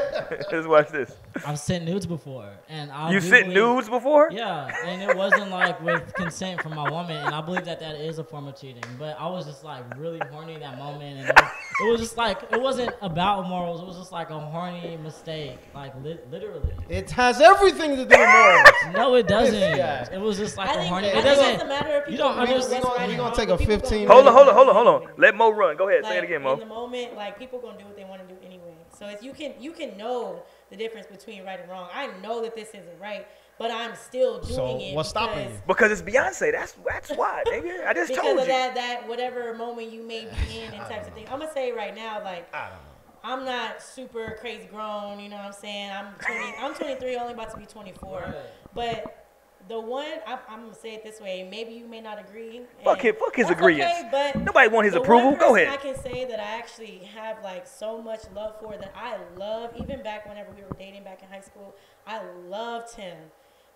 Speaker 1: Let's watch this.
Speaker 3: I've sent nudes before, and I
Speaker 1: You
Speaker 3: do
Speaker 1: sent
Speaker 3: believe-
Speaker 1: nudes before?
Speaker 3: Yeah, and it wasn't like with consent from my woman, and I believe that is a form of cheating. But I was just like really horny in that moment, and it was just like it wasn't about morals. It was just like a horny mistake, like literally.
Speaker 2: It has everything to do with morals.
Speaker 3: No, it doesn't.
Speaker 2: Yeah.
Speaker 3: It was just like
Speaker 4: I
Speaker 3: a
Speaker 4: think,
Speaker 3: horny.
Speaker 4: I
Speaker 3: It
Speaker 4: think
Speaker 3: doesn't.
Speaker 4: it's a matter of people
Speaker 3: you don't
Speaker 4: knowing
Speaker 3: understand-
Speaker 4: what's
Speaker 2: we
Speaker 4: right and
Speaker 2: gonna
Speaker 4: wrong,
Speaker 2: take
Speaker 4: but
Speaker 2: a
Speaker 4: people
Speaker 2: 15
Speaker 4: gonna do
Speaker 1: Hold on.
Speaker 4: what they
Speaker 1: Let Mo run. Go ahead. Say
Speaker 4: Like,
Speaker 1: it again, Mo.
Speaker 4: In the moment, like people gonna do what they want to do anyway. So it's, you can know the difference between right and wrong. I know that this isn't right, but I'm still doing it.
Speaker 2: What's stopping you?
Speaker 1: Because it's Beyonce. That's why, nigga. I just told you.
Speaker 4: Because of that whatever moment you may be in and types of thing. I'm gonna say right now, like,
Speaker 2: I don't know.
Speaker 4: I'm not super crazy grown, you know what I'm saying? I'm 23, only about to be 24.
Speaker 3: Right.
Speaker 4: But the one, I'm going to say it this way, maybe you may not agree.
Speaker 1: Fuck his agreements.
Speaker 4: Okay, but
Speaker 1: nobody want his approval. Go ahead.
Speaker 4: I can say that I actually have like so much love for, that I love, even back whenever we were dating back in high school, I loved him.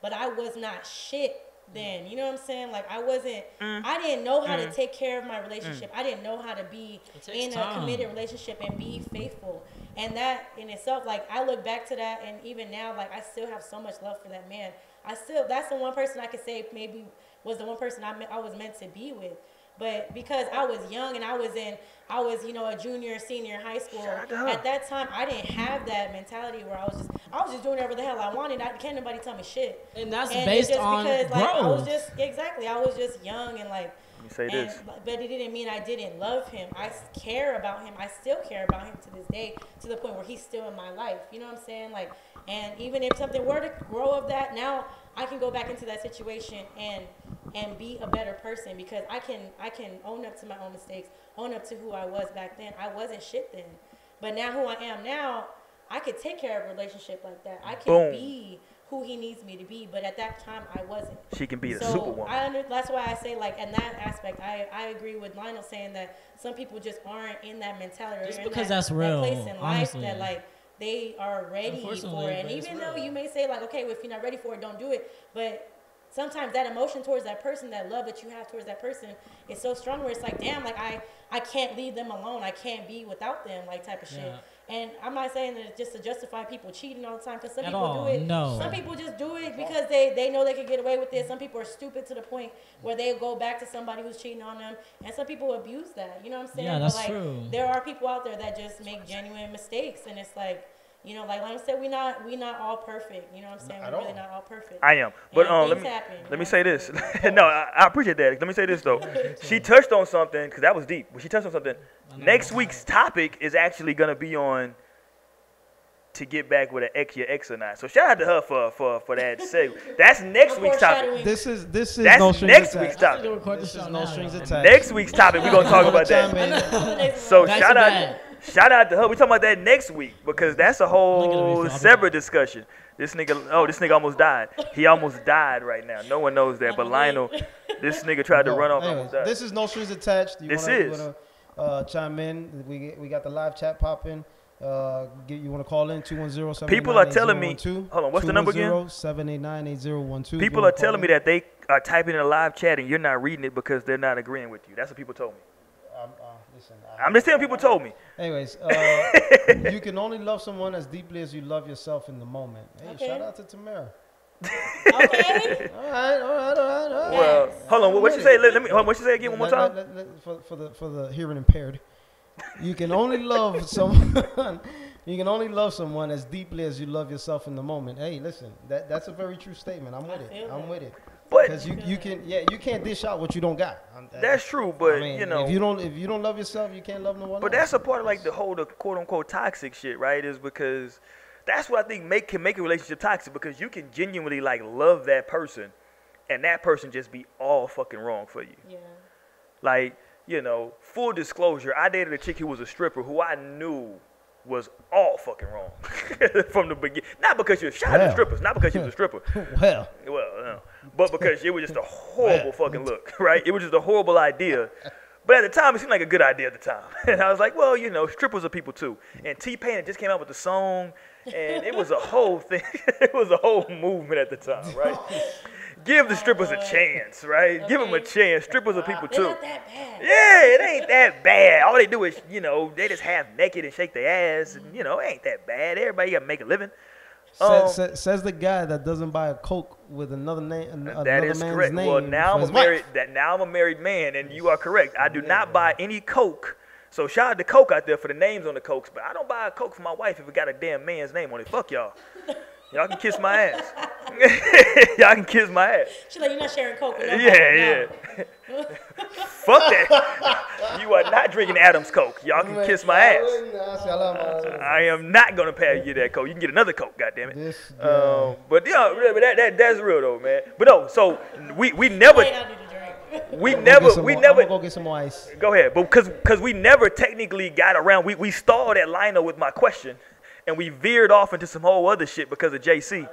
Speaker 4: But I was not shit then. You know what I'm saying? Like, I wasn't, I didn't know how to take care of my relationship. I didn't know how to be in a committed relationship and be faithful. And that in itself, like, I look back to that, and even now, like, I still have so much love for that man. That's the one person I could say maybe was the one person I was meant to be with. But because I was young and I was, you know, a junior, senior in high school, at that time, I didn't have that mentality where I was just doing whatever the hell I wanted. Can't nobody tell me shit.
Speaker 3: And that's based on growth.
Speaker 4: Like, I was just young and like,
Speaker 1: Let me say this.
Speaker 4: But it didn't mean I didn't love him. I care about him. I still care about him to this day, to the point where he's still in my life. You know what I'm saying? Like, and even if something were to grow of that, now I can go back into that situation and be a better person, because I can own up to my own mistakes, own up to who I was back then. I wasn't shit then. But now who I am now, I could take care of a relationship like that. I can be who he needs me to be, but at that time I wasn't.
Speaker 1: She can be the superwoman.
Speaker 4: That's why I say, like, in that aspect, I agree with Lionel saying that some people just aren't in that mentality,
Speaker 3: just
Speaker 4: or
Speaker 3: because
Speaker 4: that,
Speaker 3: that's real,
Speaker 4: that place in
Speaker 3: honestly.
Speaker 4: life that, like, they are ready for it. And even though you may say, like, okay, well, if you're not ready for it, don't do it. But sometimes that emotion towards that person, that love that you have towards that person, is so strong where it's like, damn, like, I can't leave them alone. I can't be without them, like, type of shit. And I'm not saying that just to justify people cheating all the time, because some people do it.
Speaker 3: No.
Speaker 4: Some people just do it because they know they can get away with it. Some people are stupid to the point where they go back to somebody who's cheating on them, and some people abuse that. You know what I'm saying?
Speaker 3: Yeah, that's
Speaker 4: but, like,
Speaker 3: true.
Speaker 4: there are people out there that just make genuine mistakes, and it's like, you know, like I said, we not all perfect. You know what I'm saying? We're really not all perfect.
Speaker 1: I am. But let me say this. No, I appreciate that. Let me say this, though. She touched on something, because that was deep. But she touched on something. Next week's topic is actually going to be on to get back with your ex or not. So shout out to her for that segue. That's next week's topic.
Speaker 2: This is
Speaker 1: That's
Speaker 2: no strings
Speaker 1: next
Speaker 2: attached.
Speaker 1: week's topic.
Speaker 2: This is no strings attached.
Speaker 1: Next week's topic, we're going to talk about that. So shout out to her. We're talking about that next week, because that's a whole separate discussion. This nigga almost died. He almost died right now. No one knows that, but Lionel, this nigga tried to run off. Almost died.
Speaker 2: This is no strings attached. You wanna chime in? We got the live chat popping. You want to call in 210-789-8012?
Speaker 1: People are telling me. Hold on, what's the number again?
Speaker 2: 210-789-8012.
Speaker 1: People are telling me that they are typing in a live chat and you're not reading it because they're not agreeing with you. That's what people told me.
Speaker 2: Listen,
Speaker 1: I'm just telling people told me.
Speaker 2: Anyways, you can only love someone as deeply as you love yourself in the moment. Hey, shout out to Tamara.
Speaker 4: Okay.
Speaker 2: All right.
Speaker 1: Well, hold on. What you say? Let me. What you say again? One more time.
Speaker 2: For the hearing impaired, you can only love someone. You can only love someone as deeply as you love yourself in the moment. Hey, listen, that's a very true statement. I'm with it. I'm with it. Because you can't dish out what you don't got.
Speaker 1: That's true, but you know,
Speaker 2: if you don't love yourself, you can't love no one else.
Speaker 1: But that's a part of like the whole quote unquote toxic shit, right? Is because that's what I think can make a relationship toxic, because you can genuinely like love that person, and that person just be all fucking wrong for you. Yeah. Like, you know, full disclosure, I dated a chick who was a stripper who I knew was all fucking wrong from the beginning. Not because she was shy of strippers, not because she was a stripper. But because it was just a horrible fucking look, right? It was just a horrible idea. But at the time, it seemed like a good idea at the time. And I was like, well, you know, strippers are people too. And T-Pain had just came out with the song, and it was a whole thing. It was a whole movement at the time, right? Give the strippers a chance, right? Okay. Give them a chance. Strippers are people too.
Speaker 4: They're not that bad.
Speaker 1: Yeah, it ain't that bad. All they do is, you know, they just half naked and shake their ass. And, you know, it ain't that bad. Everybody got to make a living.
Speaker 2: Says the guy that doesn't buy a Coke with another name.
Speaker 1: That is correct. Well, now I'm a married man, and you are correct. I do not buy any Coke. So shout out to Coke out there for the names on the Cokes, but I don't buy a Coke for my wife if it got a damn man's name on it. Fuck y'all. Y'all can kiss my ass. Y'all can kiss my ass.
Speaker 4: She's like, you're not sharing Coke with nobody.
Speaker 1: Yeah. Fuck that. You are not drinking Adam's Coke. Y'all can kiss my ass. I am not gonna pay you that Coke. You can get another Coke, goddammit. But that's real though, man. But no, so we never. We never.
Speaker 2: I'm gonna go get some more ice.
Speaker 1: Go ahead, but because we never technically got around. We stalled at Lionel with my question, and we veered off into some whole other shit because of JC.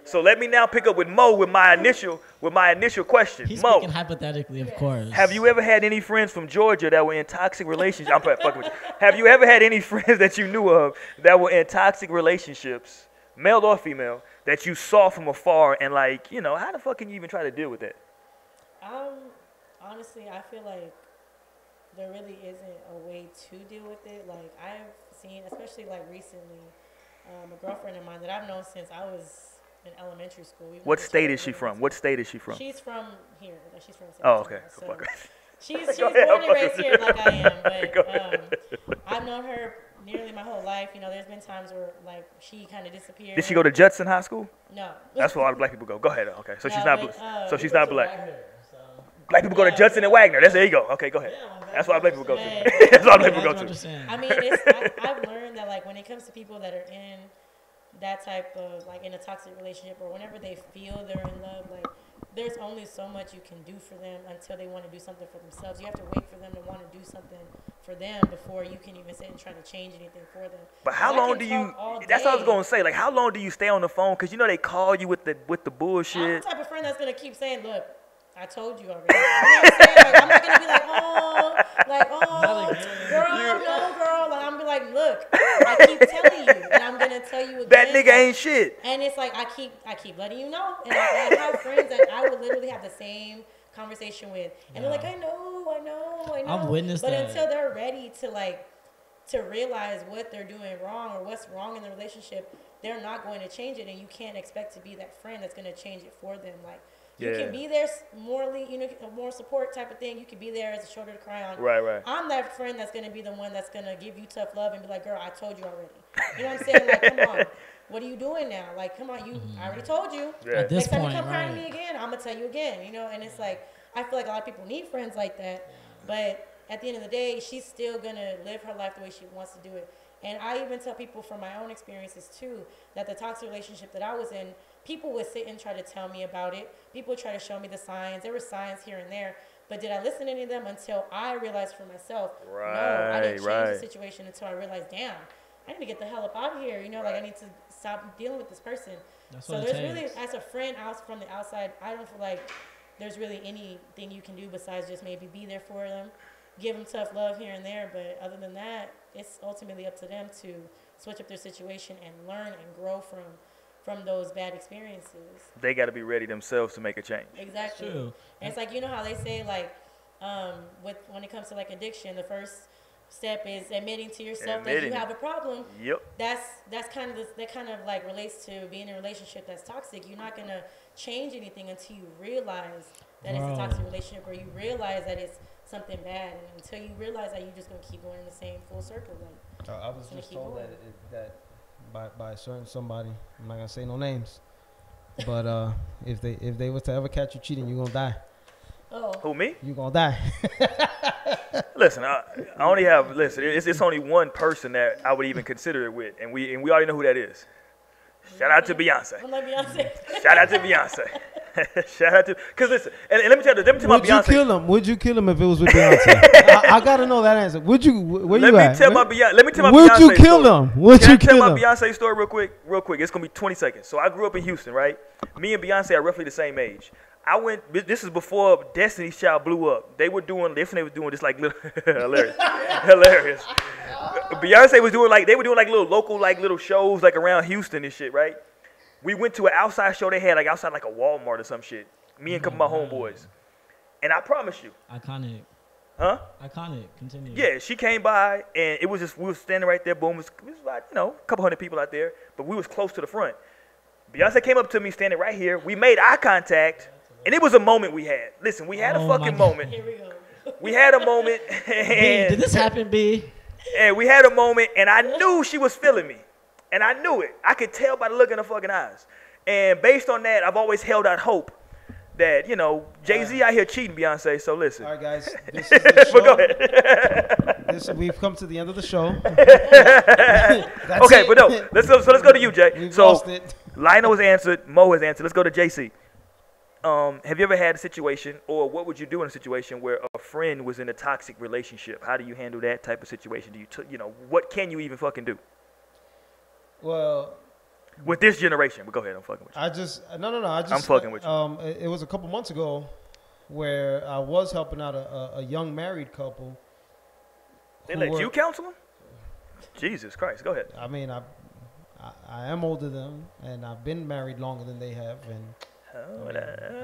Speaker 1: So let me now pick up with Mo with my initial question.
Speaker 3: He's
Speaker 1: Mo,
Speaker 3: speaking hypothetically, of course.
Speaker 1: have you ever had any friends from Georgia that were in toxic relationships? I'm fucking with you. Have you ever had any friends that you knew of that were in toxic relationships, male or female, that you saw from afar and like, you know, how the fuck can you even try to deal with that?
Speaker 4: Honestly, I feel like there really isn't a way to deal with it. Like I've seen, especially like recently, a girlfriend of mine that I've known since I was in elementary school.
Speaker 1: What state is she from? What state is she from?
Speaker 4: She's from here. Like she's from.
Speaker 1: Oh, okay.
Speaker 4: So she's born and raised here, like I am. But I've known her nearly my whole life. You know, there's been times where like she kind of disappeared.
Speaker 1: Did she go to Judson High School?
Speaker 4: No.
Speaker 1: That's where all the black people go. Go ahead. Okay, so
Speaker 4: No,
Speaker 1: she's not.
Speaker 4: but,
Speaker 1: So she's not black.
Speaker 3: Wagner, so.
Speaker 1: Black people go to Judson and Wagner. There you go. Okay, go ahead.
Speaker 3: Yeah,
Speaker 1: That's why black people go to.
Speaker 4: Hey.
Speaker 1: That's why black people go
Speaker 3: That's what I'm
Speaker 1: to.
Speaker 3: saying.
Speaker 4: I mean, I've learned that like when it comes to people that are in that type of like in a toxic relationship or whenever they feel they're in love, like there's only so much you can do for them until they want to do something for themselves. You have to wait for them to want to do something for them before you can even sit and try to change anything for them.
Speaker 1: But how long do you? That's what I was gonna say. Like, how long do you stay on the phone? Cause you know they call you with the
Speaker 4: I'm
Speaker 1: bullshit.
Speaker 4: the type of friend that's gonna keep saying, "Look, I told you already." You know what I'm saying? Like, I'm not gonna be like, oh, girl, no, girl. Like, I'm gonna be like, look, I keep telling you, and I'm gonna tell you again.
Speaker 1: That nigga ain't shit.
Speaker 4: And it's like I keep letting you know. And I have friends that I would literally have the same conversation with, and they're like, I know.
Speaker 3: I've witnessed
Speaker 4: but
Speaker 3: that.
Speaker 4: until they're ready to realize what they're doing wrong or what's wrong in the relationship, they're not going to change it, and you can't expect to be that friend that's going to change it for them. Like. You can be there morally, you know, more support type of thing. You can be there as a shoulder to cry on.
Speaker 1: Right.
Speaker 4: I'm that friend that's going to be the one that's going to give you tough love and be like, girl, I told you already. You know what I'm saying? Like, come on. What are you doing now? Like, come on. I already told you.
Speaker 1: Yeah.
Speaker 3: At this
Speaker 4: Next time
Speaker 3: point,
Speaker 4: you come crying
Speaker 3: right.
Speaker 4: to me again, I'm going to tell you again. You know, and it's like, I feel like a lot of people need friends like that. But at the end of the day, she's still going to live her life the way she wants to do it. And I even tell people from my own experiences, too, that the toxic relationship that I was in, people would sit and try to tell me about it. People would try to show me the signs. There were signs here and there. But did I listen to any of them until I realized for myself?
Speaker 1: Right,
Speaker 4: no, I didn't change
Speaker 1: right.
Speaker 4: the situation until I realized, damn, I need to get the hell up out of here. You know, like I need to stop dealing with this person.
Speaker 3: That's
Speaker 4: So
Speaker 3: what
Speaker 4: there's
Speaker 3: it
Speaker 4: really,
Speaker 3: takes.
Speaker 4: as a friend out from the outside, I don't feel like there's really anything you can do besides just maybe be there for them, give them tough love here and there. But other than that, it's ultimately up to them to switch up their situation and learn and grow from those bad experiences.
Speaker 1: They got to be ready themselves to make a change.
Speaker 4: Exactly.
Speaker 3: True.
Speaker 4: And it's like, you know how they say like when it comes to like addiction, the first step is admitting to yourself that you have a problem.
Speaker 1: Yep.
Speaker 4: That's kind of that kind of like relates to being in a relationship that's toxic. You're not gonna change anything until you realize that it's a toxic relationship, or you realize that it's something bad, and until you realize that, you're just gonna keep going in the same full circle. Like
Speaker 2: I was just told that by a certain somebody. I'm not gonna say no names, but if they was to ever catch you cheating, you're gonna die.
Speaker 4: oh,
Speaker 1: Who, me?
Speaker 2: You're gonna die.
Speaker 1: Listen, I only have, listen, it's only one person that I would even consider it with, and we already know who that is. Shout out to Beyonce.
Speaker 4: I'm like Beyonce.
Speaker 1: Shout out to Beyonce. Shout out to, because listen, and let me tell you, let me tell my
Speaker 2: Would you
Speaker 1: Beyonce.
Speaker 2: kill him? Would you kill him if it was with Beyonce? I gotta know that answer. Would you? Where
Speaker 1: Let
Speaker 2: you
Speaker 1: me
Speaker 2: at?
Speaker 1: tell my Beyonce. Let me tell my
Speaker 2: Would
Speaker 1: Beyonce
Speaker 2: you kill
Speaker 1: story.
Speaker 2: him? Would
Speaker 1: Can
Speaker 2: you
Speaker 1: I tell
Speaker 2: kill
Speaker 1: my
Speaker 2: him?
Speaker 1: Beyonce story real quick? Real quick. It's gonna be 20 seconds. So I grew up in Houston, right? Me and Beyonce are roughly the same age. I went. This is before Destiny's Child blew up. They were doing this like little hilarious. Beyonce was doing like little local little shows like around Houston and shit, right? We went to an outside show they had like outside like a Walmart or some shit. Me and a couple of my homeboys, and I promise you,
Speaker 3: Iconic.
Speaker 1: huh?
Speaker 3: Iconic. Continue.
Speaker 1: Yeah, she came by, and it was just, we was standing right there, boom, it was like, you know, a couple hundred people out there, but we was close to the front. Beyonce came up to me standing right here. We made eye contact, and it was a moment we had. Listen, we had a fucking moment.
Speaker 4: Here we go.
Speaker 1: We had a moment,
Speaker 3: B,
Speaker 1: and,
Speaker 3: did this happen, B?
Speaker 1: and we had a moment, and I knew she was feeling me, and I knew it. I could tell by the look in her fucking eyes. And based on that, I've always held out hope that, you know, Jay-Z out here cheating Beyonce, so listen.
Speaker 2: All right, guys. This is the show.
Speaker 1: But go ahead.
Speaker 2: We've come to the end of the show.
Speaker 1: Okay, but no, let's go to you, Jay.
Speaker 2: We've
Speaker 1: So
Speaker 2: lost it.
Speaker 1: Lionel has answered, Mo has answered. Let's go to JC. Have you ever had a situation, or what would you do in a situation where a friend was in a toxic relationship? How do you handle that type of situation? You know, what can you even fucking do
Speaker 2: Well,
Speaker 1: with this generation? But go ahead, I'm fucking with you.
Speaker 2: I'm
Speaker 1: fucking with you.
Speaker 2: It was a couple months ago where I was helping out a young married couple.
Speaker 1: They let you counsel them? Jesus Christ, go ahead.
Speaker 2: I mean, I am older than them, and I've been married longer than they have, and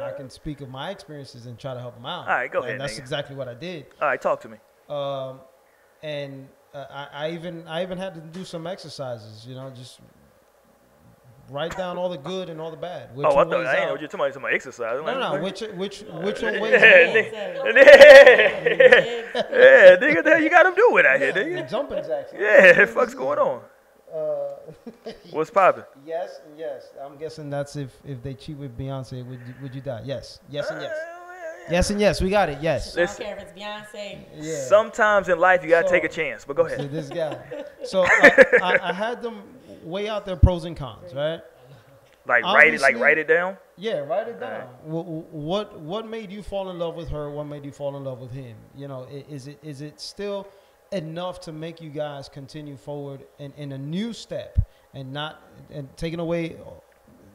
Speaker 2: I can speak of my experiences and try to help them out.
Speaker 1: All right, go ahead.
Speaker 2: And that's exactly what I did.
Speaker 1: All right, talk to me.
Speaker 2: And I even had to do some exercises, you know, just write down all the good and all the bad.
Speaker 1: I thought I didn't know what you're talking about. Somebody exercise.
Speaker 2: No, which one weighs
Speaker 1: Yeah,
Speaker 2: more?
Speaker 1: yeah, nigga, the hell you got them doing out here,
Speaker 2: The
Speaker 1: nigga?
Speaker 2: jumping jacks.
Speaker 1: Yeah, the fuck's going on? What's poppin'?
Speaker 2: Yes and yes. I'm guessing that's if they cheat with Beyonce, would you die? Yes. Yes and yes. Yes and yes. We got it. Yes.
Speaker 4: I don't care if it's Beyonce.
Speaker 2: Yeah.
Speaker 1: Sometimes in life you gotta
Speaker 2: So-
Speaker 1: take a chance, but go
Speaker 2: See,
Speaker 1: ahead.
Speaker 2: this guy. So I had them weigh out their pros and cons, right?
Speaker 1: Like
Speaker 2: Obviously-
Speaker 1: write it down.
Speaker 2: Yeah, write it down. What made you fall in love with her? What made you fall in love with him? You know, is it still enough to make you guys continue forward in a new step and taking away,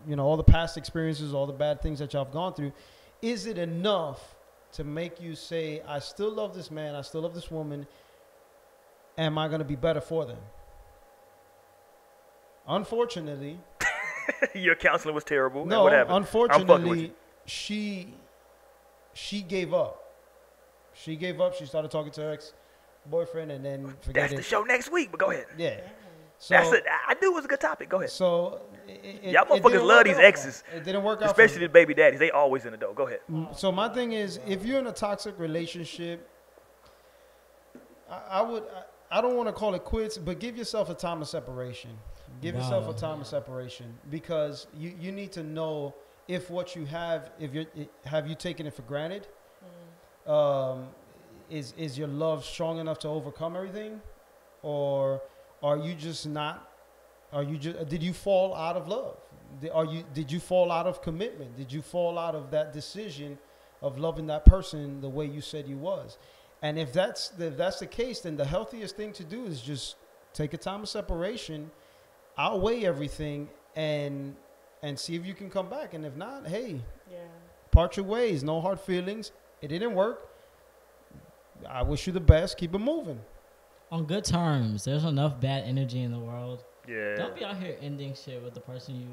Speaker 2: you know, all the past experiences, all the bad things that y'all have gone through? Is it enough to make you say, I still love this man, I still love this woman? Am I going to be better for them? Unfortunately,
Speaker 1: Your counseling was terrible.
Speaker 2: no.
Speaker 1: What happened? I'm fucking with
Speaker 2: Unfortunately,
Speaker 1: you.
Speaker 2: she gave up. She gave up. She started talking to her ex-boyfriend, and then forget
Speaker 1: That's
Speaker 2: it.
Speaker 1: the show next week, but go ahead.
Speaker 2: Yeah. So,
Speaker 1: That's it. I knew it was a good topic. Go ahead.
Speaker 2: So
Speaker 1: Y'all motherfuckers love these exes.
Speaker 2: It didn't work out.
Speaker 1: Especially the baby daddies. They always in the dough. Go ahead.
Speaker 2: So my thing is, if you're in a toxic relationship, I don't want to call it quits, but give yourself a time of separation. Give yourself a time of separation, because you need to know if what you have, have you taken it for granted? Is your love strong enough to overcome everything, or are you just not? Did you fall out of love? Did you fall out of commitment? Did you fall out of that decision of loving that person the way you said you was? And if that's the case, then the healthiest thing to do is just take a time of separation, outweigh everything, and see if you can come back. And if not, hey, part your ways. No hard feelings. It didn't work. I wish you the best. Keep it moving.
Speaker 3: On good terms. There's enough bad energy in the world.
Speaker 1: Yeah.
Speaker 3: Don't be out here ending shit with the person you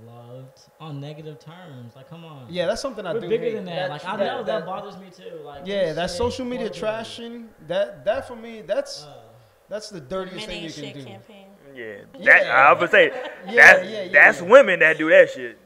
Speaker 3: loved on negative terms. Like, come on.
Speaker 2: Yeah, that's something I
Speaker 3: We're
Speaker 2: do
Speaker 3: bigger
Speaker 2: hate.
Speaker 3: than that. Like, I know that bothers me too. Like,
Speaker 2: Yeah,
Speaker 3: this
Speaker 2: that
Speaker 3: shit
Speaker 2: social media
Speaker 3: bothers me.
Speaker 2: trashing, that for me, that's the dirtiest thing
Speaker 4: Mini
Speaker 2: you can
Speaker 4: shit
Speaker 2: do.
Speaker 4: campaign.
Speaker 1: Yeah.
Speaker 2: Yeah.
Speaker 1: I was gonna say that's
Speaker 2: yeah.
Speaker 1: women that do that shit.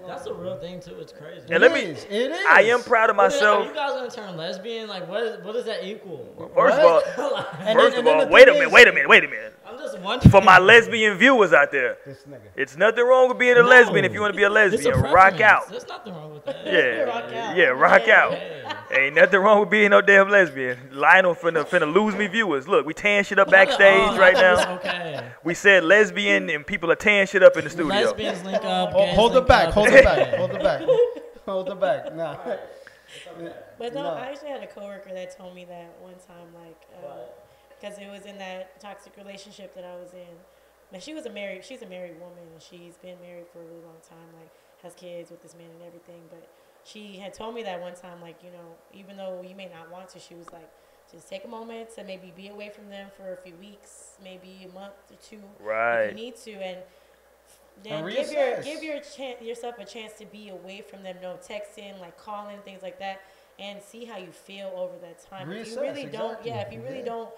Speaker 3: That's a real thing too. It's crazy.
Speaker 1: And let me.
Speaker 2: It is.
Speaker 1: I am proud of
Speaker 3: But then,
Speaker 1: myself.
Speaker 3: Are you guys gonna turn lesbian? Like, what does that equal?
Speaker 1: First of all, wait a minute.
Speaker 3: I'm just wondering.
Speaker 1: For my lesbian viewers out there,
Speaker 2: This nigga.
Speaker 1: it's nothing wrong with being a lesbian if you want to be a
Speaker 3: It's
Speaker 1: lesbian.
Speaker 3: a
Speaker 1: Rock
Speaker 3: preference.
Speaker 1: out.
Speaker 3: There's nothing wrong with that.
Speaker 1: Yeah,
Speaker 4: Rock out.
Speaker 1: yeah, rock out.
Speaker 3: Hey.
Speaker 1: Ain't nothing wrong with being no damn lesbian. Lionel finna lose me viewers. Look, we tearing shit up backstage right now.
Speaker 3: Okay.
Speaker 1: We said lesbian and people are tearing shit up in the studio.
Speaker 3: Lesbians link up. gays
Speaker 2: Hold it
Speaker 3: link
Speaker 2: back.
Speaker 3: up.
Speaker 2: Hold it back. Hold it back. Hold it back. Nah.
Speaker 4: But no,
Speaker 2: No.
Speaker 4: I actually had a coworker that told me that one time, like, because it was in that toxic relationship that I was in. Now she's a married woman, and she's been married for a really long time, like has kids with this man and everything. But she had told me that one time, like, you know, even though you may not want to, she was like, just take a moment to maybe be away from them for a few weeks, maybe a month or two,
Speaker 1: Right.
Speaker 4: if you need to, and then
Speaker 2: And
Speaker 4: give
Speaker 2: reassess.
Speaker 4: yourself a chance to be away from them. No texting, like calling, things like that, and see how you feel over that time. If you
Speaker 2: Reassess,
Speaker 4: really don't,
Speaker 2: exactly.
Speaker 4: if you really don't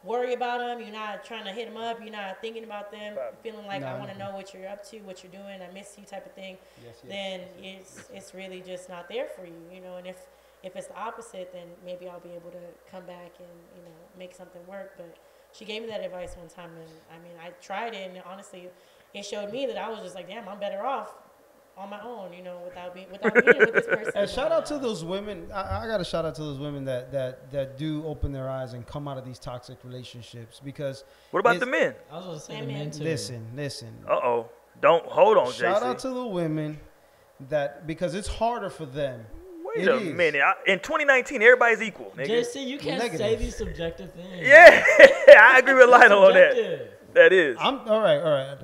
Speaker 4: worry about them, you're not trying to hit them up, you're not thinking about them, feeling like I
Speaker 2: No.
Speaker 4: want to know what you're up to, what you're doing, I miss you type of thing.
Speaker 2: Yes, yes.
Speaker 4: Then it's really just not there for you, you know. And if it's the opposite, then maybe I'll be able to come back and, you know, make something work. But she gave me that advice one time, and I mean, I tried it, and honestly, it showed me that I was just like, damn, I'm better off on my own, you know, without being with this person.
Speaker 2: And shout out to those women. I got to shout out to those women that do open their eyes and come out of these toxic relationships because.
Speaker 1: What about the men?
Speaker 3: I was going to say the men too.
Speaker 2: Listen.
Speaker 1: Don't hold on,
Speaker 2: Shout
Speaker 1: JC.
Speaker 2: out to the women because it's harder for them.
Speaker 1: Wait a minute. In 2019, everybody's equal, nigga.
Speaker 3: JC, you can't say these subjective things.
Speaker 1: Yeah, I agree with Lionel on that. That is.
Speaker 2: All right.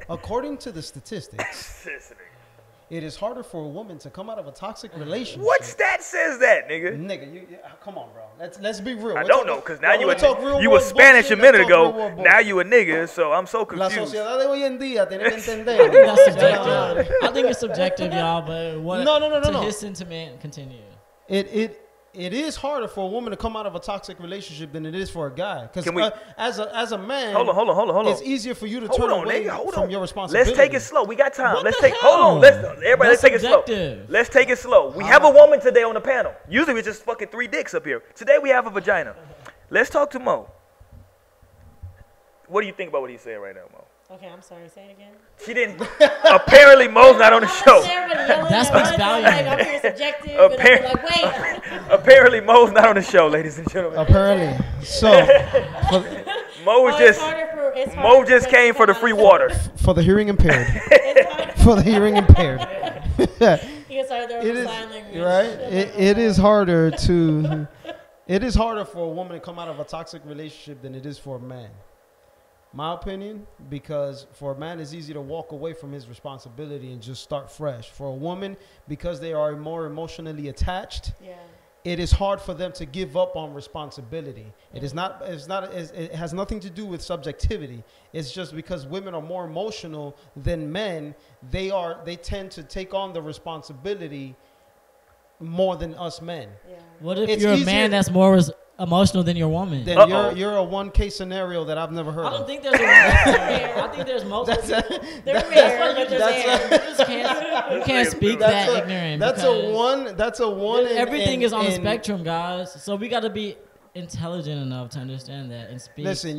Speaker 2: According to the statistics, it is harder for a woman to come out of a toxic relationship.
Speaker 1: What stat says that, nigga?
Speaker 2: Nigga, come on, bro. Let's be real.
Speaker 1: I don't know, because now you were Spanish a minute ago. Now you a nigga, so I'm so confused.
Speaker 2: La sociedad de hoy en día tiene que entender.
Speaker 3: I think that's subjective. I think it's subjective, y'all, but
Speaker 2: No.
Speaker 3: his sentiment, continue.
Speaker 2: It is harder for a woman to come out of a toxic relationship than it is for a guy. Because as a man,
Speaker 1: hold on.
Speaker 2: It's easier for you to turn away from your responsibility.
Speaker 1: Let's take it slow. We got time. Let's take it slow. Let's take it slow. We have a woman today on the panel. Usually we just fucking 3 dicks up here. Today we have a vagina. Let's talk to Mo. What do you think about what he's saying right now, Mo?
Speaker 4: Okay, I'm sorry. Say it again.
Speaker 1: She didn't. Apparently, Mo's not on the show.
Speaker 3: That speaks volumes.
Speaker 4: Like, I'm here subjective. Wait.
Speaker 1: Apparently, Mo's not on the show, ladies and gentlemen.
Speaker 2: Apparently. So,
Speaker 1: Mo just came for the free water.
Speaker 2: For the hearing impaired. For the hearing impaired.
Speaker 4: It is
Speaker 2: right. It is harder to. It is harder for a woman to come out of a toxic relationship than it is for a man. My opinion, because for a man it's easy to walk away from his responsibility and just start fresh. For a woman, because they are more emotionally attached, it is hard for them to give up on responsibility. It has nothing to do with subjectivity. It's just because women are more emotional than men, they tend to take on the responsibility more than us men.
Speaker 4: Yeah.
Speaker 3: What if you're a man that's more emotional than your woman?
Speaker 2: Then you're a one-case scenario that I've never heard of.
Speaker 3: I don't think there's a one. I think there's multiple.
Speaker 4: They're rare, but
Speaker 3: you can't speak that ignorant.
Speaker 2: That's a one.
Speaker 3: Everything is on the spectrum, guys. So we got to be intelligent enough to understand that and speak.
Speaker 2: Listen,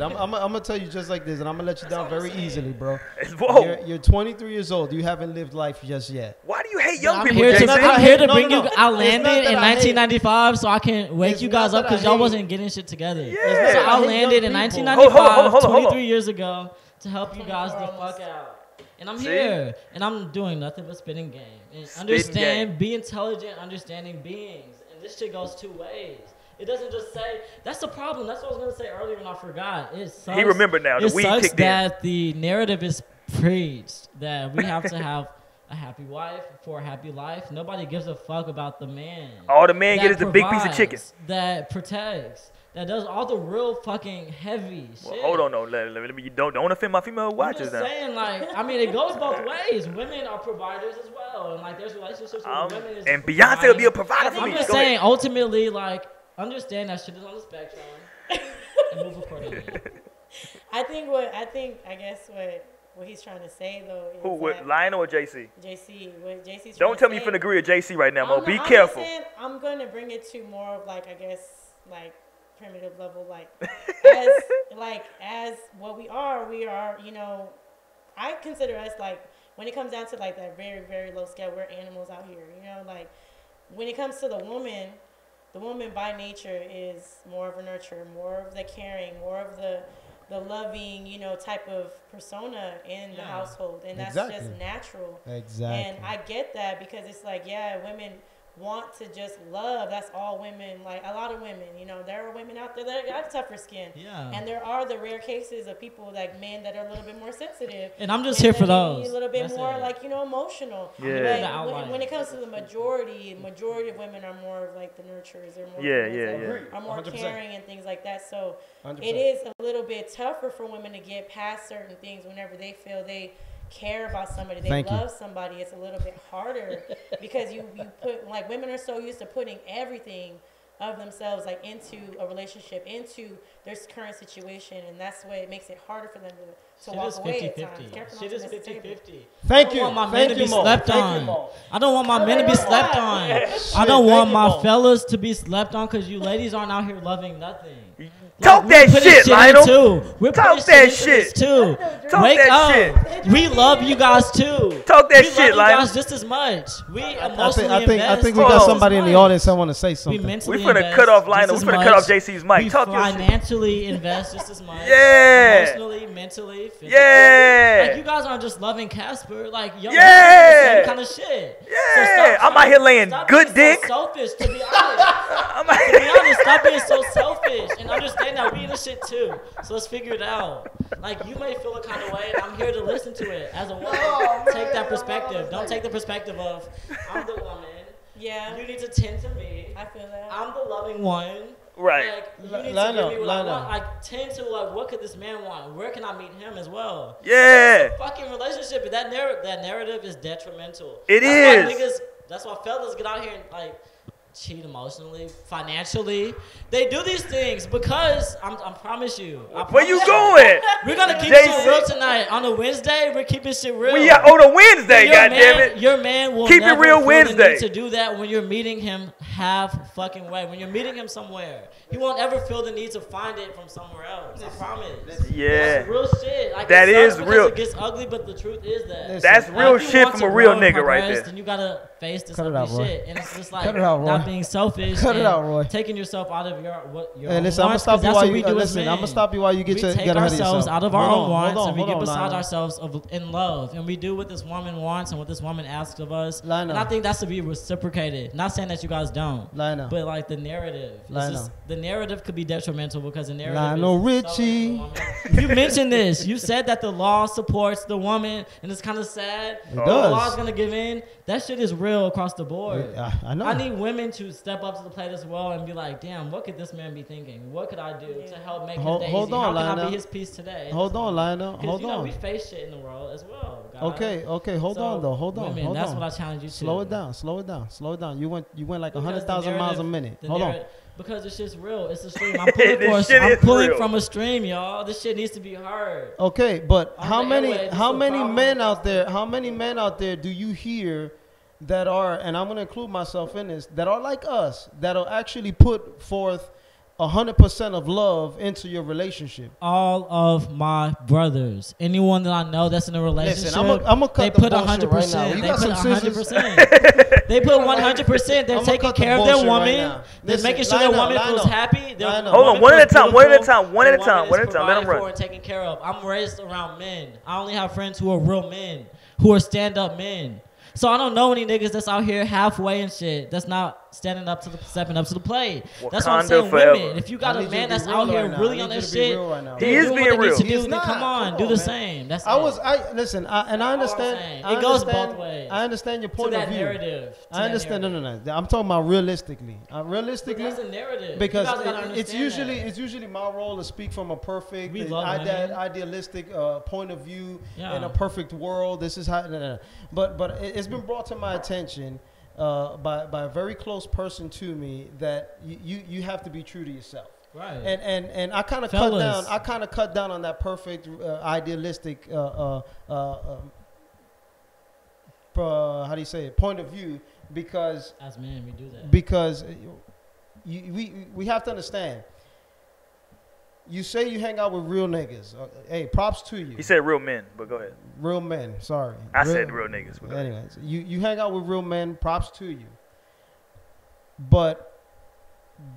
Speaker 2: I'm gonna tell you just like this, and I'm gonna let you down very easily, bro.
Speaker 1: Whoa.
Speaker 2: You're 23 years old. You haven't lived life just yet.
Speaker 1: Why do you hate young people,
Speaker 3: Jason? I'm here to bring you. I
Speaker 2: landed
Speaker 3: in 1995, so I can wake you guys up because y'all wasn't getting shit together.
Speaker 1: Yeah.
Speaker 3: So I landed in 1995, 23 years ago, to help you guys the fuck out. And I'm here, and I'm doing nothing but spitting game. And be intelligent, understanding beings. And this shit goes 2 ways. It doesn't just say, that's the problem. That's what I was going to say earlier and I forgot. It sucks.
Speaker 1: He remembered now. The weed
Speaker 3: sucks
Speaker 1: kicked in.
Speaker 3: that the narrative is preached that we have to have a happy wife for a happy life. Nobody gives a fuck about the man.
Speaker 1: All the man get is a big piece of chicken.
Speaker 3: That protects. That does all the real fucking heavy shit.
Speaker 1: Well, hold on, no. Let me, don't offend my female watchers now.
Speaker 3: I'm just saying, like, I mean, it goes both ways. Women are providers as well. And, like, there's relationships with women.
Speaker 1: And Beyonce will be a provider for me.
Speaker 3: I'm just saying, ultimately, like, understand that shit is on the spectrum and move accordingly.
Speaker 4: I guess what he's trying to say though is
Speaker 1: what, Lionel or JC?
Speaker 4: JC. What JC's
Speaker 1: Don't tell me you finna agree with JC right now, Mo. Be careful.
Speaker 4: I'm gonna bring it to more of like, I guess, like primitive level, like as what we are, you know, I consider us like, when it comes down to like that very, very low scale, we're animals out here, you know, like when it comes to the woman by nature is more of a nurturer, more of the caring, more of the loving, you know, type of persona in the household. And that's just natural.
Speaker 2: Exactly.
Speaker 4: And I get that because it's like, women want to just love. That's all women, like a lot of women, you know, there are women out there that have tougher skin.
Speaker 3: Yeah.
Speaker 4: And there are the rare cases of people like men that are a little bit more sensitive.
Speaker 3: And I'm just here for those.
Speaker 4: A little bit more like, you know, emotional.
Speaker 1: Yeah.
Speaker 4: Like, when it comes to the majority of women are more of like the nurturers. They're more are more
Speaker 2: 100%.
Speaker 4: caring and things like that. So
Speaker 2: 100%.
Speaker 4: it is a little bit tougher for women to get past certain things whenever they feel they care about somebody, they love somebody. It's a little bit harder because you put, like, women are so used to putting everything of themselves, like into a relationship, into their current situation, and that's what it makes it harder for them to walk away at times.
Speaker 3: Shit is 50-50.
Speaker 2: Thank you.
Speaker 3: I don't want my men to be slept on. I don't want my men to be slept on.
Speaker 2: Shit,
Speaker 3: I don't want
Speaker 2: thank you,
Speaker 3: my
Speaker 2: Mo.
Speaker 3: fellas to be slept on because you ladies aren't out here loving nothing.
Speaker 1: Talk
Speaker 3: we're
Speaker 1: that
Speaker 3: putting
Speaker 1: shit, Lionel.
Speaker 3: Too. We're
Speaker 1: Talk
Speaker 3: putting
Speaker 1: that
Speaker 3: into
Speaker 1: shit.
Speaker 3: this too.
Speaker 1: Talk
Speaker 3: Wake
Speaker 1: that
Speaker 3: up.
Speaker 1: shit.
Speaker 3: We love you guys too.
Speaker 1: Talk that
Speaker 3: we
Speaker 1: shit,
Speaker 3: love you
Speaker 1: Lionel.
Speaker 3: guys just as much. We emotionally
Speaker 2: I think we
Speaker 1: Hold
Speaker 2: got
Speaker 1: on.
Speaker 2: somebody in the audience that want to say
Speaker 3: We
Speaker 2: something.
Speaker 3: mentally
Speaker 1: We finna
Speaker 3: invest
Speaker 1: cut off
Speaker 3: just
Speaker 1: Lionel.
Speaker 3: as
Speaker 1: We finna cut off
Speaker 3: much.
Speaker 1: JC's mic.
Speaker 3: We
Speaker 1: Talk your shit.
Speaker 3: financially invest just as much.
Speaker 1: Yeah.
Speaker 3: Emotionally, mentally, physically.
Speaker 1: Yeah.
Speaker 3: Like you guys aren't just loving Casper. Like y'all
Speaker 1: Yeah.
Speaker 3: the same kind of shit.
Speaker 1: Yeah. I'm out here laying good dick.
Speaker 3: So selfish, to be honest.
Speaker 1: I'm out
Speaker 3: To be
Speaker 1: here.
Speaker 3: honest, stop being so selfish and understand that we in this shit too. So let's figure it out. Like you may feel a kind of way, and I'm here to listen to it. As a woman, take that perspective. Don't take the perspective of I'm the woman.
Speaker 4: Yeah,
Speaker 3: You need to tend to me.
Speaker 4: I feel that.
Speaker 3: I'm the loving one.
Speaker 1: Right.
Speaker 3: Like, you need
Speaker 2: Lionel,
Speaker 3: to give me what I
Speaker 2: Lionel.
Speaker 3: want. Like, tend to, like, what could this man want? Where can I meet him as well?
Speaker 1: Yeah.
Speaker 3: Fucking relationship. That narrative is detrimental.
Speaker 1: It
Speaker 3: That's
Speaker 1: is.
Speaker 3: Why niggas, that's why fellas get out here and, like, cheat emotionally, financially. They do these things because, I promise you.
Speaker 1: Where you going?
Speaker 3: We're going to keep
Speaker 1: JC.
Speaker 3: shit real tonight. On a Wednesday, we're keeping shit real.
Speaker 1: We are on a Wednesday,
Speaker 3: Your
Speaker 1: goddammit.
Speaker 3: man, your man will
Speaker 1: Keep it
Speaker 3: never
Speaker 1: real
Speaker 3: feel
Speaker 1: Wednesday.
Speaker 3: the need to do that when you're meeting him half fucking way. When you're meeting him somewhere, he won't ever feel the need to find it from somewhere else. I promise.
Speaker 1: Yeah.
Speaker 3: That's real shit. Like,
Speaker 1: That
Speaker 3: it sucks
Speaker 1: is
Speaker 3: because
Speaker 1: real.
Speaker 3: It gets ugly, but the truth is that.
Speaker 2: Listen,
Speaker 1: That's
Speaker 3: Like,
Speaker 1: real
Speaker 3: if you
Speaker 1: shit
Speaker 3: want
Speaker 1: from a
Speaker 3: to
Speaker 1: real
Speaker 3: grow and
Speaker 1: nigga right
Speaker 3: progress,
Speaker 1: there.
Speaker 3: Then you gotta face this
Speaker 2: Cut it
Speaker 3: ugly
Speaker 2: out, Roy.
Speaker 3: shit, and it's just like
Speaker 2: Cut it out, Roy.
Speaker 3: not being selfish.
Speaker 2: Cut it
Speaker 3: and
Speaker 2: out, Roy.
Speaker 3: Taking yourself out of your
Speaker 2: Hey, listen, I'm gonna
Speaker 3: wants,
Speaker 2: stop
Speaker 3: 'cause
Speaker 2: you
Speaker 3: that's
Speaker 2: while
Speaker 3: what we
Speaker 2: you
Speaker 3: do as
Speaker 2: listen. I'm
Speaker 3: men.
Speaker 2: gonna stop you while you
Speaker 3: We
Speaker 2: get
Speaker 3: take
Speaker 2: ahead of
Speaker 3: ourselves
Speaker 2: yourself.
Speaker 3: out of our own wants and we
Speaker 2: hold
Speaker 3: get
Speaker 2: on,
Speaker 3: beside
Speaker 2: Lionel.
Speaker 3: ourselves in love, and we do what this woman wants and what this woman asks of us.
Speaker 2: Lionel.
Speaker 3: And I think that's to be reciprocated. Not saying that you guys don't,
Speaker 2: Lionel.
Speaker 3: but like the narrative. It's
Speaker 2: Lionel.
Speaker 3: just, the narrative could be detrimental because the narrative.
Speaker 2: Lionel
Speaker 3: is
Speaker 2: Richie.
Speaker 3: You mentioned this. You said that the law supports the woman, and it's kind of sad.
Speaker 2: It
Speaker 3: The
Speaker 2: does.
Speaker 3: law's gonna give in. That shit is real across the board.
Speaker 2: I know.
Speaker 3: I need women to step up to the plate as well and be like, damn, what could this man be thinking? What could I do to help make
Speaker 2: Hold-
Speaker 3: his day
Speaker 2: hold
Speaker 3: easy?
Speaker 2: on,
Speaker 3: How can I
Speaker 2: Lionel.
Speaker 3: be his piece today?
Speaker 2: Hold on, Lionel.
Speaker 3: 'Cause,
Speaker 2: Hold
Speaker 3: you know, we
Speaker 2: on.
Speaker 3: face shit in the world as well, guys.
Speaker 2: Okay. Hold
Speaker 3: So,
Speaker 2: on, though. Hold on.
Speaker 3: women,
Speaker 2: Hold
Speaker 3: that's
Speaker 2: on.
Speaker 3: what I challenge you to.
Speaker 2: Slow it down. Slow it down. You went like
Speaker 3: Because
Speaker 2: 100,000
Speaker 3: the
Speaker 2: miles a
Speaker 3: narrative-
Speaker 2: minute.
Speaker 3: the
Speaker 2: Hold on.
Speaker 3: narrative- Because this shit's real. It's a stream. I'm pulling,
Speaker 1: This shit is real.
Speaker 3: from a stream, y'all. This shit needs to be heard.
Speaker 2: Okay, but
Speaker 3: On
Speaker 2: how
Speaker 3: the
Speaker 2: many
Speaker 3: airwaves,
Speaker 2: how
Speaker 3: it's a
Speaker 2: many
Speaker 3: problem.
Speaker 2: men out there? How many men out there do you hear that are, and I'm gonna include myself in this, that are like us, that'll actually put forth 100% of love into your relationship?
Speaker 3: All of my brothers, anyone that I know that's in a relationship,
Speaker 2: Listen, I'ma cut
Speaker 3: they
Speaker 2: the
Speaker 3: put
Speaker 2: bullshit right now.
Speaker 3: 100%.
Speaker 2: You
Speaker 3: They
Speaker 2: got
Speaker 3: put
Speaker 2: some scissors?
Speaker 3: 100%. They put 100%. They're
Speaker 2: I'ma
Speaker 3: taking
Speaker 2: cut the
Speaker 3: care of their
Speaker 2: bullshit right
Speaker 3: woman.
Speaker 2: now.
Speaker 3: They're
Speaker 2: Listen,
Speaker 3: making sure their
Speaker 2: Lionel,
Speaker 3: woman feels
Speaker 2: Lionel.
Speaker 3: happy. Their
Speaker 2: Lionel.
Speaker 1: Hold on,
Speaker 3: woman
Speaker 1: one at a
Speaker 3: feels
Speaker 1: time, one at a
Speaker 3: beautiful.
Speaker 1: time, one at a
Speaker 3: Their
Speaker 1: time,
Speaker 3: woman
Speaker 1: one
Speaker 3: is
Speaker 1: at a time. Let 'em
Speaker 3: provided
Speaker 1: run.
Speaker 3: for and taken care of. I'm raised around men. I only have friends who are real men, who are stand-up men. So I don't know any niggas that's out here halfway and shit that's not stepping up to the plate. That's what I'm
Speaker 1: Wakanda
Speaker 3: saying.
Speaker 1: forever.
Speaker 3: Women, if you
Speaker 2: I
Speaker 3: got
Speaker 2: need
Speaker 3: a
Speaker 2: you to
Speaker 3: man
Speaker 2: be
Speaker 3: that's
Speaker 2: real
Speaker 3: out here
Speaker 2: right now.
Speaker 3: really
Speaker 2: I
Speaker 3: on
Speaker 2: need you
Speaker 3: that
Speaker 2: to be
Speaker 3: shit,
Speaker 2: real right now.
Speaker 3: they're
Speaker 1: He is
Speaker 3: doing
Speaker 1: being
Speaker 3: what they need
Speaker 1: real.
Speaker 3: to
Speaker 2: He
Speaker 3: do,
Speaker 2: is
Speaker 3: then
Speaker 2: not.
Speaker 3: come on,
Speaker 2: Come
Speaker 3: do
Speaker 2: on,
Speaker 3: the
Speaker 2: man.
Speaker 3: same. That's
Speaker 2: I
Speaker 3: it.
Speaker 2: was, I listen, and I
Speaker 3: I'm
Speaker 2: understand.
Speaker 3: saying.
Speaker 2: I
Speaker 3: It goes
Speaker 2: understand-
Speaker 3: both ways.
Speaker 2: I understand your
Speaker 3: To
Speaker 2: point
Speaker 3: that
Speaker 2: of view.
Speaker 3: narrative. to
Speaker 2: I
Speaker 3: that
Speaker 2: understand. No,
Speaker 3: narrative.
Speaker 2: no. I'm talking about realistically.
Speaker 3: But
Speaker 2: Realistically,
Speaker 3: that's a narrative.
Speaker 2: because
Speaker 3: You guys gotta
Speaker 2: it's
Speaker 3: understand
Speaker 2: usually
Speaker 3: that.
Speaker 2: my role to speak from a perfect,
Speaker 3: We love women.
Speaker 2: idealistic point of view
Speaker 3: Yeah.
Speaker 2: in a perfect world. This is how. No. But it's been brought to my attention by a very close person to me that you have to be true to yourself.
Speaker 3: Right.
Speaker 2: And I kind of cut
Speaker 3: Fellas.
Speaker 2: down. I kind of cut down on that perfect idealistic. How do you say it? Point of view, because
Speaker 3: As men, we do that.
Speaker 2: because we have to understand. You say you hang out with real niggas. Hey, props to you.
Speaker 1: He said real men, but go ahead.
Speaker 2: Real men. Sorry.
Speaker 1: I said real niggas. But go ahead.
Speaker 2: Anyways, you hang out with real men. Props to you. But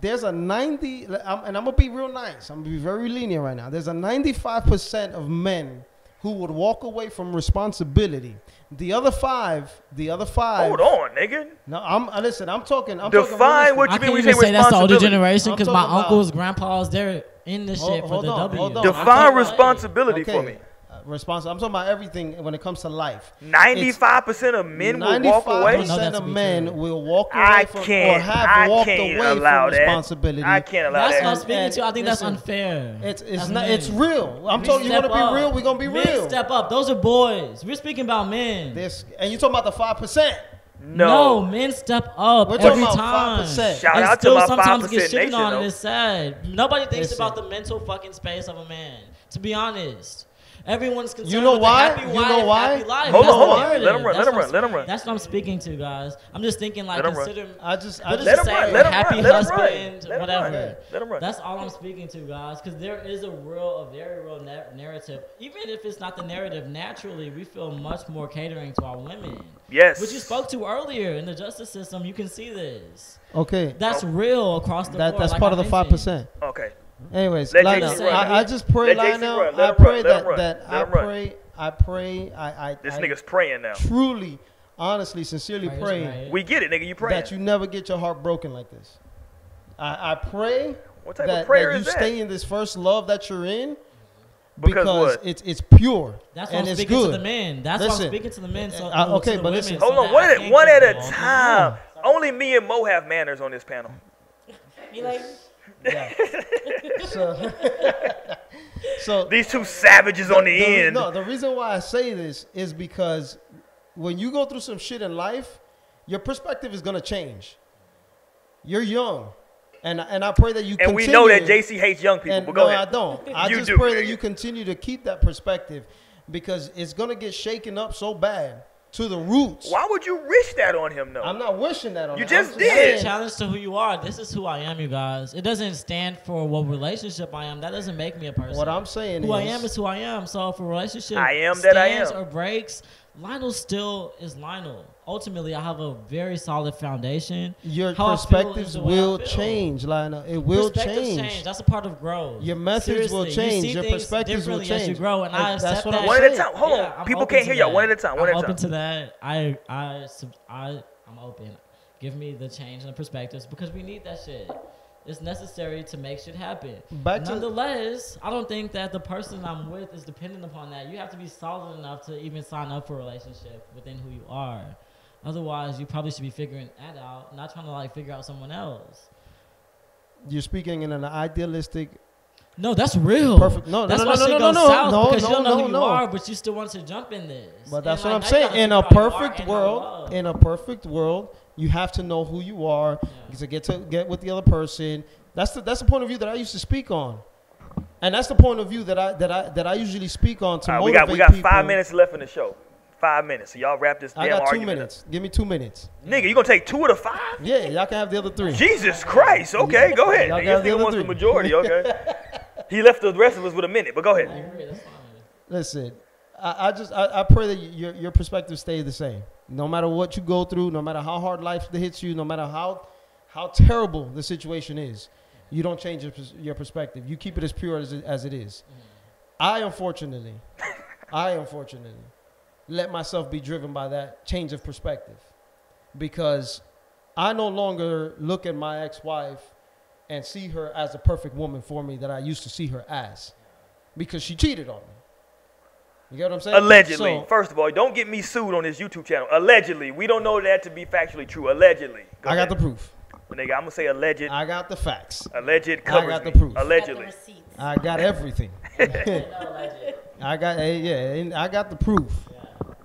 Speaker 2: there's a 90, and I'm gonna be real nice. I'm gonna be very lenient right now. There's a 95% of men who would walk away from responsibility. The other five.
Speaker 1: Hold on, nigga.
Speaker 2: No, listen. I'm talking.
Speaker 1: Define what
Speaker 3: I
Speaker 1: you mean
Speaker 3: can't
Speaker 1: when you
Speaker 3: even
Speaker 1: say
Speaker 3: say that's the older
Speaker 1: responsibility.
Speaker 3: generation
Speaker 2: I'm
Speaker 3: because my
Speaker 2: talking about-
Speaker 3: uncles, grandpas, they're in this shit for
Speaker 2: Hold
Speaker 3: the
Speaker 2: on,
Speaker 3: W.
Speaker 2: hold on.
Speaker 3: I'm
Speaker 1: Define
Speaker 3: talking about-
Speaker 1: responsibility for me.
Speaker 2: I'm talking about everything when it comes to life.
Speaker 1: 95% of men will walk away.
Speaker 2: 95% of men will walk away
Speaker 1: I
Speaker 2: from or
Speaker 1: can't.
Speaker 2: have
Speaker 1: I
Speaker 2: walked
Speaker 1: can't
Speaker 2: away
Speaker 1: allow
Speaker 2: from
Speaker 1: that.
Speaker 2: responsibility.
Speaker 1: I can't allow
Speaker 3: That's what I'm
Speaker 1: that.
Speaker 3: speaking to. I think
Speaker 2: Listen,
Speaker 3: that's unfair.
Speaker 2: It's
Speaker 3: As
Speaker 2: not.
Speaker 3: men.
Speaker 2: It's real. I'm
Speaker 3: We
Speaker 2: talking. You want to
Speaker 3: step
Speaker 2: be real?
Speaker 3: up.
Speaker 2: We're gonna be
Speaker 3: Men
Speaker 2: real.
Speaker 3: step up. Those are boys. We're speaking about men.
Speaker 2: And you talking about the 5%.
Speaker 1: No.
Speaker 3: men step up
Speaker 2: We're
Speaker 3: every
Speaker 2: talking about
Speaker 3: time.
Speaker 2: 5%.
Speaker 1: Shout
Speaker 3: and
Speaker 1: out to
Speaker 3: still
Speaker 1: my
Speaker 3: sometimes
Speaker 1: 5%
Speaker 3: get shitted
Speaker 1: nation,
Speaker 3: on,
Speaker 1: though.
Speaker 3: and it's sad. Nobody thinks
Speaker 2: Listen.
Speaker 3: about the mental fucking space of a man. To be honest, everyone's concerned
Speaker 2: You know
Speaker 3: with
Speaker 2: why?
Speaker 3: the happy
Speaker 2: You
Speaker 3: wife,
Speaker 2: know why?
Speaker 3: happy life.
Speaker 1: Hold
Speaker 3: That's
Speaker 1: on,
Speaker 3: the
Speaker 1: hold on.
Speaker 3: narrative.
Speaker 1: Let him run,
Speaker 3: That's
Speaker 1: let him
Speaker 3: what
Speaker 1: run, let him run.
Speaker 3: That's what I'm speaking to, guys. I'm just thinking like
Speaker 1: Let him run.
Speaker 3: consider.
Speaker 2: I just
Speaker 3: What does
Speaker 1: Let
Speaker 3: it
Speaker 1: him
Speaker 3: say?
Speaker 1: run, let him
Speaker 3: Happy
Speaker 1: run, let him run.
Speaker 3: husband,
Speaker 1: Let him
Speaker 3: whatever.
Speaker 1: run. Let him run.
Speaker 3: That's all I'm speaking to, guys, because there is a very real narrative. Even if it's not the narrative, naturally we feel much more catering to our women.
Speaker 1: Yes.
Speaker 3: Which you spoke to earlier in the justice system, you can see this.
Speaker 2: Okay.
Speaker 3: That's real across the board.
Speaker 2: That's
Speaker 3: like
Speaker 2: part
Speaker 3: I
Speaker 2: of the
Speaker 3: mentioned.
Speaker 2: 5%.
Speaker 1: Okay.
Speaker 2: Anyways,
Speaker 1: Let
Speaker 2: Lionel,
Speaker 1: JC run.
Speaker 2: I just pray,
Speaker 1: Let JC
Speaker 2: Lionel.
Speaker 1: run. Let
Speaker 2: I
Speaker 1: him
Speaker 2: pray
Speaker 1: run. Let him run.
Speaker 2: that
Speaker 1: Let him run.
Speaker 2: I
Speaker 1: This nigga's praying now.
Speaker 2: truly, honestly, sincerely
Speaker 3: Praise
Speaker 2: pray
Speaker 3: right.
Speaker 1: We get it, nigga. You praying.
Speaker 2: that you never get your heart broken like this. I pray
Speaker 1: What type
Speaker 2: that,
Speaker 1: of prayer
Speaker 2: that you
Speaker 1: is that?
Speaker 2: stay in this first love that you're in
Speaker 1: Because
Speaker 2: because
Speaker 1: what?
Speaker 2: it's pure
Speaker 3: That's why
Speaker 2: and
Speaker 3: I'm
Speaker 2: it's
Speaker 3: speaking
Speaker 2: good.
Speaker 3: to the men. That's why
Speaker 2: Listen,
Speaker 3: I'm speaking to the men. So,
Speaker 2: okay,
Speaker 3: to the
Speaker 2: but
Speaker 3: women,
Speaker 2: listen.
Speaker 3: so
Speaker 1: Hold on,
Speaker 3: that
Speaker 1: one
Speaker 3: I
Speaker 1: at a,
Speaker 3: can't
Speaker 1: one
Speaker 3: get
Speaker 1: at a
Speaker 3: involved.
Speaker 1: time. Only me and Mo have manners on this panel.
Speaker 4: You like,
Speaker 2: Yeah. So
Speaker 1: These two savages on the end.
Speaker 2: No, the reason why I say this is because when you go through some shit in life, your perspective is gonna change. You're young, and I pray that you.
Speaker 1: And we
Speaker 2: continue,
Speaker 1: know that JC hates young people.
Speaker 2: And
Speaker 1: But go
Speaker 2: no,
Speaker 1: ahead.
Speaker 2: I don't. I
Speaker 1: You
Speaker 2: just
Speaker 1: do,
Speaker 2: pray that
Speaker 1: nigga.
Speaker 2: you continue to keep that perspective, because it's gonna get shaken up so bad to the roots.
Speaker 1: Why would you wish that on him, though?
Speaker 2: I'm not wishing that on
Speaker 1: You
Speaker 2: him.
Speaker 1: just
Speaker 2: I'm
Speaker 1: did.
Speaker 2: saying-
Speaker 3: It's a challenge to who you are. This is who I am, you guys. It doesn't stand for what relationship I am. That doesn't make me a person.
Speaker 2: What I'm saying
Speaker 3: who I
Speaker 2: is,
Speaker 3: am is who I am. So if a relationship
Speaker 1: I am that I
Speaker 3: stands
Speaker 1: am.
Speaker 3: or breaks, Lionel still is Lionel. Ultimately, I have a very solid foundation.
Speaker 2: your
Speaker 3: How I feel
Speaker 2: perspectives
Speaker 3: is the way I
Speaker 2: will
Speaker 3: feel.
Speaker 2: change, Lionel. It will
Speaker 3: Perspectives
Speaker 2: change.
Speaker 3: That's a part of growth.
Speaker 2: Your methods will
Speaker 3: Seriously,
Speaker 2: change.
Speaker 3: You see
Speaker 2: Your
Speaker 3: things
Speaker 2: perspectives will
Speaker 3: differently as you
Speaker 2: change.
Speaker 3: grow, and I
Speaker 2: That's
Speaker 3: accept
Speaker 2: what
Speaker 3: that.
Speaker 2: I'm
Speaker 1: One at a
Speaker 2: saying.
Speaker 1: time. Hold
Speaker 3: Yeah,
Speaker 1: on.
Speaker 3: I'm
Speaker 1: People
Speaker 3: open
Speaker 1: can't
Speaker 3: to
Speaker 1: hear y'all.
Speaker 3: that.
Speaker 1: One at a time. One
Speaker 3: I'm
Speaker 1: at a
Speaker 3: open
Speaker 1: time.
Speaker 3: to that. I'm open. Give me the change and the perspectives because we need that shit. It's necessary to make shit happen.
Speaker 2: Back to-
Speaker 3: Nonetheless, I don't think that the person I'm with is dependent upon that. You have to be solid enough to even sign up for a relationship within who you are. Otherwise, you probably should be figuring that out, not trying to like figure out someone else.
Speaker 2: You're speaking in an idealistic.
Speaker 3: No, that's real.
Speaker 2: Perfect. No,
Speaker 3: that's
Speaker 2: no,
Speaker 3: why
Speaker 2: no,
Speaker 3: shit
Speaker 2: no,
Speaker 3: goes
Speaker 2: no,
Speaker 3: south
Speaker 2: no,
Speaker 3: because
Speaker 2: no,
Speaker 3: you don't know
Speaker 2: no,
Speaker 3: who you
Speaker 2: no.
Speaker 3: are, but you still want to jump in this.
Speaker 2: But that's
Speaker 3: And,
Speaker 2: what I'm
Speaker 3: now you
Speaker 2: saying.
Speaker 3: gotta
Speaker 2: In
Speaker 3: figure
Speaker 2: a
Speaker 3: out who you are
Speaker 2: perfect
Speaker 3: and know
Speaker 2: world,
Speaker 3: love.
Speaker 2: in a perfect world, you have to know who you are to get with the other person. That's the point of view that I used to speak on, and that's the point of view that I usually speak on to
Speaker 1: All right,
Speaker 2: motivate
Speaker 1: we got
Speaker 2: people.
Speaker 1: 5 minutes left in the show. 5 minutes. So y'all wrap this damn
Speaker 2: I got 2
Speaker 1: argument
Speaker 2: minutes. Give me 2 minutes.
Speaker 1: up. Nigga, you gonna take 2 of the 5?
Speaker 2: Yeah, y'all can have the other 3.
Speaker 1: Jesus Christ. Okay, go ahead.
Speaker 2: Y'all
Speaker 1: This
Speaker 2: got the
Speaker 1: nigga
Speaker 2: other
Speaker 1: wants the
Speaker 2: 3.
Speaker 1: majority. Okay. He left the rest of us with a minute, but go
Speaker 3: I
Speaker 1: ahead.
Speaker 3: agree. That's fine.
Speaker 2: Listen, I pray that your perspective stays the same. No matter what you go through, no matter how hard life hits you, no matter how terrible the situation is, you don't change your perspective. You keep it as pure as it is. I unfortunately let myself be driven by that change of perspective, because I no longer look at my ex-wife and see her as a perfect woman for me that I used to see her as, because she cheated on me. You get what I'm saying?
Speaker 1: Allegedly.
Speaker 2: So,
Speaker 1: First of all, don't get me sued on this YouTube channel. Allegedly. We don't know that to be factually true. Allegedly.
Speaker 2: I got the proof.
Speaker 1: Nigga, I'm gonna say alleged.
Speaker 2: I got the facts.
Speaker 1: Alleged covers
Speaker 2: got the
Speaker 1: me.
Speaker 2: proof.
Speaker 1: Allegedly.
Speaker 4: got the receipts.
Speaker 2: I got everything. I got I got the proof.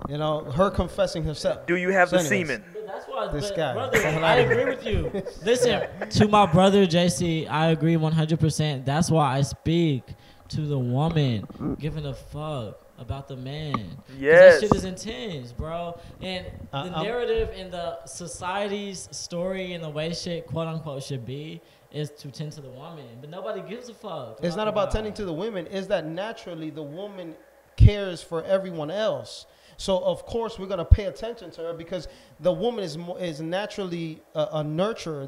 Speaker 2: You know, her confessing herself.
Speaker 1: Do you have
Speaker 2: So
Speaker 1: the
Speaker 2: anyways.
Speaker 1: semen?
Speaker 3: But that's why,
Speaker 2: This
Speaker 3: but
Speaker 2: guy.
Speaker 3: brother, I agree with you. Listen, to my brother JC, I agree 100%. That's why I speak to the woman giving a fuck about the man. 'Cause
Speaker 1: Yes.
Speaker 3: that shit is intense, bro. And the
Speaker 2: I'm-
Speaker 3: narrative in the society's story and the way shit, quote unquote, should be is to tend to the woman. But nobody gives a fuck.
Speaker 2: It's not
Speaker 3: the
Speaker 2: about
Speaker 3: guy.
Speaker 2: tending to the women. It's that naturally the woman cares for everyone else. So of course we're gonna pay attention to her, because the woman is naturally a nurturer.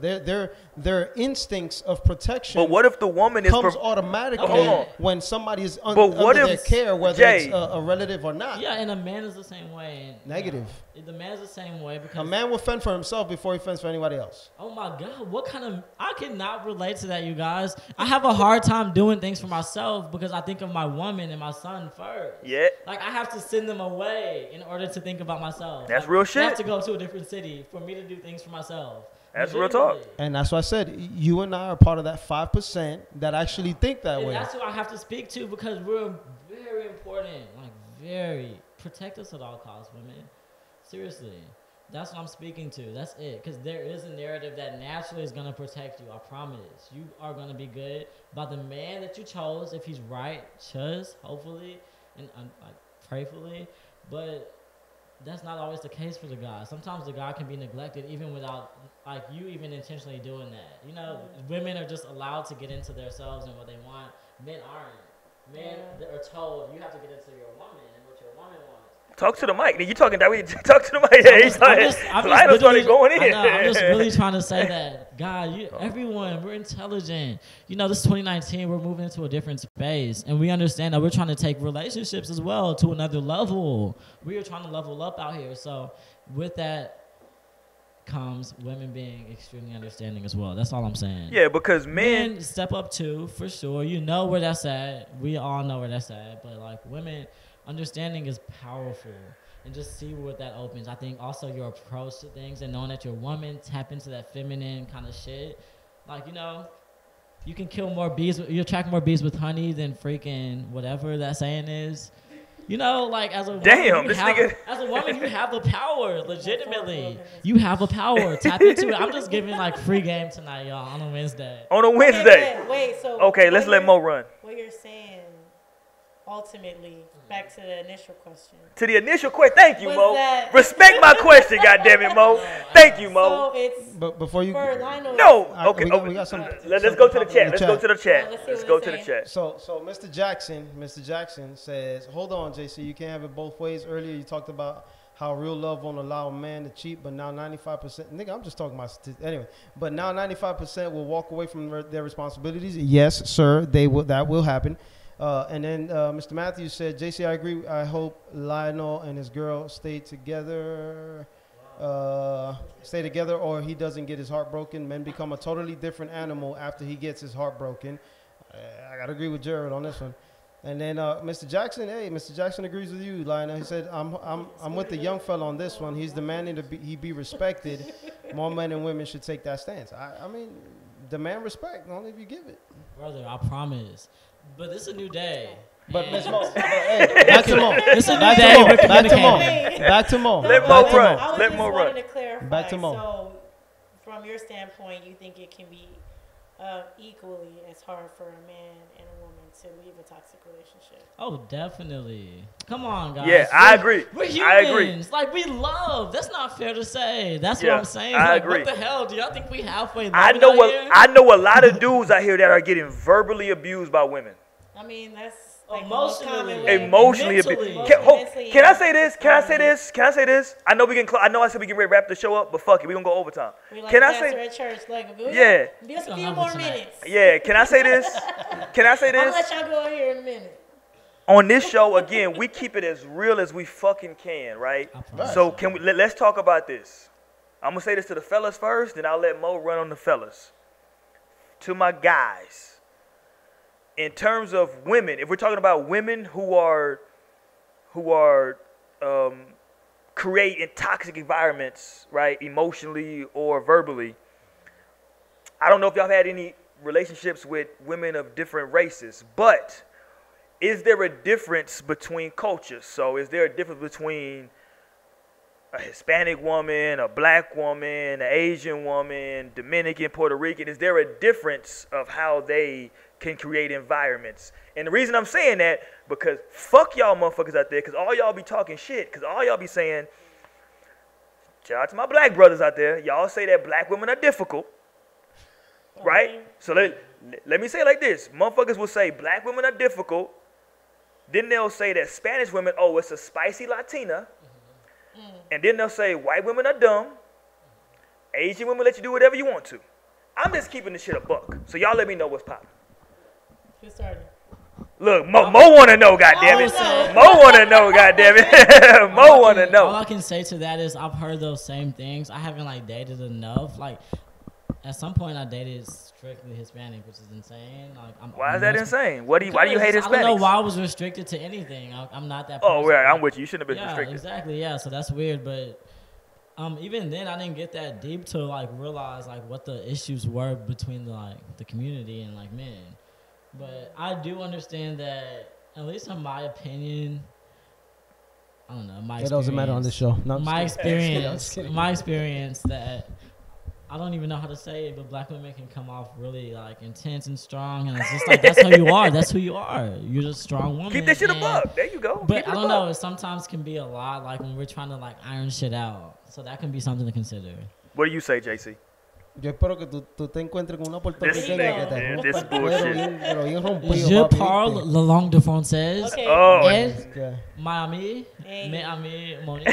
Speaker 2: Their instincts of protection.
Speaker 1: But what if the woman is
Speaker 2: comes automatically
Speaker 1: Hold on.
Speaker 2: when somebody is
Speaker 1: But what
Speaker 2: under
Speaker 1: if-
Speaker 2: their care, whether
Speaker 1: Jay.
Speaker 2: it's a relative or not.
Speaker 3: Yeah, and a man is the same way. And,
Speaker 2: Negative.
Speaker 3: the man's the same way because
Speaker 2: A man will fend for himself before he fends for anybody else.
Speaker 3: oh my God, what kind of... I cannot relate to that, you guys. I have a hard time doing things for myself because I think of my woman and my son first.
Speaker 1: Yeah.
Speaker 3: Like, I have to send them away in order to think about myself.
Speaker 1: That's
Speaker 3: Like,
Speaker 1: real
Speaker 3: I
Speaker 1: shit.
Speaker 3: have to go to a different city for me to do things for myself.
Speaker 1: That's real talk.
Speaker 3: Legitimately.
Speaker 2: And that's why I said you and I are part of that 5% that actually think that
Speaker 3: And
Speaker 2: way.
Speaker 3: that's who I have to speak to because we're very important. Like, very. Protect us at all costs, women. Seriously. That's what I'm speaking to. That's it. Because there is a narrative that naturally is going to protect you. I promise. You are going to be good. About the man that you chose, if he's right, hopefully, and like prayfully. But that's not always the case for the guy. Sometimes the guy can be neglected even without, like, you even intentionally doing that. You know, women are just allowed to get into themselves and what they want. Men aren't. Men are told, you have to get into your woman and what your woman wants.
Speaker 1: Talk to the mic. You talking that way? Talk to the mic. Lionel started going in.
Speaker 3: I'm just really trying to say that, God, everyone, we're intelligent. You know, this is 2019. We're moving into a different space, and we understand that we're trying to take relationships as well to another level. We are trying to level up out here. So, with that comes women being extremely understanding as well. That's all I'm saying.
Speaker 1: Yeah, because men
Speaker 3: step up too, for sure. You know where that's at. We all know where that's at. But like women. Understanding is powerful, and just see what that opens. I think also your approach to things and knowing that you're a woman, tap into that feminine kind of shit. Like, you know, you can kill more bees, you attract more bees with honey than freaking whatever that saying is. You know, like as a woman, as a woman, you have the power, legitimately. You have a power. Tap into it. I'm just giving like free game tonight, y'all, on a Wednesday.
Speaker 1: On a Wednesday.
Speaker 4: Okay, wait, so
Speaker 1: okay, let's let Mo run.
Speaker 4: What you're saying, ultimately, back to the initial question.
Speaker 1: To the initial question, thank you, Mo.
Speaker 4: Respect
Speaker 1: my question, goddammit, Mo. Thank you, Mo.
Speaker 4: So it's
Speaker 2: but before you
Speaker 1: okay,
Speaker 2: we got some.
Speaker 1: Let's go to the chat. Let's go to the chat. Let's go to the chat.
Speaker 2: So Mr. Jackson says, hold on, JC, you can't have it both ways. Earlier you talked about how real love won't allow a man to cheat, but now 95%, nigga, I'm just talking about anyway. But now 95% will walk away from their responsibilities. Yes, sir, they will. That will happen. And then Mr. Matthews said, JC, I agree. I hope Lionel and his girl stay together. Or he doesn't get his heart broken. Men become a totally different animal after he gets his heart broken. I gotta agree with Jared on this one. And then Mr. Jackson agrees with you, Lionel. He said, I'm with the young fella on this one. He's demanding he be respected. More men and women should take that stance. I mean, demand respect only if you give it.
Speaker 3: Brother, I promise. But this is a new day.
Speaker 2: But Miss Mo, back to Mo.
Speaker 3: It's a new day.
Speaker 2: Back to Mo.
Speaker 1: Let Mo run.
Speaker 4: Let Mo run. To clarify,
Speaker 2: back to Mo.
Speaker 4: So, from your standpoint, you think it can be equally as hard for a man and a woman to leave a toxic relationship?
Speaker 3: Oh, definitely. Come on, guys.
Speaker 1: Yeah, I agree.
Speaker 3: We're humans.
Speaker 1: I agree.
Speaker 3: Like, we love. That's not fair to say. That's what I'm saying.
Speaker 1: I
Speaker 3: like,
Speaker 1: agree.
Speaker 3: What the hell? Do y'all think we halfway?
Speaker 1: I know a lot of dudes out here that are getting verbally abused by women.
Speaker 4: I mean, that's
Speaker 3: like
Speaker 1: emotionally abused. Can I say this? I know I said we get ready to wrap the show up, but fuck it, we gonna go overtime.
Speaker 4: Can I say at church? Just a few more minutes.
Speaker 1: Yeah. Can I say this?
Speaker 4: I'll let y'all go here in a minute.
Speaker 1: On this show, again, we keep it as real as we fucking can, right? So let's talk about this. I'm gonna say this to the fellas first, then I'll let Mo run on the fellas. To my guys. In terms of women, if we're talking about women who are creating toxic environments, right, emotionally or verbally, I don't know if y'all have had any relationships with women of different races, but is there a difference between cultures? So is there a difference between a Hispanic woman, a black woman, an Asian woman, Dominican, Puerto Rican? Is there a difference of how they can create environments? And the reason I'm saying that, because fuck y'all motherfuckers out there, because all y'all be talking shit, because all y'all be saying, shout out to my black brothers out there, y'all say that black women are difficult, right? So let me say it like this. Motherfuckers will say black women are difficult, then they'll say that Spanish women, oh, it's a spicy Latina, and then they'll say white women are dumb, Asian women let you do whatever you want to. I'm just keeping this shit a buck, so y'all let me know what's popping.
Speaker 4: Who started?
Speaker 1: Look, Mo want to know, goddammit. Mo want to know, goddammit. Mo want to know.
Speaker 3: All I can say to that is I've heard those same things. I haven't dated enough. Like at some point I dated strictly Hispanic, which is insane.
Speaker 1: Why is that insane? Why do you hate Hispanics?
Speaker 3: I don't know why I was restricted to anything. I'm not that person.
Speaker 1: Oh, right. I'm with you. You shouldn't have been restricted.
Speaker 3: Exactly. Yeah. So that's weird, but. Even then, I didn't get that deep to realize what the issues were between the community and men. But I do understand that, at least in my opinion, I don't know. My
Speaker 2: It doesn't matter on this show. No, I'm
Speaker 3: my
Speaker 2: just kidding. I'm
Speaker 3: experience,
Speaker 2: just kidding.
Speaker 3: my experience that I don't even know how to say it, but black women can come off really like intense and strong, and it's just like that's who you are. That's who you are. You're just a strong woman.
Speaker 1: Keep that shit
Speaker 3: and-
Speaker 1: above. There you go.
Speaker 3: But
Speaker 1: Keep
Speaker 3: I
Speaker 1: it
Speaker 3: don't
Speaker 1: above.
Speaker 3: know. It sometimes can be a lot, like when we're trying to like iron shit out. So that can be something to consider.
Speaker 1: What do you say, JC?
Speaker 2: Yo espero que tú te encuentres con una
Speaker 1: This
Speaker 2: puertorriqueña que te
Speaker 1: nigga,
Speaker 2: rompa
Speaker 1: this
Speaker 2: el cuero
Speaker 1: bullshit.
Speaker 2: pero bien rompido,
Speaker 3: Je
Speaker 2: papi,
Speaker 3: parle
Speaker 2: ¿viste?
Speaker 3: la langue de française.
Speaker 4: Okay.
Speaker 1: Oh,
Speaker 3: Et
Speaker 2: Okay.
Speaker 3: ma amie,
Speaker 4: Hey.
Speaker 3: mes amis, Monique,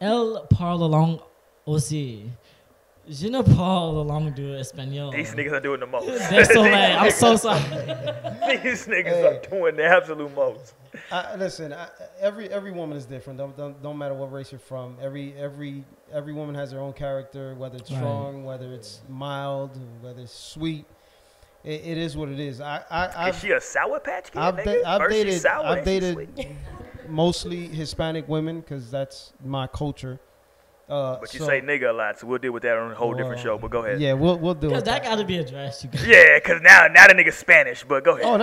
Speaker 3: elle parle la langue aussi. Je ne parle la langue de espagnol.
Speaker 1: these niggas are doing the most.
Speaker 3: They're so lame. I'm so sorry.
Speaker 1: These niggas
Speaker 2: Hey.
Speaker 1: are doing the absolute most.
Speaker 2: Listen, every woman is different. Don't matter what race you're from. Every woman has their own character, whether it's
Speaker 3: Right.
Speaker 2: strong, whether it's mild, whether it's sweet. It is what it is.
Speaker 1: Is
Speaker 2: I've
Speaker 1: she a Sour Patch Kid,
Speaker 2: I've,
Speaker 1: nigga?
Speaker 2: I've
Speaker 1: First she's
Speaker 2: dated
Speaker 1: sour,
Speaker 2: I've
Speaker 1: then she's
Speaker 2: dated
Speaker 1: sweet.
Speaker 2: mostly Hispanic women because that's my culture.
Speaker 1: But you say nigga a lot, so we'll deal with that on a whole different show. But go ahead.
Speaker 2: Yeah, we'll deal
Speaker 3: Because
Speaker 2: with
Speaker 3: that got to be addressed. You guys.
Speaker 1: Yeah, because now the nigga's Spanish, but go ahead.
Speaker 2: Oh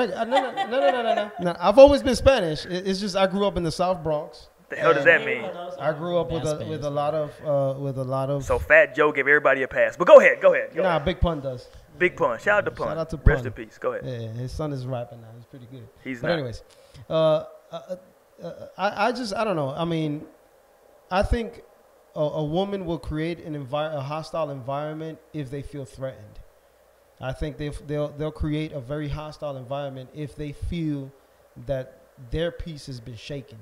Speaker 2: no! I've always been Spanish. It's just I grew up in the South Bronx.
Speaker 1: The hell does that mean?
Speaker 2: I grew up with a lot of.
Speaker 1: So Fat Joe gave everybody a pass. But go ahead. Go
Speaker 2: Nah,
Speaker 1: ahead.
Speaker 2: Big Pun does.
Speaker 1: Big Pun. Shout out to Pun.
Speaker 2: Shout out to
Speaker 1: Rest
Speaker 2: Pun.
Speaker 1: in peace. Go ahead.
Speaker 2: Yeah, his son is rapping now. He's pretty good.
Speaker 1: He's
Speaker 2: But
Speaker 1: not.
Speaker 2: anyways, I don't know. I mean, I think a woman will create a hostile environment if they feel threatened. I think they'll create a very hostile environment if they feel that their peace has been shaken.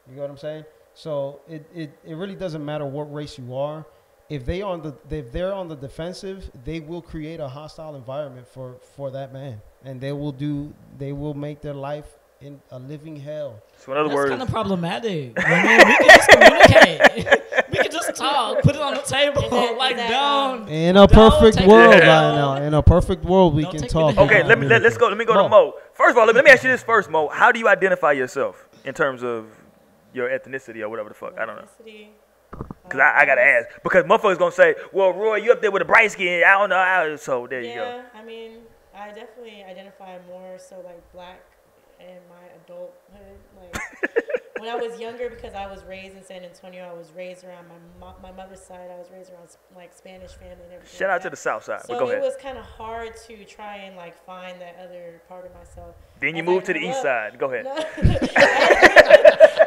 Speaker 2: You know what I'm saying? So it really doesn't matter what race you are. If they're on the defensive, they will create a hostile environment for that man, and they will make their life in a living hell.
Speaker 1: So in other
Speaker 3: That's
Speaker 1: words,
Speaker 3: kind of problematic. I mean, we can just communicate. We can just talk. Put it on the table. Like, don't.
Speaker 2: In a
Speaker 3: Don't
Speaker 2: perfect
Speaker 3: take
Speaker 2: world,
Speaker 1: it
Speaker 2: right
Speaker 1: down.
Speaker 2: now, in a perfect world, we
Speaker 3: Don't
Speaker 2: can
Speaker 3: take it
Speaker 2: talk.
Speaker 3: down.
Speaker 1: okay, let's go. Let me go to
Speaker 2: Mo.
Speaker 1: Mo. First of all, let me ask you this first, Mo. How do you identify yourself in terms of your ethnicity or whatever the fuck? I don't know.
Speaker 4: Ethnicity.
Speaker 1: Because I got to ask. Because motherfuckers going to say, well, Roy, you up there with a bright skin. I don't know. So there you go.
Speaker 4: Yeah, I mean, I definitely identify more so like black in my adulthood. Like when I was younger, because I was raised in San Antonio, I was raised around my mother's side. I was raised around like Spanish family and everything.
Speaker 1: Shout
Speaker 4: like
Speaker 1: out to
Speaker 4: that.
Speaker 1: the South Side.
Speaker 4: So
Speaker 1: But go
Speaker 4: it
Speaker 1: ahead.
Speaker 4: was kind of hard to try and like find that other part of myself.
Speaker 1: Then you
Speaker 4: as I
Speaker 1: moved to the
Speaker 4: grew
Speaker 1: East
Speaker 4: up.
Speaker 1: Side. Go ahead.
Speaker 4: No.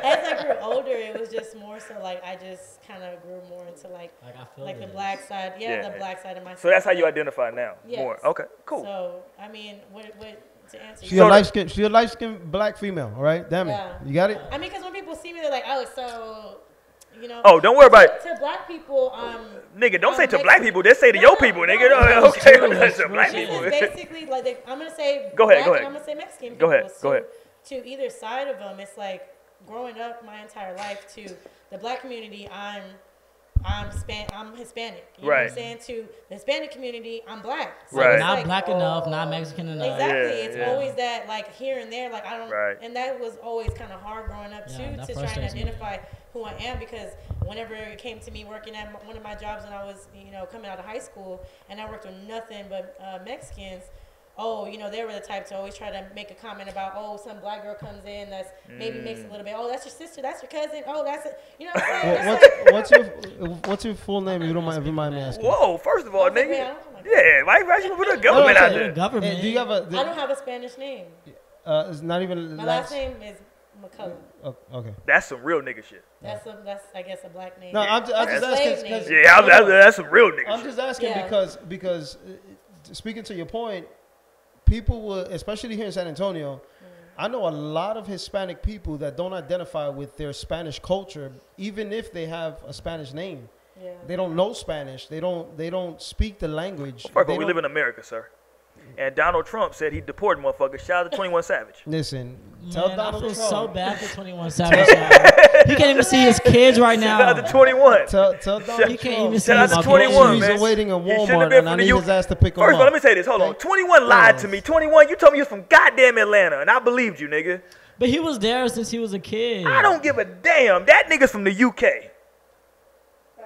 Speaker 4: As I grew older, it was just more so like I just kind of grew more into like
Speaker 3: I feel
Speaker 4: the
Speaker 3: this.
Speaker 4: black side.
Speaker 1: Yeah.
Speaker 4: The black side of myself.
Speaker 1: So that's how you identify now.
Speaker 4: Yes.
Speaker 1: More. Okay, cool.
Speaker 4: So I mean, what to answer?
Speaker 2: She
Speaker 4: you?
Speaker 2: a light skin black female, all right? Damn it,
Speaker 4: Yeah.
Speaker 2: you got it.
Speaker 4: I mean, because when people see me, they're like, oh, so you know.
Speaker 1: Oh, don't worry about it.
Speaker 4: To black people,
Speaker 1: Nigga, don't say to
Speaker 4: like-
Speaker 1: black people. Just say to your people, nigga.
Speaker 4: no,
Speaker 1: Okay,
Speaker 3: true.
Speaker 1: don't say to black
Speaker 3: This
Speaker 1: people.
Speaker 4: This is basically like I'm gonna say
Speaker 1: Go ahead,
Speaker 4: black
Speaker 1: go
Speaker 4: and
Speaker 1: ahead.
Speaker 4: I'm gonna say Mexican
Speaker 1: Go
Speaker 4: people.
Speaker 1: ahead,
Speaker 4: So
Speaker 1: go ahead.
Speaker 4: To either side of them, it's like growing up my entire life to the black community, I'm Hispanic. You know what
Speaker 1: Right.
Speaker 4: I'm saying? To the Hispanic community, I'm black. So
Speaker 1: Right.
Speaker 4: it's
Speaker 3: Not
Speaker 4: like,
Speaker 3: black enough, not Mexican enough.
Speaker 4: exactly.
Speaker 1: Yeah,
Speaker 4: It's
Speaker 1: yeah.
Speaker 4: always that like here and there, like I don't,
Speaker 1: Right.
Speaker 4: and that was always kind of hard growing up
Speaker 3: Yeah,
Speaker 4: too
Speaker 3: that
Speaker 4: to try and
Speaker 3: frustrates me.
Speaker 4: identify who I am because whenever it came to me working at one of my jobs when I was coming out of high school and I worked with nothing but Mexicans. Oh, they were the type to always try to make a comment about, oh, some black girl comes in that's maybe mixed a little bit. Oh, that's your sister, that's your cousin. Oh, that's it. You know what I'm saying?
Speaker 2: Well,
Speaker 4: It's like-
Speaker 2: what's your full name? If you don't mind, if you mind me asking.
Speaker 1: Whoa, first of all,
Speaker 4: Oh,
Speaker 1: nigga.
Speaker 4: yeah.
Speaker 1: Yeah, why you put the government
Speaker 2: No,
Speaker 1: out
Speaker 2: no,
Speaker 1: there?
Speaker 3: Government.
Speaker 2: Do you have a?
Speaker 4: I don't have a Spanish name.
Speaker 2: It's not even
Speaker 4: My last name is McCullough.
Speaker 2: Oh, okay.
Speaker 1: That's some real nigga shit.
Speaker 4: That's I guess a black name.
Speaker 2: No, I'm just
Speaker 4: That's a
Speaker 2: asking.
Speaker 4: slave
Speaker 2: 'cause-
Speaker 4: name.
Speaker 1: Yeah, that's some real nigga
Speaker 2: I'm
Speaker 1: shit.
Speaker 2: just asking
Speaker 4: Yeah.
Speaker 2: because speaking to your point, people will, especially here in San Antonio, I know a lot of Hispanic people that don't identify with their Spanish culture, even if they have a Spanish name.
Speaker 4: Yeah.
Speaker 2: They don't know Spanish. They don't speak the language.
Speaker 1: First of
Speaker 2: They
Speaker 1: all, we
Speaker 2: don't-
Speaker 1: live in America, sir. And Donald Trump said he deported motherfuckers. Shout out to 21 Savage.
Speaker 2: Listen, tell
Speaker 3: Man, I
Speaker 2: Donald
Speaker 3: feel
Speaker 2: Trump.
Speaker 3: so bad for 21 Savage. He can't even see his kids right
Speaker 1: Shout out
Speaker 3: now.
Speaker 1: to 21.
Speaker 2: Tell Donald
Speaker 3: He can't
Speaker 2: Trump.
Speaker 3: even see
Speaker 1: Shout out
Speaker 3: his
Speaker 1: to
Speaker 3: kids.
Speaker 1: 21,
Speaker 2: He's
Speaker 1: man.
Speaker 2: awaiting in
Speaker 1: He should've
Speaker 2: Walmart,
Speaker 1: been
Speaker 2: and I
Speaker 1: from the
Speaker 2: need
Speaker 1: U-
Speaker 2: his ass to pick him
Speaker 1: First of all,
Speaker 2: up.
Speaker 1: let me say this. Hold on.
Speaker 2: Okay?
Speaker 1: 21 lied
Speaker 2: Yes.
Speaker 1: to me. 21, you told me you was from goddamn Atlanta, and I believed you, nigga.
Speaker 3: But he was there since he was a kid.
Speaker 1: I don't give a damn. That nigga's from the UK.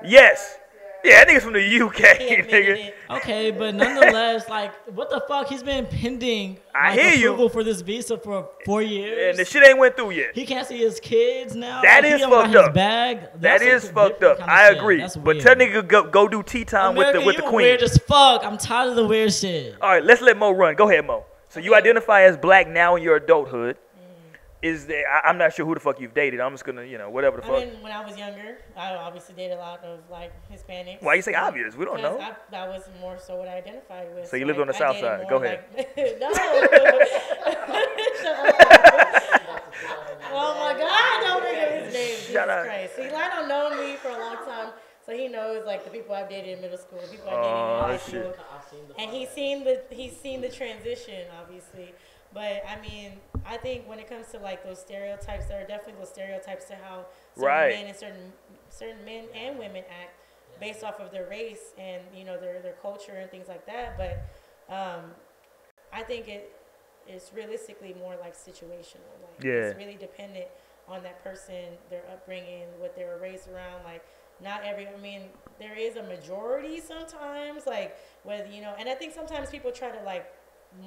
Speaker 1: Yes. Yeah, that nigga's from the UK,
Speaker 4: He admitted
Speaker 1: nigga.
Speaker 4: it.
Speaker 3: Okay, but nonetheless, like, what the fuck? He's been pending
Speaker 1: I
Speaker 3: like,
Speaker 1: hear you.
Speaker 3: approval for this visa for 4 years.
Speaker 1: And the shit ain't went through yet.
Speaker 3: He can't see his kids now.
Speaker 1: That
Speaker 3: like,
Speaker 1: is
Speaker 3: he don't got
Speaker 1: fucked
Speaker 3: his
Speaker 1: up.
Speaker 3: Bag.
Speaker 1: That
Speaker 3: That's
Speaker 1: is
Speaker 3: some
Speaker 1: fucked
Speaker 3: different
Speaker 1: up.
Speaker 3: kind of
Speaker 1: I
Speaker 3: shit.
Speaker 1: agree.
Speaker 3: That's
Speaker 1: But
Speaker 3: weird.
Speaker 1: tell nigga go do tea time with
Speaker 3: America,
Speaker 1: the
Speaker 3: you
Speaker 1: queen.
Speaker 3: weird as fuck. I'm tired of the weird shit.
Speaker 1: All right, let's let Mo run. Go ahead, Mo. So you identify as black now in your adulthood. Is there? I'm not sure who the fuck you've dated. I'm just gonna, whatever the fuck.
Speaker 4: I mean, when I was younger, I obviously dated a lot of like Hispanics.
Speaker 1: Why you say obvious? We don't know.
Speaker 4: That was more so what I identified with.
Speaker 1: So you lived on the
Speaker 4: I
Speaker 1: south
Speaker 4: dated
Speaker 1: side.
Speaker 4: more,
Speaker 1: Go ahead.
Speaker 4: Like, no. Shut up. Oh my God! Don't bring up his name. Jesus
Speaker 1: Shut up.
Speaker 4: Christ. See, Lionel known me for a long time, so he knows like the people I've dated in middle school, the people I dated in high school, and he's seen the transition, obviously. But I mean, I think when it comes to like those stereotypes, there are definitely those stereotypes to how certain men and certain men and women act based off of their race and their culture and things like that. But I think it's realistically more like situational. Like it's really dependent on that person, their upbringing, what they were raised around. Like I mean, there is a majority sometimes, like whether and I think sometimes people try to like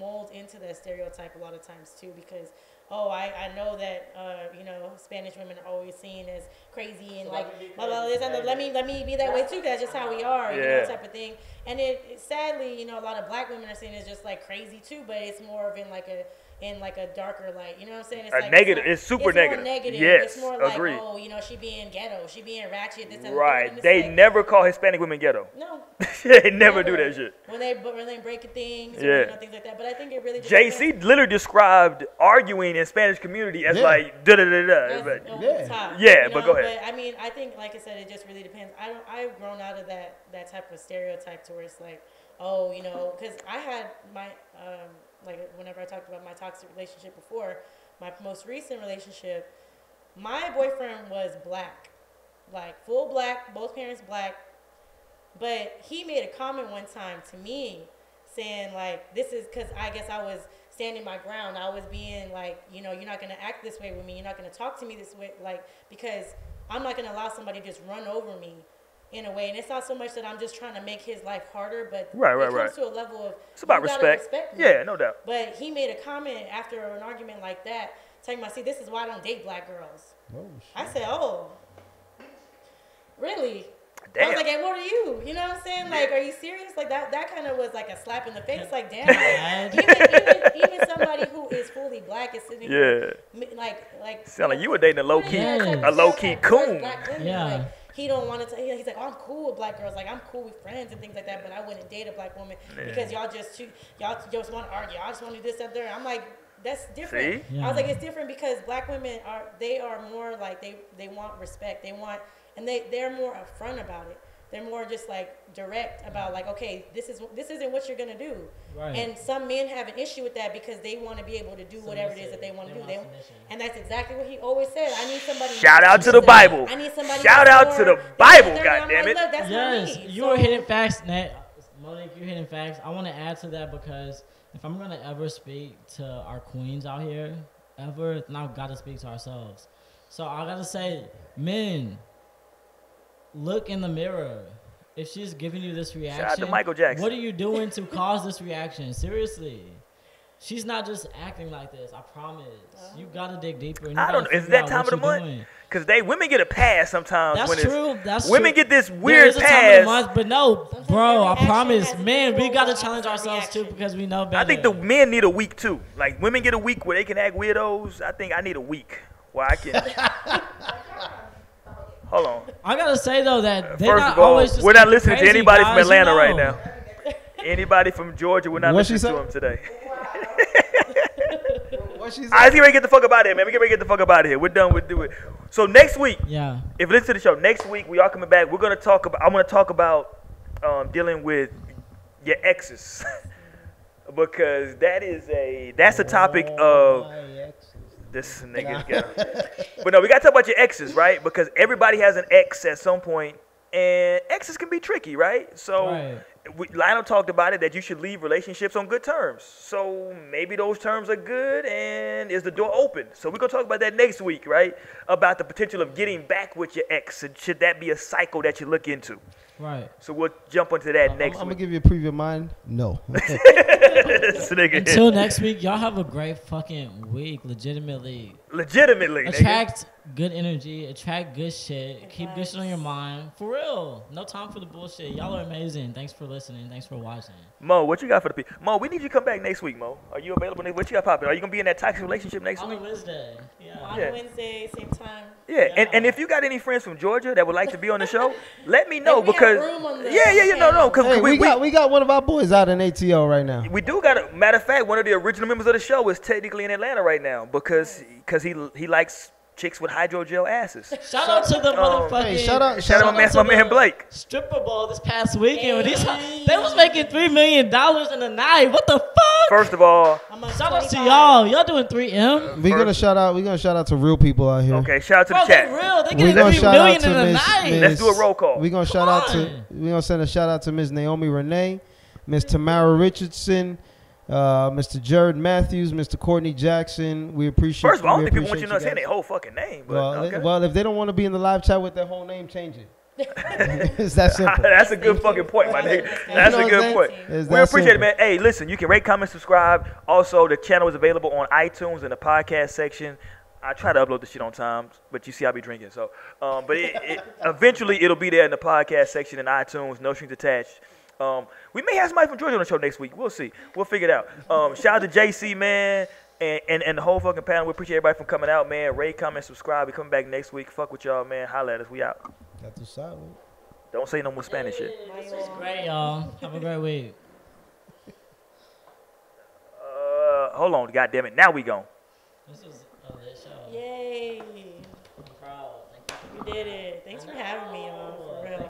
Speaker 4: mold into that stereotype a lot of times too, because I know that Spanish women are always seen as crazy and like blah, blah, blah, blah, let me be that way too. That's just how we are, type of thing. And it sadly, a lot of black women are seen as just like crazy too, but it's more of in like a darker light. You know what I'm saying? It's like
Speaker 1: negative. It's super negative.
Speaker 4: More negative.
Speaker 1: Yes,
Speaker 4: it's more like
Speaker 1: agreed.
Speaker 4: she being ghetto, she being ratchet. This and
Speaker 1: Right.
Speaker 4: that.
Speaker 1: They never call Hispanic women ghetto.
Speaker 4: No.
Speaker 1: They never do that shit.
Speaker 4: When they breaking things,
Speaker 1: Yeah.
Speaker 4: or, things like that. But I think it really just
Speaker 1: JC literally described arguing in Spanish community as like da da da da. But go ahead.
Speaker 4: But I mean, I think, like I said, it just really depends. I've grown out of that type of stereotype to where it's like, because I had my like whenever I talked about my toxic relationship before, my most recent relationship, my boyfriend was black, like full black, both parents black. But he made a comment one time to me saying, like, this is because I guess I was standing my ground. I was being like, you're not going to act this way with me. You're not going to talk to me this way, like, because I'm not going to allow somebody to just run over me in a way. And it's not so much that I'm just trying to make his life harder, but it comes to a level of,
Speaker 1: it's about
Speaker 4: you gotta
Speaker 1: respect
Speaker 4: me.
Speaker 1: Yeah, no doubt.
Speaker 4: But he made a comment after an argument like that, talking about, see, this is why I don't date black girls.
Speaker 2: Oh,
Speaker 4: I said, oh, really?
Speaker 1: Damn.
Speaker 4: I was like, hey, what are you? You know what I'm saying? Like, are you serious? Like, that kind of was like a slap in the face. Like, damn. Like, even somebody who is fully black is sitting here, like.
Speaker 1: Sound like you were dating a low key coon.
Speaker 3: Yeah.
Speaker 4: He don't want to. He's like, oh, I'm cool with black girls. Like, I'm cool with friends and things like that. But I wouldn't date a black woman because y'all just want to argue. Y'all just want to do this, that, there. I'm like, that's different.
Speaker 1: See?
Speaker 4: I was like, it's different because black women are more like they want respect. They want. And they're more upfront about it. They're more just like direct about like, okay, this isn't what you're gonna do.
Speaker 3: Right.
Speaker 4: And some men have an issue with that because they want to be able to do whatever it is that they want to do. And that's exactly what he always said. I need somebody.
Speaker 1: Shout out to the Bible.
Speaker 4: I need somebody.
Speaker 1: Shout out to the Bible. God damn it.
Speaker 4: That's
Speaker 3: yes, you are hitting facts, Monique. You're hitting facts. I want to add to that because if I'm gonna ever speak to our queens out here, now gotta speak to ourselves. So I gotta say, men. Look in the mirror. If she's giving you this reaction,
Speaker 1: shout out to Michael Jackson.
Speaker 3: What are you doing to cause this reaction? Seriously. She's not just acting like this. I promise. You gotta dig deeper. And
Speaker 1: I don't know. Is that time of the month? Because women get a pass sometimes.
Speaker 3: That's true. That's
Speaker 1: women
Speaker 3: true.
Speaker 1: get this weird
Speaker 3: pass.
Speaker 1: Time
Speaker 3: of the month, but no, bro. I promise,
Speaker 4: man.
Speaker 3: We gotta challenge ourselves too because we know better.
Speaker 1: I think the men need a week too. Like women get a week where they can act weirdos. I think I need a week where I can. Hold on.
Speaker 3: I gotta say though that they're
Speaker 1: first
Speaker 3: not
Speaker 1: of all,
Speaker 3: always just
Speaker 1: we're not listening to
Speaker 3: crazy
Speaker 1: anybody
Speaker 3: guys,
Speaker 1: from Atlanta
Speaker 3: you know.
Speaker 1: right now. Anybody from Georgia, we're not
Speaker 2: What she
Speaker 1: listening to
Speaker 2: said?
Speaker 1: them today.
Speaker 2: What she said?
Speaker 1: All right, let's get ready to get the fuck up out of here, man. We get ready to get the fuck up out of here. We're done with do it. So next week, if you listen to the show, next week we are coming back. We're gonna talk about. I'm gonna talk about dealing with your exes because that's a topic of. This nigga's got. But no, we got to talk about your exes, right? Because everybody has an ex at some point, and exes can be tricky, right? So Lionel talked about it, that you should leave relationships on good terms. So maybe those terms are good, and is the door open? So we're going to talk about that next week, right? About the potential of getting back with your ex. And should that be a cycle that you look into?
Speaker 3: Right.
Speaker 1: So we'll jump into that next
Speaker 2: I'm
Speaker 1: week.
Speaker 2: going to give you a preview of mine. No.
Speaker 1: This nigga
Speaker 3: Until
Speaker 1: here.
Speaker 3: next week, y'all have a great fucking week. Legitimately.
Speaker 1: Nigga.
Speaker 3: Attract good energy. Attract good shit. Keep good shit on your mind. For real. No time for the bullshit. Y'all are amazing. Thanks for listening. Thanks for watching.
Speaker 1: Mo, what you got for the people? Mo, we need you to come back next week, Mo. Are you available? What you got popping? Are you going to be in that toxic relationship next
Speaker 3: On
Speaker 1: week?
Speaker 3: a Wednesday. Yeah.
Speaker 4: On
Speaker 1: Yeah.
Speaker 4: a Wednesday, same time.
Speaker 1: Yeah,
Speaker 3: Yeah.
Speaker 1: And if you got any friends from Georgia that would like to be on the show, let me know
Speaker 4: Like, we have
Speaker 1: because
Speaker 4: room on the
Speaker 1: no, because
Speaker 2: Hey, we got one of our boys out in ATO right now.
Speaker 1: we do got a matter of fact, one of the original members of the show is technically in Atlanta right now because he likes chicks with hydrogel asses.
Speaker 3: Shout out to the motherfucking.
Speaker 2: Hey, shout out
Speaker 1: My man Blake.
Speaker 3: Stripper ball this past weekend. When they was making $3 million in a night. What the fuck?
Speaker 1: First of all,
Speaker 3: Shout out to y'all. Y'all doing 3M?
Speaker 2: We're gonna shout out to real people out here.
Speaker 1: okay, shout out to
Speaker 3: Bro,
Speaker 1: the
Speaker 3: they
Speaker 1: chat.
Speaker 3: real. They
Speaker 2: We're
Speaker 3: getting
Speaker 2: gonna
Speaker 3: $3
Speaker 2: shout
Speaker 3: million
Speaker 2: out to
Speaker 3: in a
Speaker 2: Miss.
Speaker 3: night.
Speaker 1: Let's do a roll call.
Speaker 2: We're gonna
Speaker 3: Come
Speaker 2: send a shout out to Miss Naomi Renee, Miss Tamara Richardson, Mr. Jared Matthews, Mr. Courtney Jackson. We appreciate.
Speaker 1: First of all, I don't
Speaker 2: we
Speaker 1: think people want you
Speaker 2: appreciate
Speaker 1: to say
Speaker 2: guys.
Speaker 1: their whole fucking name. But
Speaker 2: Well,
Speaker 1: okay.
Speaker 2: well, if they don't want to be in the live chat with their whole name, change it. It's that simple.
Speaker 1: That's a good fucking point, my nigga. That's
Speaker 2: You know
Speaker 1: a good
Speaker 2: what
Speaker 1: point.
Speaker 2: I'm saying? It's
Speaker 1: We
Speaker 2: that
Speaker 1: appreciate it,
Speaker 2: simple.
Speaker 1: man. Hey, listen, you can rate, comment, subscribe. Also, the channel is available on iTunes in the podcast section. I try to upload the shit on time, but you see I be drinking. So, but eventually it'll be there in the podcast section in iTunes, no strings attached. We may have somebody from Georgia on the show next week. We'll see. We'll figure it out. Shout out to JC, man, and the whole fucking panel. We appreciate everybody from coming out, man. Rate, comment, subscribe. We coming back next week. Fuck with y'all, man. Holla at us. We out.
Speaker 2: Got to side with.
Speaker 1: Don't say no more Spanish shit.
Speaker 3: This was great, y'all. Have a great week.
Speaker 1: Hold on, goddamn it. Now we gone.
Speaker 3: This was a lit show.
Speaker 4: Yay.
Speaker 3: I'm proud. Thank you.
Speaker 4: We did it. Thanks for having me, y'all.